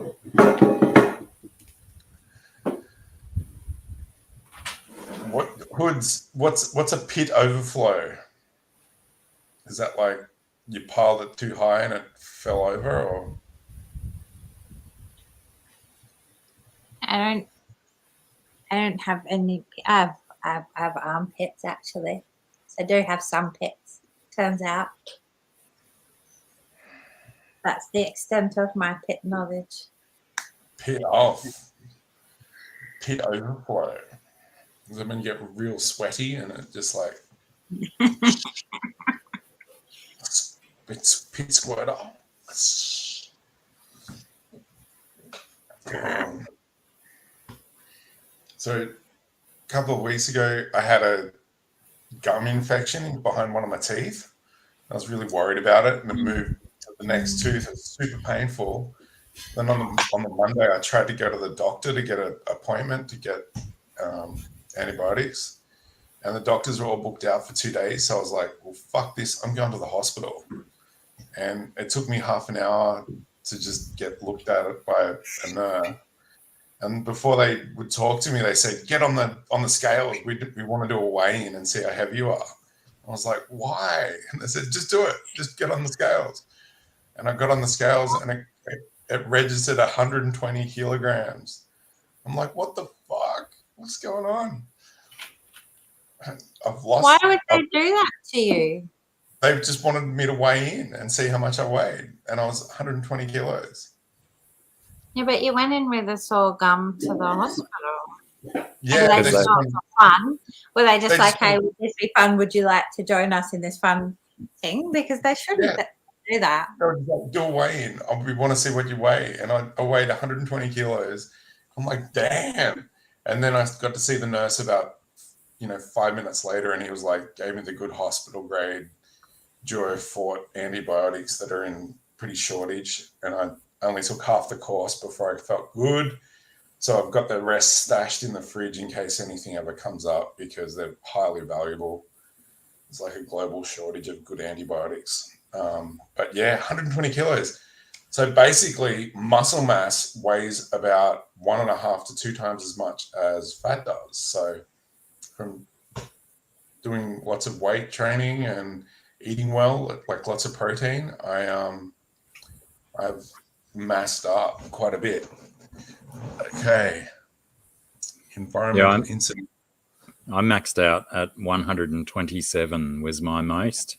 What's a pit overflow? Is that like you piled it too high and it fell over, or? I don't have any. I have armpits actually. So I do have some pits. Turns out that's the extent of my pit knowledge. Pit overflow. Does that mean you get real sweaty and it just like it's pit squirter? So a couple of weeks ago, I had a gum infection behind one of my teeth. I was really worried about it, and it moved to the next tooth. It was super painful. Then on the Monday, I tried to go to the doctor to get an appointment to get antibiotics, and the doctors were all booked out for 2 days. So I was like, well, fuck this. I'm going to the hospital. And it took me half an hour to just get looked at by a nurse. And before they would talk to me, they said, get on the scales. We want to do a weigh-in and see how heavy you are. I was like, why? And they said, just do it. Just get on the scales. And I got on the scales, and it registered 120 kilograms. I'm like, what the fuck? What's going on? I've lost. Why would they do that to you? They just wanted me to weigh in and see how much I weighed, and I was 120 kilos. Yeah, but you went in with a sore gum to the hospital. Yeah, they just not for fun. Were they just like, hey, would this be fun? Would you like to join us in this fun thing? Because they shouldn't do that. Do a weigh-in. We want to see what you weigh, and I weighed 120 kilos. I'm like, damn. And then I got to see the nurse about 5 minutes later, and he was like, gave me the good hospital grade Duofort antibiotics that are in pretty shortage, and I only took half the course before I felt good. So I've got the rest stashed in the fridge in case anything ever comes up, because they're highly valuable. It's like a global shortage of good antibiotics. But yeah, 120 kilos. So basically muscle mass weighs about 1.5 to 2 times as much as fat does. So from doing lots of weight training and eating well, like lots of protein, I've massed up quite a bit. Okay. Environmental incident. I maxed out at 127 was my most.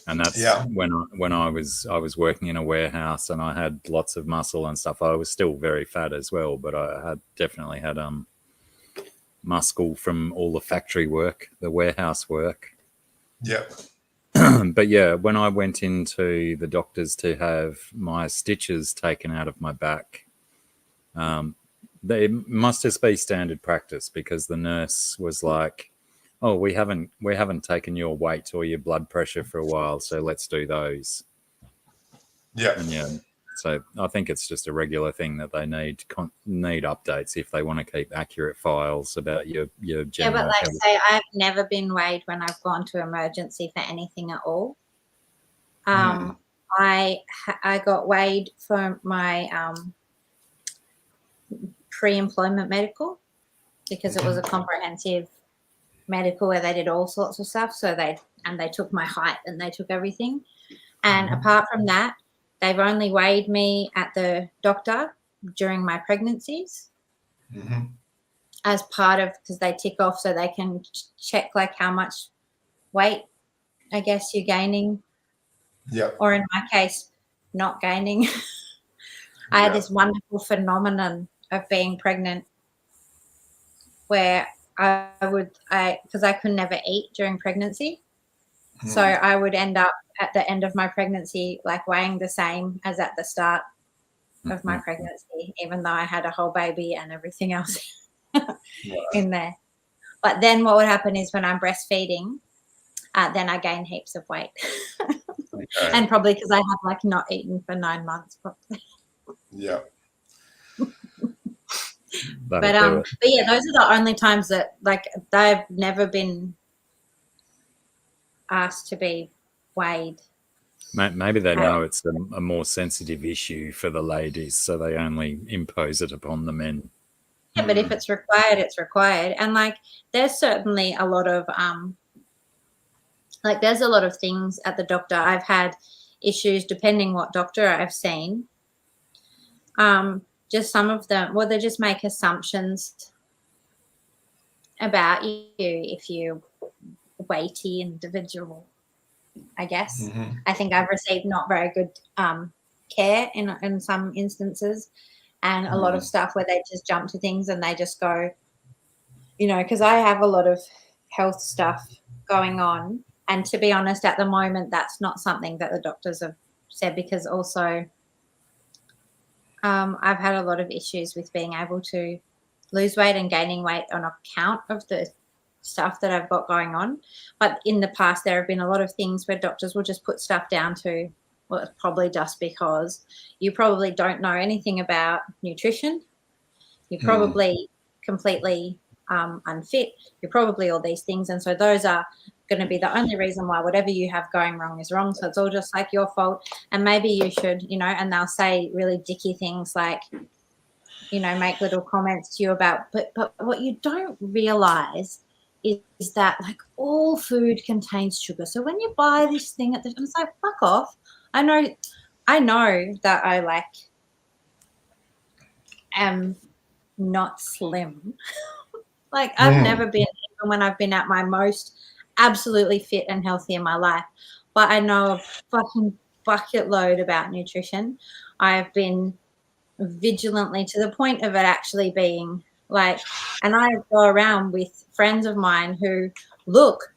And that's when I was working in a warehouse and I had lots of muscle and stuff. I was still very fat as well, but I had definitely had muscle from all the factory work, the warehouse work. Yeah. But yeah, when I went into the doctors to have my stitches taken out of my back, they must just be standard practice, because the nurse was like, oh, we haven't taken your weight or your blood pressure for a while, so let's do those. Yeah. And yeah, so I think it's just a regular thing that they need updates if they want to keep accurate files about your general Yeah, but like health. say I've never been weighed when I've gone to emergency for anything at all. I got weighed for my pre-employment medical, because it was a comprehensive medical where they did all sorts of stuff. So they took my height and they took everything. And apart from that, they've only weighed me at the doctor during my pregnancies as part of, because they tick off so they can check like how much weight, I guess, you're gaining. Yeah. Or in my case, not gaining. I had this wonderful phenomenon of being pregnant where because I could never eat during pregnancy. So I would end up at the end of my pregnancy, like weighing the same as at the start of my pregnancy, even though I had a whole baby and everything else in there. But then what would happen is when I'm breastfeeding, then I gain heaps of weight. And probably because I have like not eaten for 9 months probably. Yeah. But yeah, those are the only times that like they've never been asked to be weighed. Maybe they know it's a more sensitive issue for the ladies, so they only impose it upon the men. Yeah, but if it's required, it's required. And like there's certainly a lot of there's a lot of things at the doctor. I've had issues depending what doctor I've seen. Just some of them, well, they just make assumptions about you if you're a weighty individual, I guess. I think I've received not very good care in some instances, and a lot of stuff where they just jump to things and they just go, because I have a lot of health stuff going on. And to be honest, at the moment, that's not something that the doctors have said, because also I've had a lot of issues with being able to lose weight and gaining weight on account of the stuff that I've got going on. But in the past, there have been a lot of things where doctors will just put stuff down to, well, it's probably just because you probably don't know anything about nutrition. You're probably completely unfit, you're probably all these things. And so those are going to be the only reason why whatever you have going wrong is wrong. So it's all just like your fault. And maybe you should, and they'll say really dicky things like, make little comments to you about, but what you don't realize is that like all food contains sugar. So when you buy this thing it's like, fuck off. I know that I like am not slim. Like I've never been, even when I've been at my most absolutely fit and healthy in my life, but I know a fucking bucket load about nutrition. I've been vigilantly to the point of it actually being like, and I go around with friends of mine who look,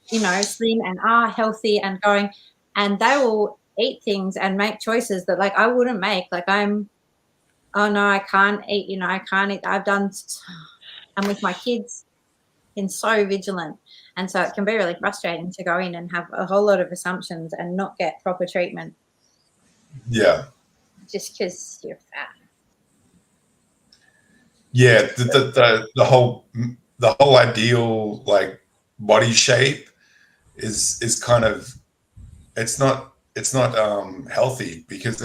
slim and are healthy and going, and they will eat things and make choices that like I wouldn't make. Like oh no, I can't eat, I can't eat. I'm with my kids, been so vigilant. And so it can be really frustrating to go in and have a whole lot of assumptions and not get proper treatment. Yeah. Just because you're fat. Yeah, the whole ideal like body shape is kind of it's not healthy, because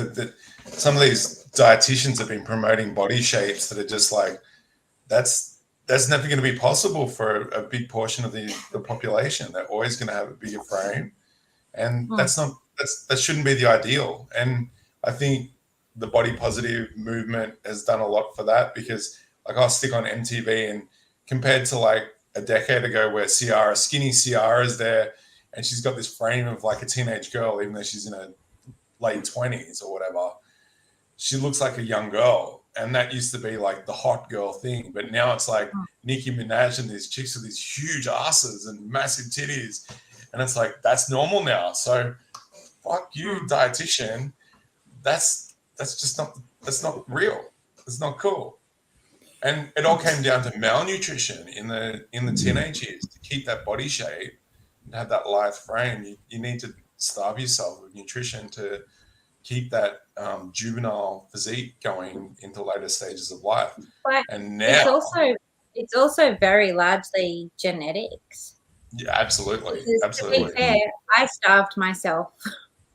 some of these dietitians have been promoting body shapes that are just like that's never going to be possible for a big portion of the population. They're always going to have a bigger frame, and that shouldn't be the ideal. And I think the body positive movement has done a lot for that, because like I'll stick on MTV, and compared to like a decade ago where skinny Ciara is there, and she's got this frame of like a teenage girl, even though she's in her late 20s or whatever, she looks like a young girl. And that used to be like the hot girl thing. But now it's like Nicki Minaj and these chicks with these huge asses and massive titties. And it's like, that's normal now. So fuck you, dietitian. That's not real. It's not cool. And it all came down to malnutrition in the teenage years. To keep that body shape and have that lithe frame, you need to starve yourself with nutrition to keep that juvenile physique going into later stages of life. But and now it's also very largely genetics. Yeah, absolutely. Because absolutely. To be fair, I starved myself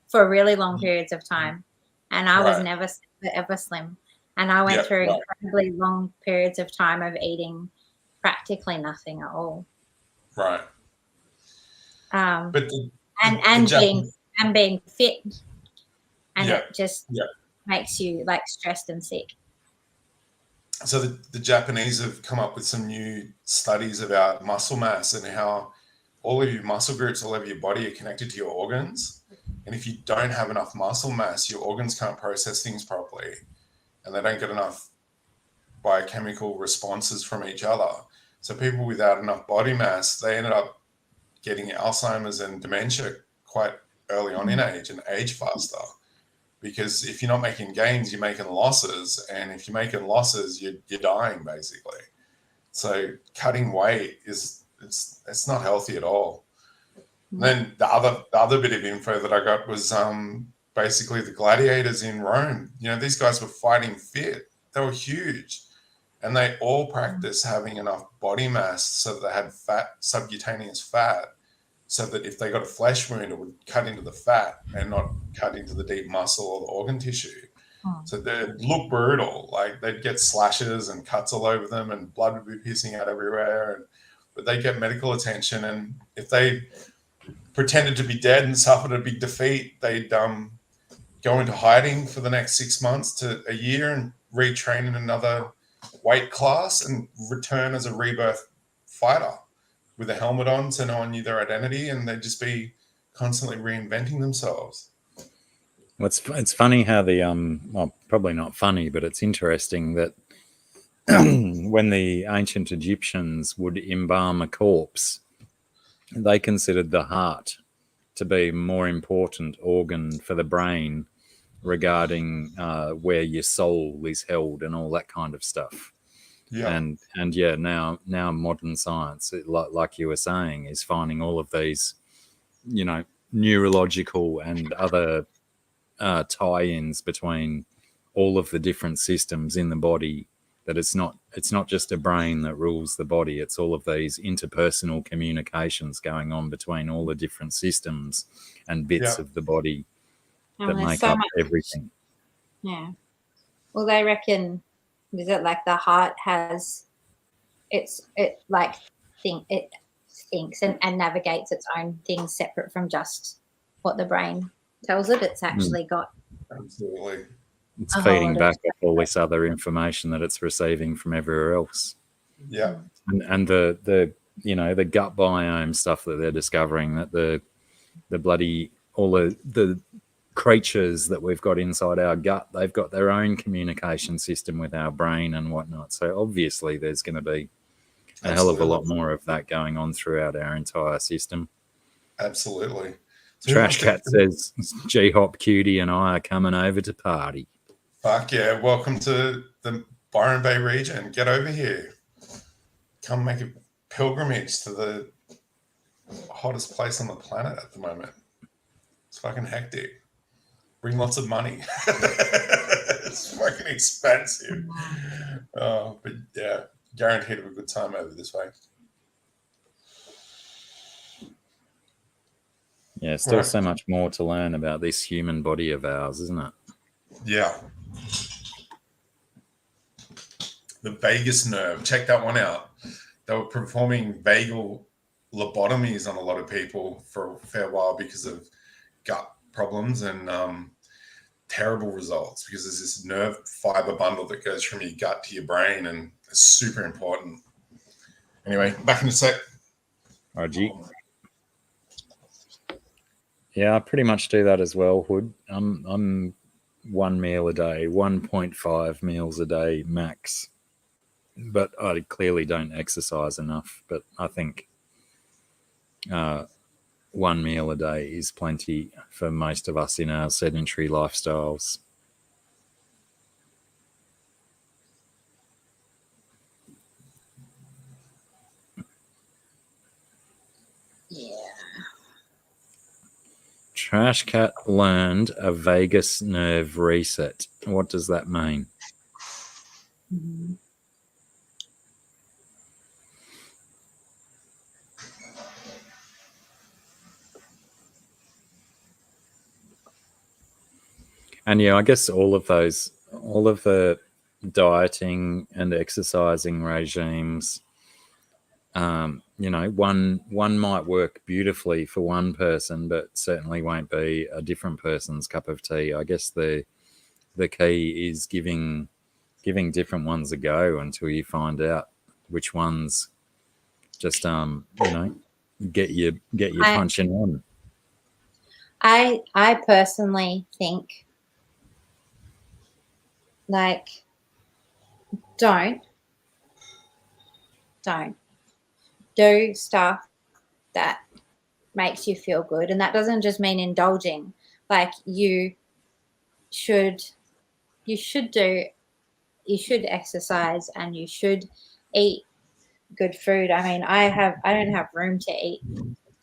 for really long periods of time, and I was never ever slim. And I went through incredibly long periods of time of eating practically nothing at all. Right. But being fit, and it just makes you like stressed and sick. So the Japanese have come up with some new studies about muscle mass and how all of your muscle groups all over your body are connected to your organs. And if you don't have enough muscle mass, your organs can't process things properly, and they don't get enough biochemical responses from each other. So people without enough body mass, they ended up getting Alzheimer's and dementia quite early on in age, and age faster. Because if you're not making gains, you're making losses. And if you're making losses, you're dying, basically. So cutting weight it's not healthy at all. And then the other bit of info that I got was basically the gladiators in Rome. These guys were fighting fit. They were huge. And they all practiced having enough body mass so that they had subcutaneous fat, so that if they got a flesh wound, it would cut into the fat and not cut into the deep muscle or the organ tissue. So they'd look brutal. Like they'd get slashes and cuts all over them, and blood would be pissing out everywhere. But they get medical attention. And if they pretended to be dead and suffered a big defeat, they'd go into hiding for the next 6 months to a year and retrain in another weight class and return as a rebirth fighter with a helmet on, so no one knew their identity, and they'd just be constantly reinventing themselves. It's funny how well, probably not funny, but it's interesting that when the ancient Egyptians would embalm a corpse, they considered the heart to be a more important organ for the brain regarding where your soul is held and all that kind of stuff. Yeah. And now modern science, like you were saying, is finding all of these, neurological and other tie-ins between all of the different systems in the body that it's not just a brain that rules the body. It's all of these interpersonal communications going on between all the different systems and bits of the body that there's make so up much. everything. Yeah. Well, they reckon, is it like the heart has, it thinks and navigates its own things separate from just what the brain tells it. It's actually got Absolutely. It's feeding back off all this other information that it's receiving from everywhere else. Yeah. And the the gut biome stuff that they're discovering, that the bloody all the creatures that we've got inside our gut, they've got their own communication system with our brain and whatnot. So obviously there's going to be a hell of a lot more of that going on throughout our entire system. Absolutely. So Trash Cat says G-Hop Cutie and I are coming over to party. Fuck yeah. Welcome to the Byron Bay region. Get over here. Come make a pilgrimage to the hottest place on the planet at the moment. It's fucking hectic. Bring lots of money. It's fucking expensive. But yeah, guaranteed to have a good time over this way. Yeah, still so much more to learn about this human body of ours, isn't it? Yeah. The vagus nerve. Check that one out. They were performing vagal lobotomies on a lot of people for a fair while because of gut problems and terrible results, because there's this nerve fiber bundle that goes from your gut to your brain, and it's super important. Anyway, back in a sec. RG. Yeah, I pretty much do that as well, Hood. I'm 1 meal a day, 1.5 meals a day max. But I clearly don't exercise enough. But I think 1 meal a day is plenty for most of us in our sedentary lifestyles. Yeah. Trash Cat learned a vagus nerve reset. What does that mean? Mm-hmm. And yeah, I guess all of the dieting and exercising regimes, one might work beautifully for one person, but certainly won't be a different person's cup of tea. I guess the key is giving different ones a go until you find out which ones just get you punching on. I personally think, like, don't do stuff that makes you feel good, and that doesn't just mean indulging. Like, you should exercise and you should eat good food. I mean, I don't have room to eat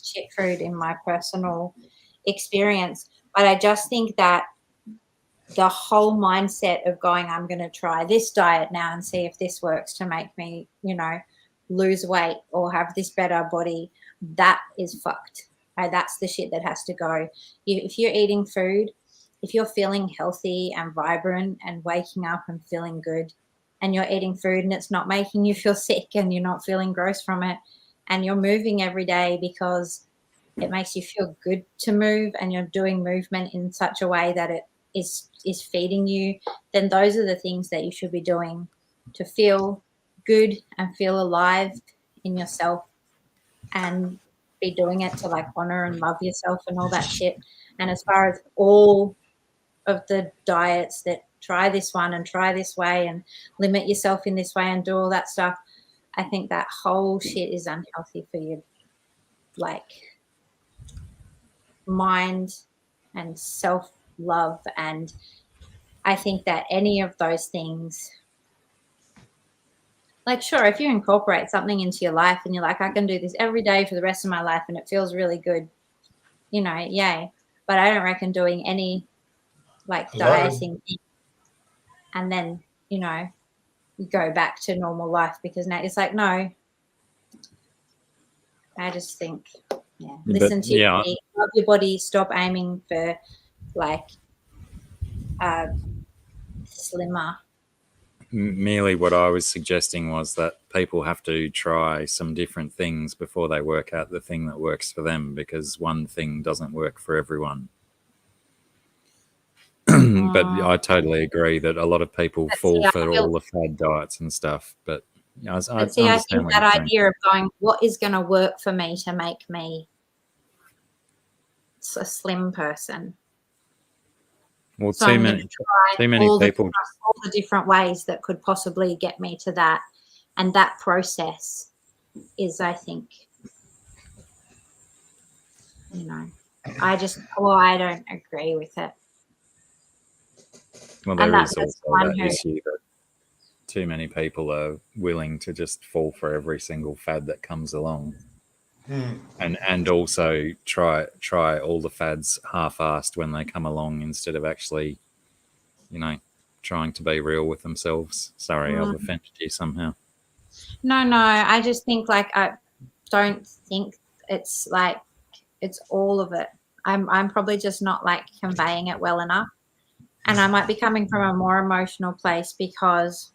shit food in my personal experience, but I just think that the whole mindset of going, I'm going to try this diet now and see if this works to make me, lose weight or have this better body, that is fucked. That's the shit that has to go. If you're eating food, if you're feeling healthy and vibrant and waking up and feeling good, and you're eating food and it's not making you feel sick and you're not feeling gross from it, and you're moving every day because it makes you feel good to move, and you're doing movement in such a way that it is feeding you, then those are the things that you should be doing to feel good and feel alive in yourself, and be doing it to like honor and love yourself and all that shit. And as far as all of the diets that try this one and try this way and limit yourself in this way and do all that stuff, I think that whole shit is unhealthy for your like mind and self-love. And I think that any of those things, like, sure, if you incorporate something into your life and you're like, I can do this every day for the rest of my life and it feels really good, yay. But I don't reckon doing any like dieting and then, go back to normal life, because now it's like, no. I just think, listen to your body, love your body, stop aiming for like slimmer. Merely what I was suggesting was that people have to try some different things before they work out the thing that works for them, because one thing doesn't work for everyone. But I totally agree that a lot of people fall for all the fad diets and stuff. But I think that idea of going, what is going to work for me to make me a slim person? Well, So too many people. All the different ways that could possibly get me to that. And that process is, I think, I don't agree with it. Well, there is also that issue that too many people are willing to just fall for every single fad that comes along. And also try all the fads half-assed when they come along, instead of actually, trying to be real with themselves. Sorry, I've offended you somehow. No, I just think I don't think it's it's all of it. I'm probably just not conveying it well enough. And I might be coming from a more emotional place, because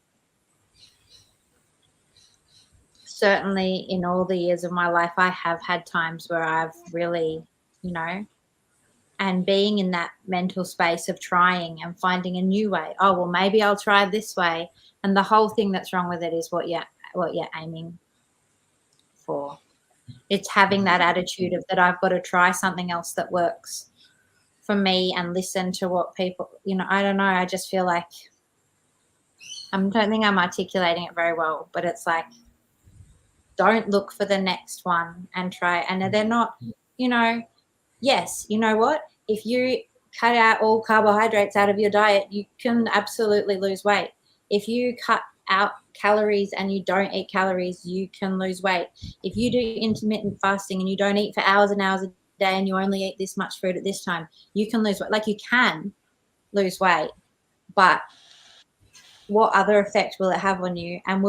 certainly in all the years of my life, I have had times where I've really, and being in that mental space of trying and finding a new way. Oh, well, maybe I'll try this way. And the whole thing that's wrong with it is what you're aiming for. It's having that attitude of that I've got to try something else that works for me and listen to what people, I don't know. I just feel like I don't think I'm articulating it very well, but it's don't look for the next one and try. And they're not, yes, you know what? If you cut out all carbohydrates out of your diet, you can absolutely lose weight. If you cut out calories and you don't eat calories, you can lose weight. If you do intermittent fasting and you don't eat for hours and hours a day and you only eat this much food at this time, you can lose weight. You can lose weight, but what other effect will it have on you? And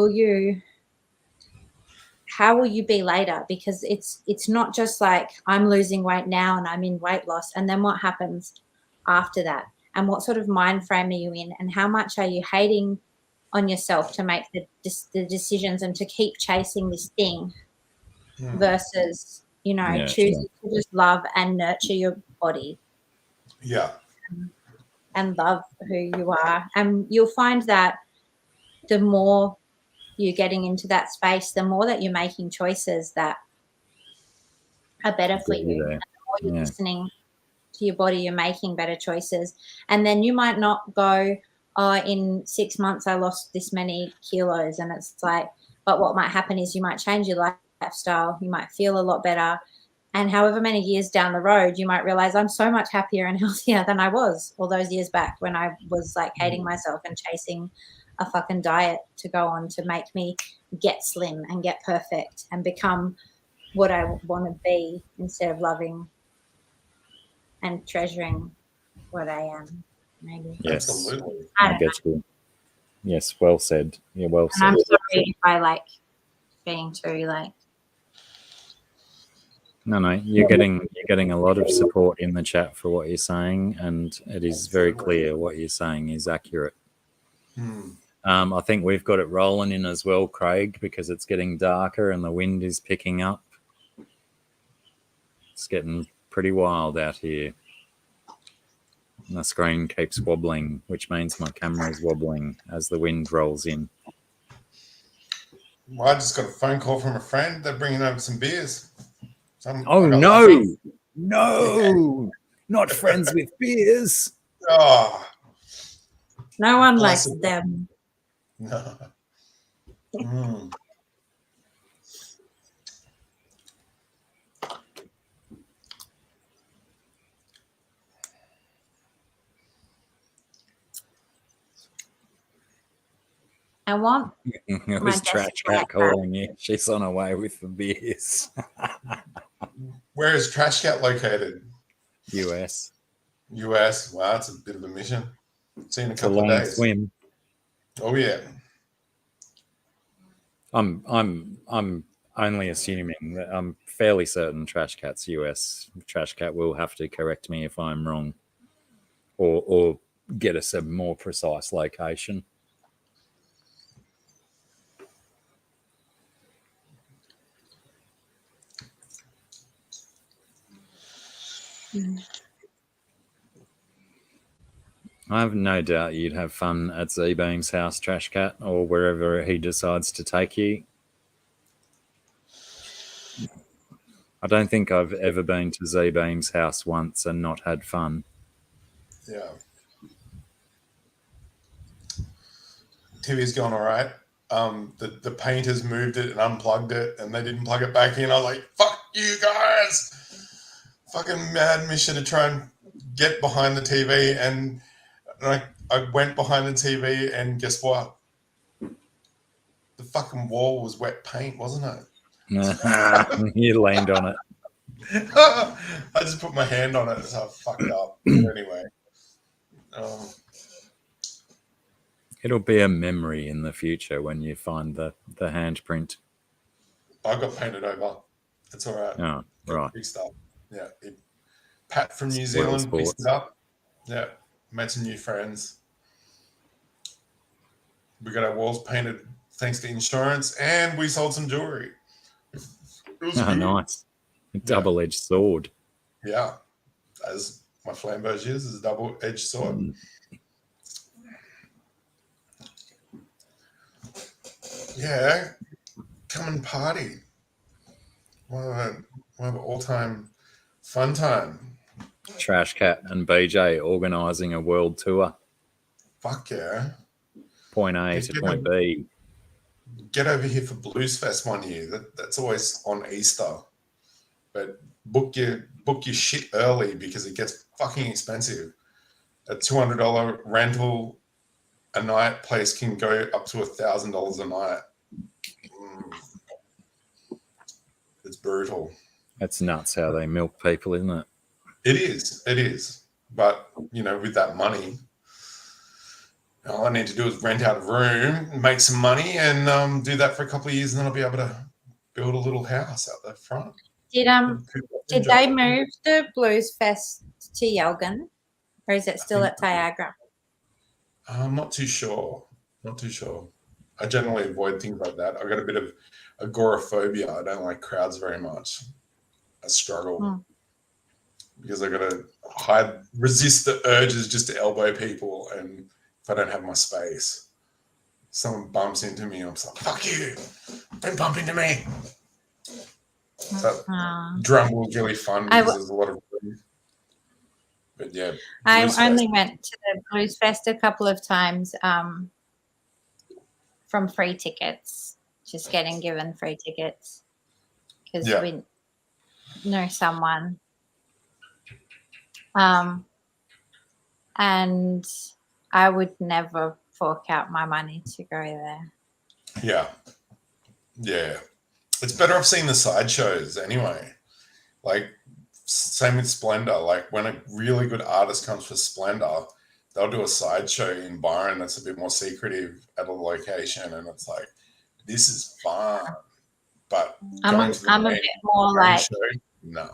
how will you be later? Because it's not just I'm losing weight now and I'm in weight loss, and then what happens after that? And what sort of mind frame are you in? And how much are you hating on yourself to make the decisions and to keep chasing this thing versus, choosing to just love and nurture your body. Yeah. And love who you are. And you'll find that the more you're getting into that space, the more that you're making choices that are better for you. And the more you're listening to your body, you're making better choices. And then you might not go, in 6 months I lost this many kilos, and it's but what might happen is you might change your lifestyle, you might feel a lot better, and however many years down the road you might realize I'm so much happier and healthier than I was all those years back when I was hating myself and chasing a fucking diet to go on to make me get slim and get perfect and become what I want to be, instead of loving and treasuring what I am. Maybe. Yes. Absolutely. I get you. Yes, well said. Yeah, well said. I'm sorry if I being too No, you're getting a lot of support in the chat for what you're saying, and it is very clear what you're saying is accurate. I think we've got it rolling in as well, Craig, because it's getting darker and the wind is picking up. It's getting pretty wild out here. And the screen keeps wobbling, which means my camera is wobbling as the wind rolls in. Well, I just got a phone call from a friend. They're bringing over some beers. No, not friends with beers. Oh, no one likes them. No. I want. It was Trash Cat calling you. She's on her way with the beers. Where is Trash Cat located? US. US. Wow, that's a bit of a mission. See you in a It's couple a long of days. swim. Oh yeah. I'm only assuming that I'm fairly certain Trash Cat's US. Trash Cat will have to correct me if I'm wrong, or get us a more precise location. I have no doubt you'd have fun at Z-Beam's house, Trash Cat, or wherever he decides to take you. I don't think I've ever been to Z-Beam's house once and not had fun. Yeah. TV's gone all right. The painters moved it and unplugged it, and they didn't plug it back in. I was like, fuck you guys. Fucking mad mission to try and get behind the TV, and I went behind the TV, and guess what? The fucking wall was wet paint, wasn't it? You leaned on it. I just put my hand on it, so I fucked up. Anyway. It'll be a memory in the future when you find the handprint. I got painted over. It's all right. Oh, right. Fixed up. Yeah. Pat from New Zealand fixed it up. Yeah. Made some new friends. We got our walls painted thanks to insurance, and we sold some jewelry. It was good. Nice. A double-edged sword. Yeah. As my flambeau is a double-edged sword. Yeah. Come and party. What an all-time fun time. Trash Cat and BJ organising a world tour. Fuck yeah. Point A to point B. Get over here for Blues Fest one year. That's always on Easter. But book your shit early because it gets fucking expensive. A $200 rental a night place can go up to $1,000 a night. It's brutal. That's nuts how they milk people, isn't it? It is. But, with that money, all I need to do is rent out a room, make some money, and do that for a couple of years, and then I'll be able to build a little house out the front. Did they move the Blues Fest to Yelgan, or is it still at Niagara? I'm not too sure. I generally avoid things like that. I've got a bit of agoraphobia. I don't like crowds very much. I struggle because I got to resist the urges just to elbow people, and if I don't have my space, someone bumps into me, I'm just like, fuck you, don't bump into me. That drum was really fun because there's a lot of room. But yeah, I only went to the Blues Fest a couple of times from free tickets, just getting given free tickets because we know someone. And I would never fork out my money to go there. Yeah. It's better I've seen the sideshows anyway. Like, same with Splendor. Like, when a really good artist comes for Splendor, they'll do a sideshow in Byron that's a bit more secretive at a location, and it's like, this is fun. But I'm a bit more like show, no.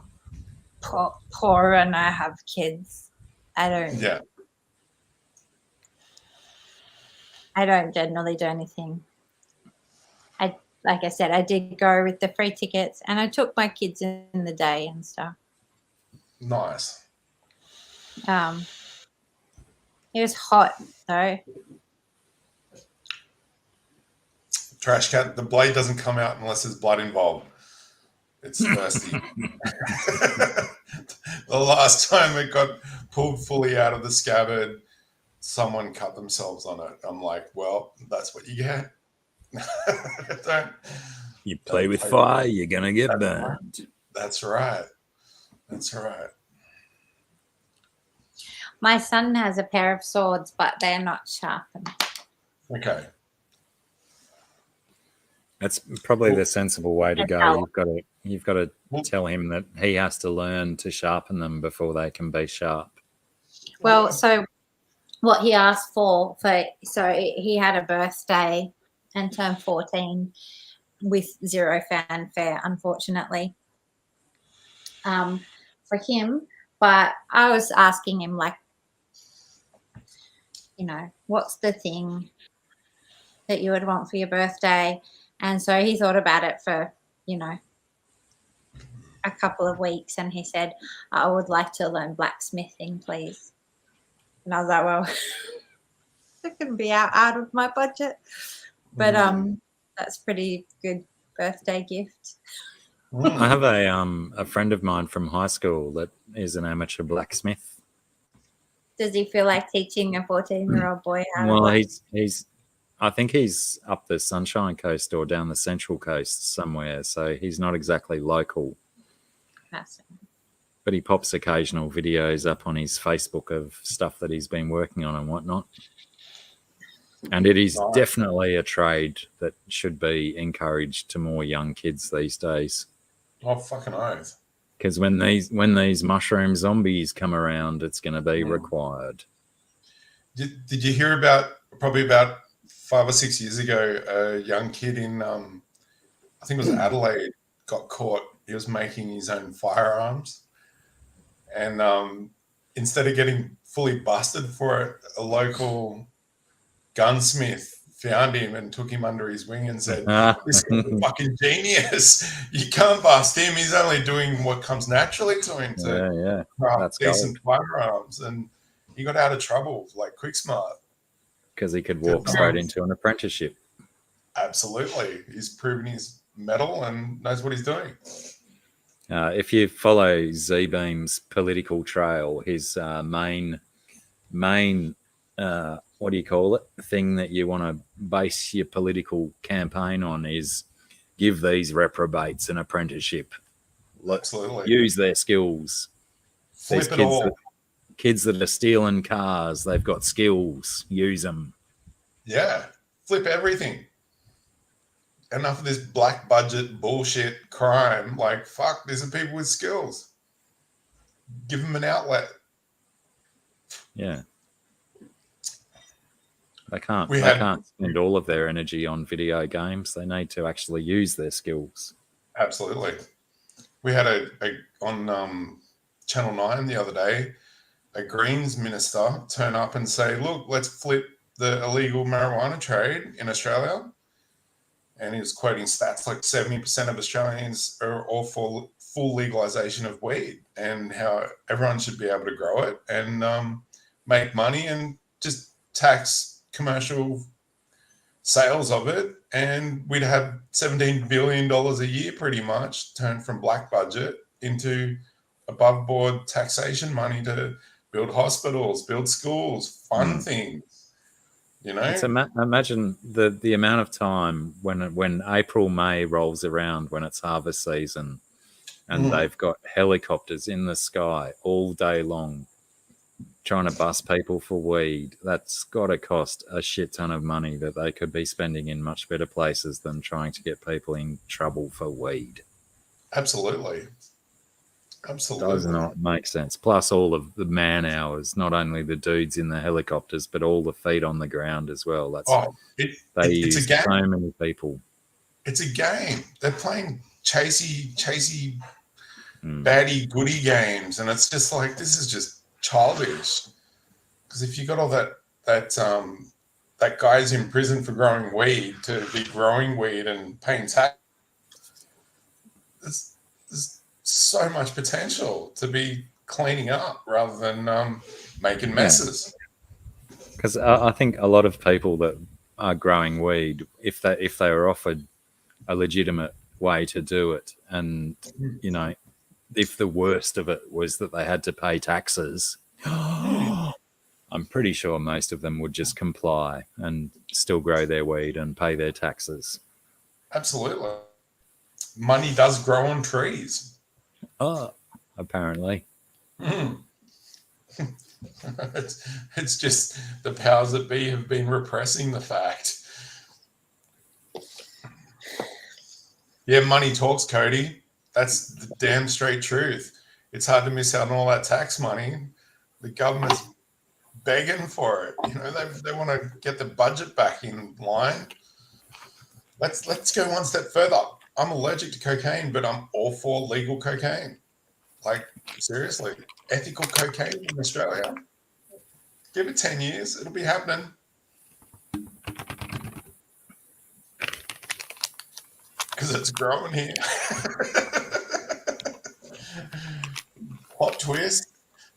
Poor, and I have kids. I don't generally do anything. Like I said, I did go with the free tickets, and I took my kids in the day and stuff. Nice. It was hot though. Trash Cat, the blade doesn't come out unless there's blood involved. It's thirsty. The last time it got pulled fully out of the scabbard, someone cut themselves on it. I'm like, well, that's what you get. You play with fire, you're going to get burned. That's right. My son has a pair of swords, but they're not sharpened. Okay. That's probably the sensible way to go. You've got to tell him that he has to learn to sharpen them before they can be sharp. Well, so what he asked for so he had a birthday and turned 14, with zero fanfare, unfortunately, for him. But I was asking him, like, you know, what's the thing that you would want for your birthday? And so he thought about it for, you know, a couple of weeks, and he said, I would like to learn blacksmithing, please. And I was like, well, that can be out of my budget. But that's pretty good birthday gift. I have a friend of mine from high school that is an amateur blacksmith. Does he feel like teaching a 14-year-old boy how to Well, blacksmith? he's I think he's up the Sunshine Coast or down the Central Coast somewhere, so he's not exactly local. But he pops occasional videos up on his Facebook of stuff that he's been working on and whatnot. And it is definitely a trade that should be encouraged to more young kids these days. Oh, fucking oath. Because when these mushroom zombies come around, it's going to be required. Did you hear about, probably about 5 or 6 years ago, a young kid in, I think it was Adelaide, got caught. He was making his own firearms. And instead of getting fully busted for it, a local gunsmith found him and took him under his wing and said, this guy's a fucking genius. You can't bust him. He's only doing what comes naturally to him to craft decent firearms. And he got out of trouble like quick smart. Because he could walk straight into an apprenticeship. Absolutely. He's proven his mettle and knows what he's doing. If you follow Z-Beam's political trail, his main what do you call it, thing that you want to base your political campaign on is give these reprobates an apprenticeship. Absolutely. Use their skills. Flip it all. Kids that are stealing cars, they've got skills. Use them. Yeah. Flip everything. Enough of this black budget bullshit crime. Like, fuck, these are people with skills. Give them an outlet. Yeah. They can't spend all of their energy on video games. They need to actually use their skills. Absolutely. We had on Channel 9 the other day, a Greens minister turn up and say, look, let's flip the illegal marijuana trade in Australia. And he was quoting stats like 70% of Australians are all for full legalization of weed and how everyone should be able to grow it and make money and just tax commercial sales of it. And we'd have $17 billion a year pretty much turned from black budget into above board taxation money to build hospitals, build schools, fund things. You know, imagine the amount of time when April, May rolls around, when it's harvest season, and they've got helicopters in the sky all day long trying to bust people for weed. That's got to cost a shit ton of money that they could be spending in much better places than trying to get people in trouble for weed. Absolutely. Does not make sense. Plus all of the man hours, not only the dudes in the helicopters, but all the feet on the ground as well. They use so many people. It's a game. They're playing chasey, baddie, goody games, and it's just like, this is just childish. Because if you got all that guy's in prison for growing weed to be growing weed and paying tax, there's so much potential to be cleaning up rather than making messes. Because I think a lot of people that are growing weed, if they were offered a legitimate way to do it, and you know, if the worst of it was that they had to pay taxes, I'm pretty sure most of them would just comply and still grow their weed and pay their taxes. Absolutely. Money does grow on trees. Oh, apparently. It's just the powers that be have been repressing the fact. Yeah, money talks, Cody. That's the damn straight truth. It's hard to miss out on all that tax money. The government's begging for it. You know, they want to get the budget back in line. let's go one step further. I'm allergic to cocaine, but I'm all for legal cocaine. Like, seriously, ethical cocaine in Australia. Give it 10 years, it'll be happening. Because it's growing here. Plot twist.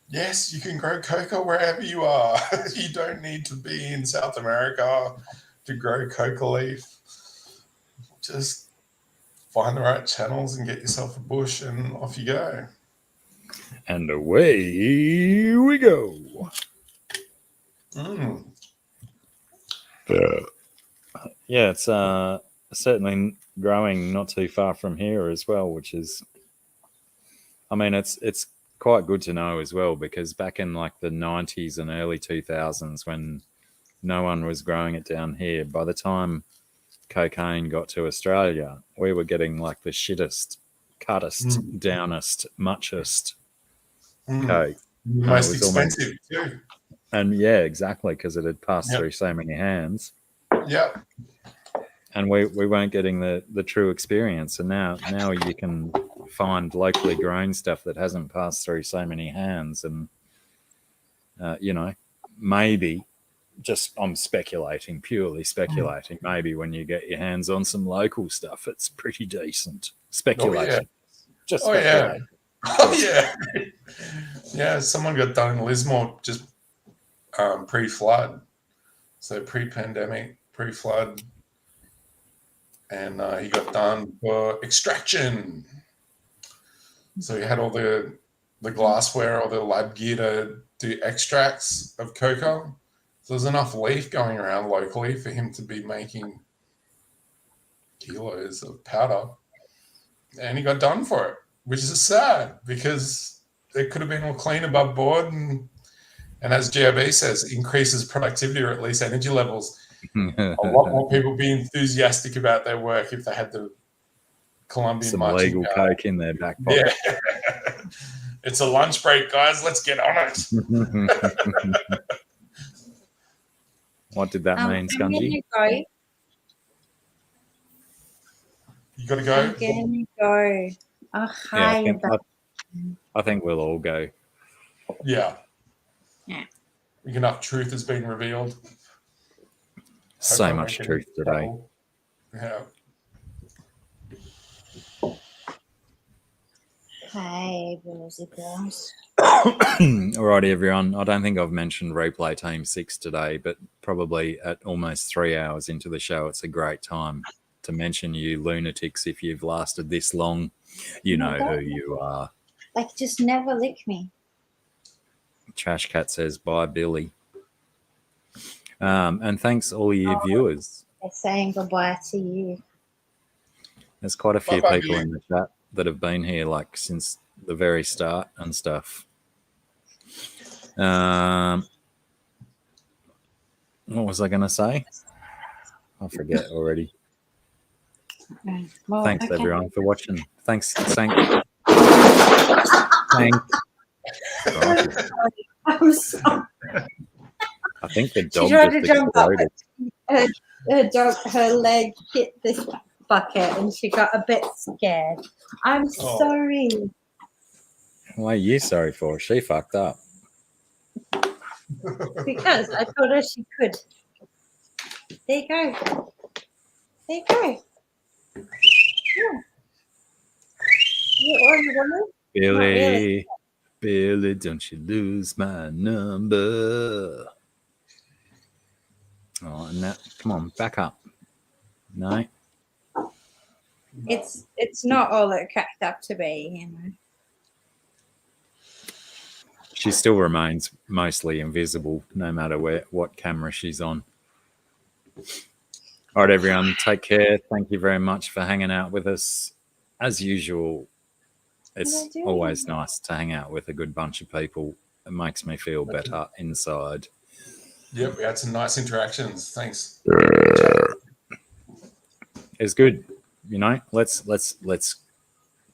Yes, you can grow coca wherever you are. You don't need to be in South America to grow coca leaf. Just find the right channels and get yourself a bush and off you go. And away we go. Yeah, it's certainly growing not too far from here as well, which is, I mean, it's quite good to know as well, because back in like the 90s and early 2000s, when no one was growing it down here, by the time cocaine got to Australia, we were getting like the shittest, cuttest, downest, muchest coke. Most expensive too. And yeah, exactly, because it had passed through so many hands. Yep. And we weren't getting the true experience. And now you can find locally grown stuff that hasn't passed through so many hands. And, you know, maybe just, I'm speculating, purely speculating, maybe when you get your hands on some local stuff, it's pretty decent. Speculation. Just speculation. Yeah, someone got done in Lismore just pre-flood. So pre-pandemic, pre-flood. And he got done for extraction. So he had all the glassware or the lab gear to do extracts of cocoa. So there's enough leaf going around locally for him to be making kilos of powder. And he got done for it, which is sad because it could have been all clean above board. And as GRB says, increases productivity or at least energy levels. A lot more people be enthusiastic about their work if they had the Colombian some marching legal coke in their back pocket. Yeah. It's a lunch break, guys. Let's get on it. What did that mean, Scungy? You got to go? I'm going to go. Oh, hi. Yeah, I think we'll all go. Yeah. Yeah. Enough truth has been revealed. So much truth today. Yeah. Hi, boys and girls. Alrighty, everyone. I don't think I've mentioned Replay Team 6 today, but probably at almost 3 hours into the show, it's a great time to mention you lunatics. If you've lasted this long, you know who you are. Like, just never lick me. Trash Cat says, bye, Billy. And thanks all you viewers. They're saying goodbye to you. There's quite a few Bye-bye, people Billy. in the chat that have been here like since the very start and stuff. What was I going to say? I forget already. Well, Thanks everyone for watching. Thanks. I'm sorry. I think the She dog tried just to jump up. exploded. Her leg hit this bucket and she got a bit scared. I'm sorry. What are you sorry for? She fucked up. Because I told her she could. There you go. There you go. Yeah. You want it? Billy, Billy, don't you lose my number. Oh, and that, come on, back up. No. It's not all it cracked up to be, you know. She still remains mostly invisible, no matter what camera she's on. All right, everyone, take care. Thank you very much for hanging out with us. As usual, it's always nice to hang out with a good bunch of people. It makes me feel better inside. Yep, we had some nice interactions. Thanks. It's good. You know, let's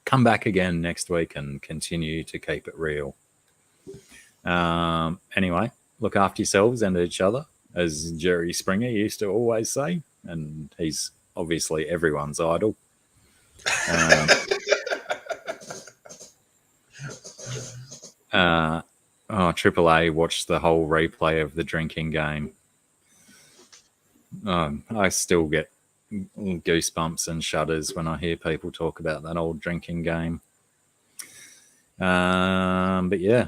come back again next week and continue to keep it real. Anyway, look after yourselves and each other, as Jerry Springer used to always say, and he's obviously everyone's idol. AAA watched the whole replay of the drinking game. I still get goosebumps and shudders when I hear people talk about that old drinking game. But yeah,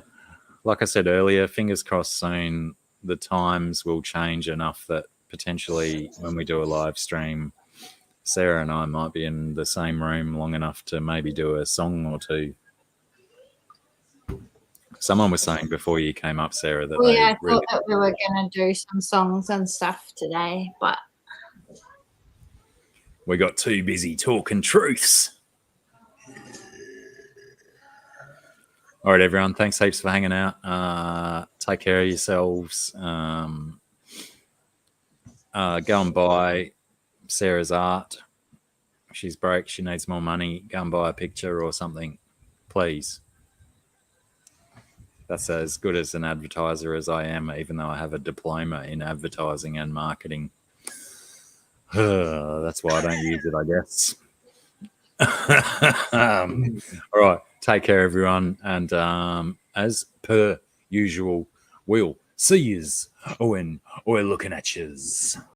like I said earlier, fingers crossed soon the times will change enough that potentially when we do a live stream, Sarah and I might be in the same room long enough to maybe do a song or two. Someone was saying before you came up, Sarah, that I thought that we were going to do some songs and stuff today, but we got too busy talking truths. All right, everyone. Thanks heaps for hanging out. Take care of yourselves. Go and buy Sarah's art. She's broke. She needs more money. Go and buy a picture or something, please. That's as good as an advertiser as I am, even though I have a diploma in advertising and marketing. That's why I don't use it, I guess. All right. Take care, everyone. And as per usual, we'll see yous when we're looking at yous.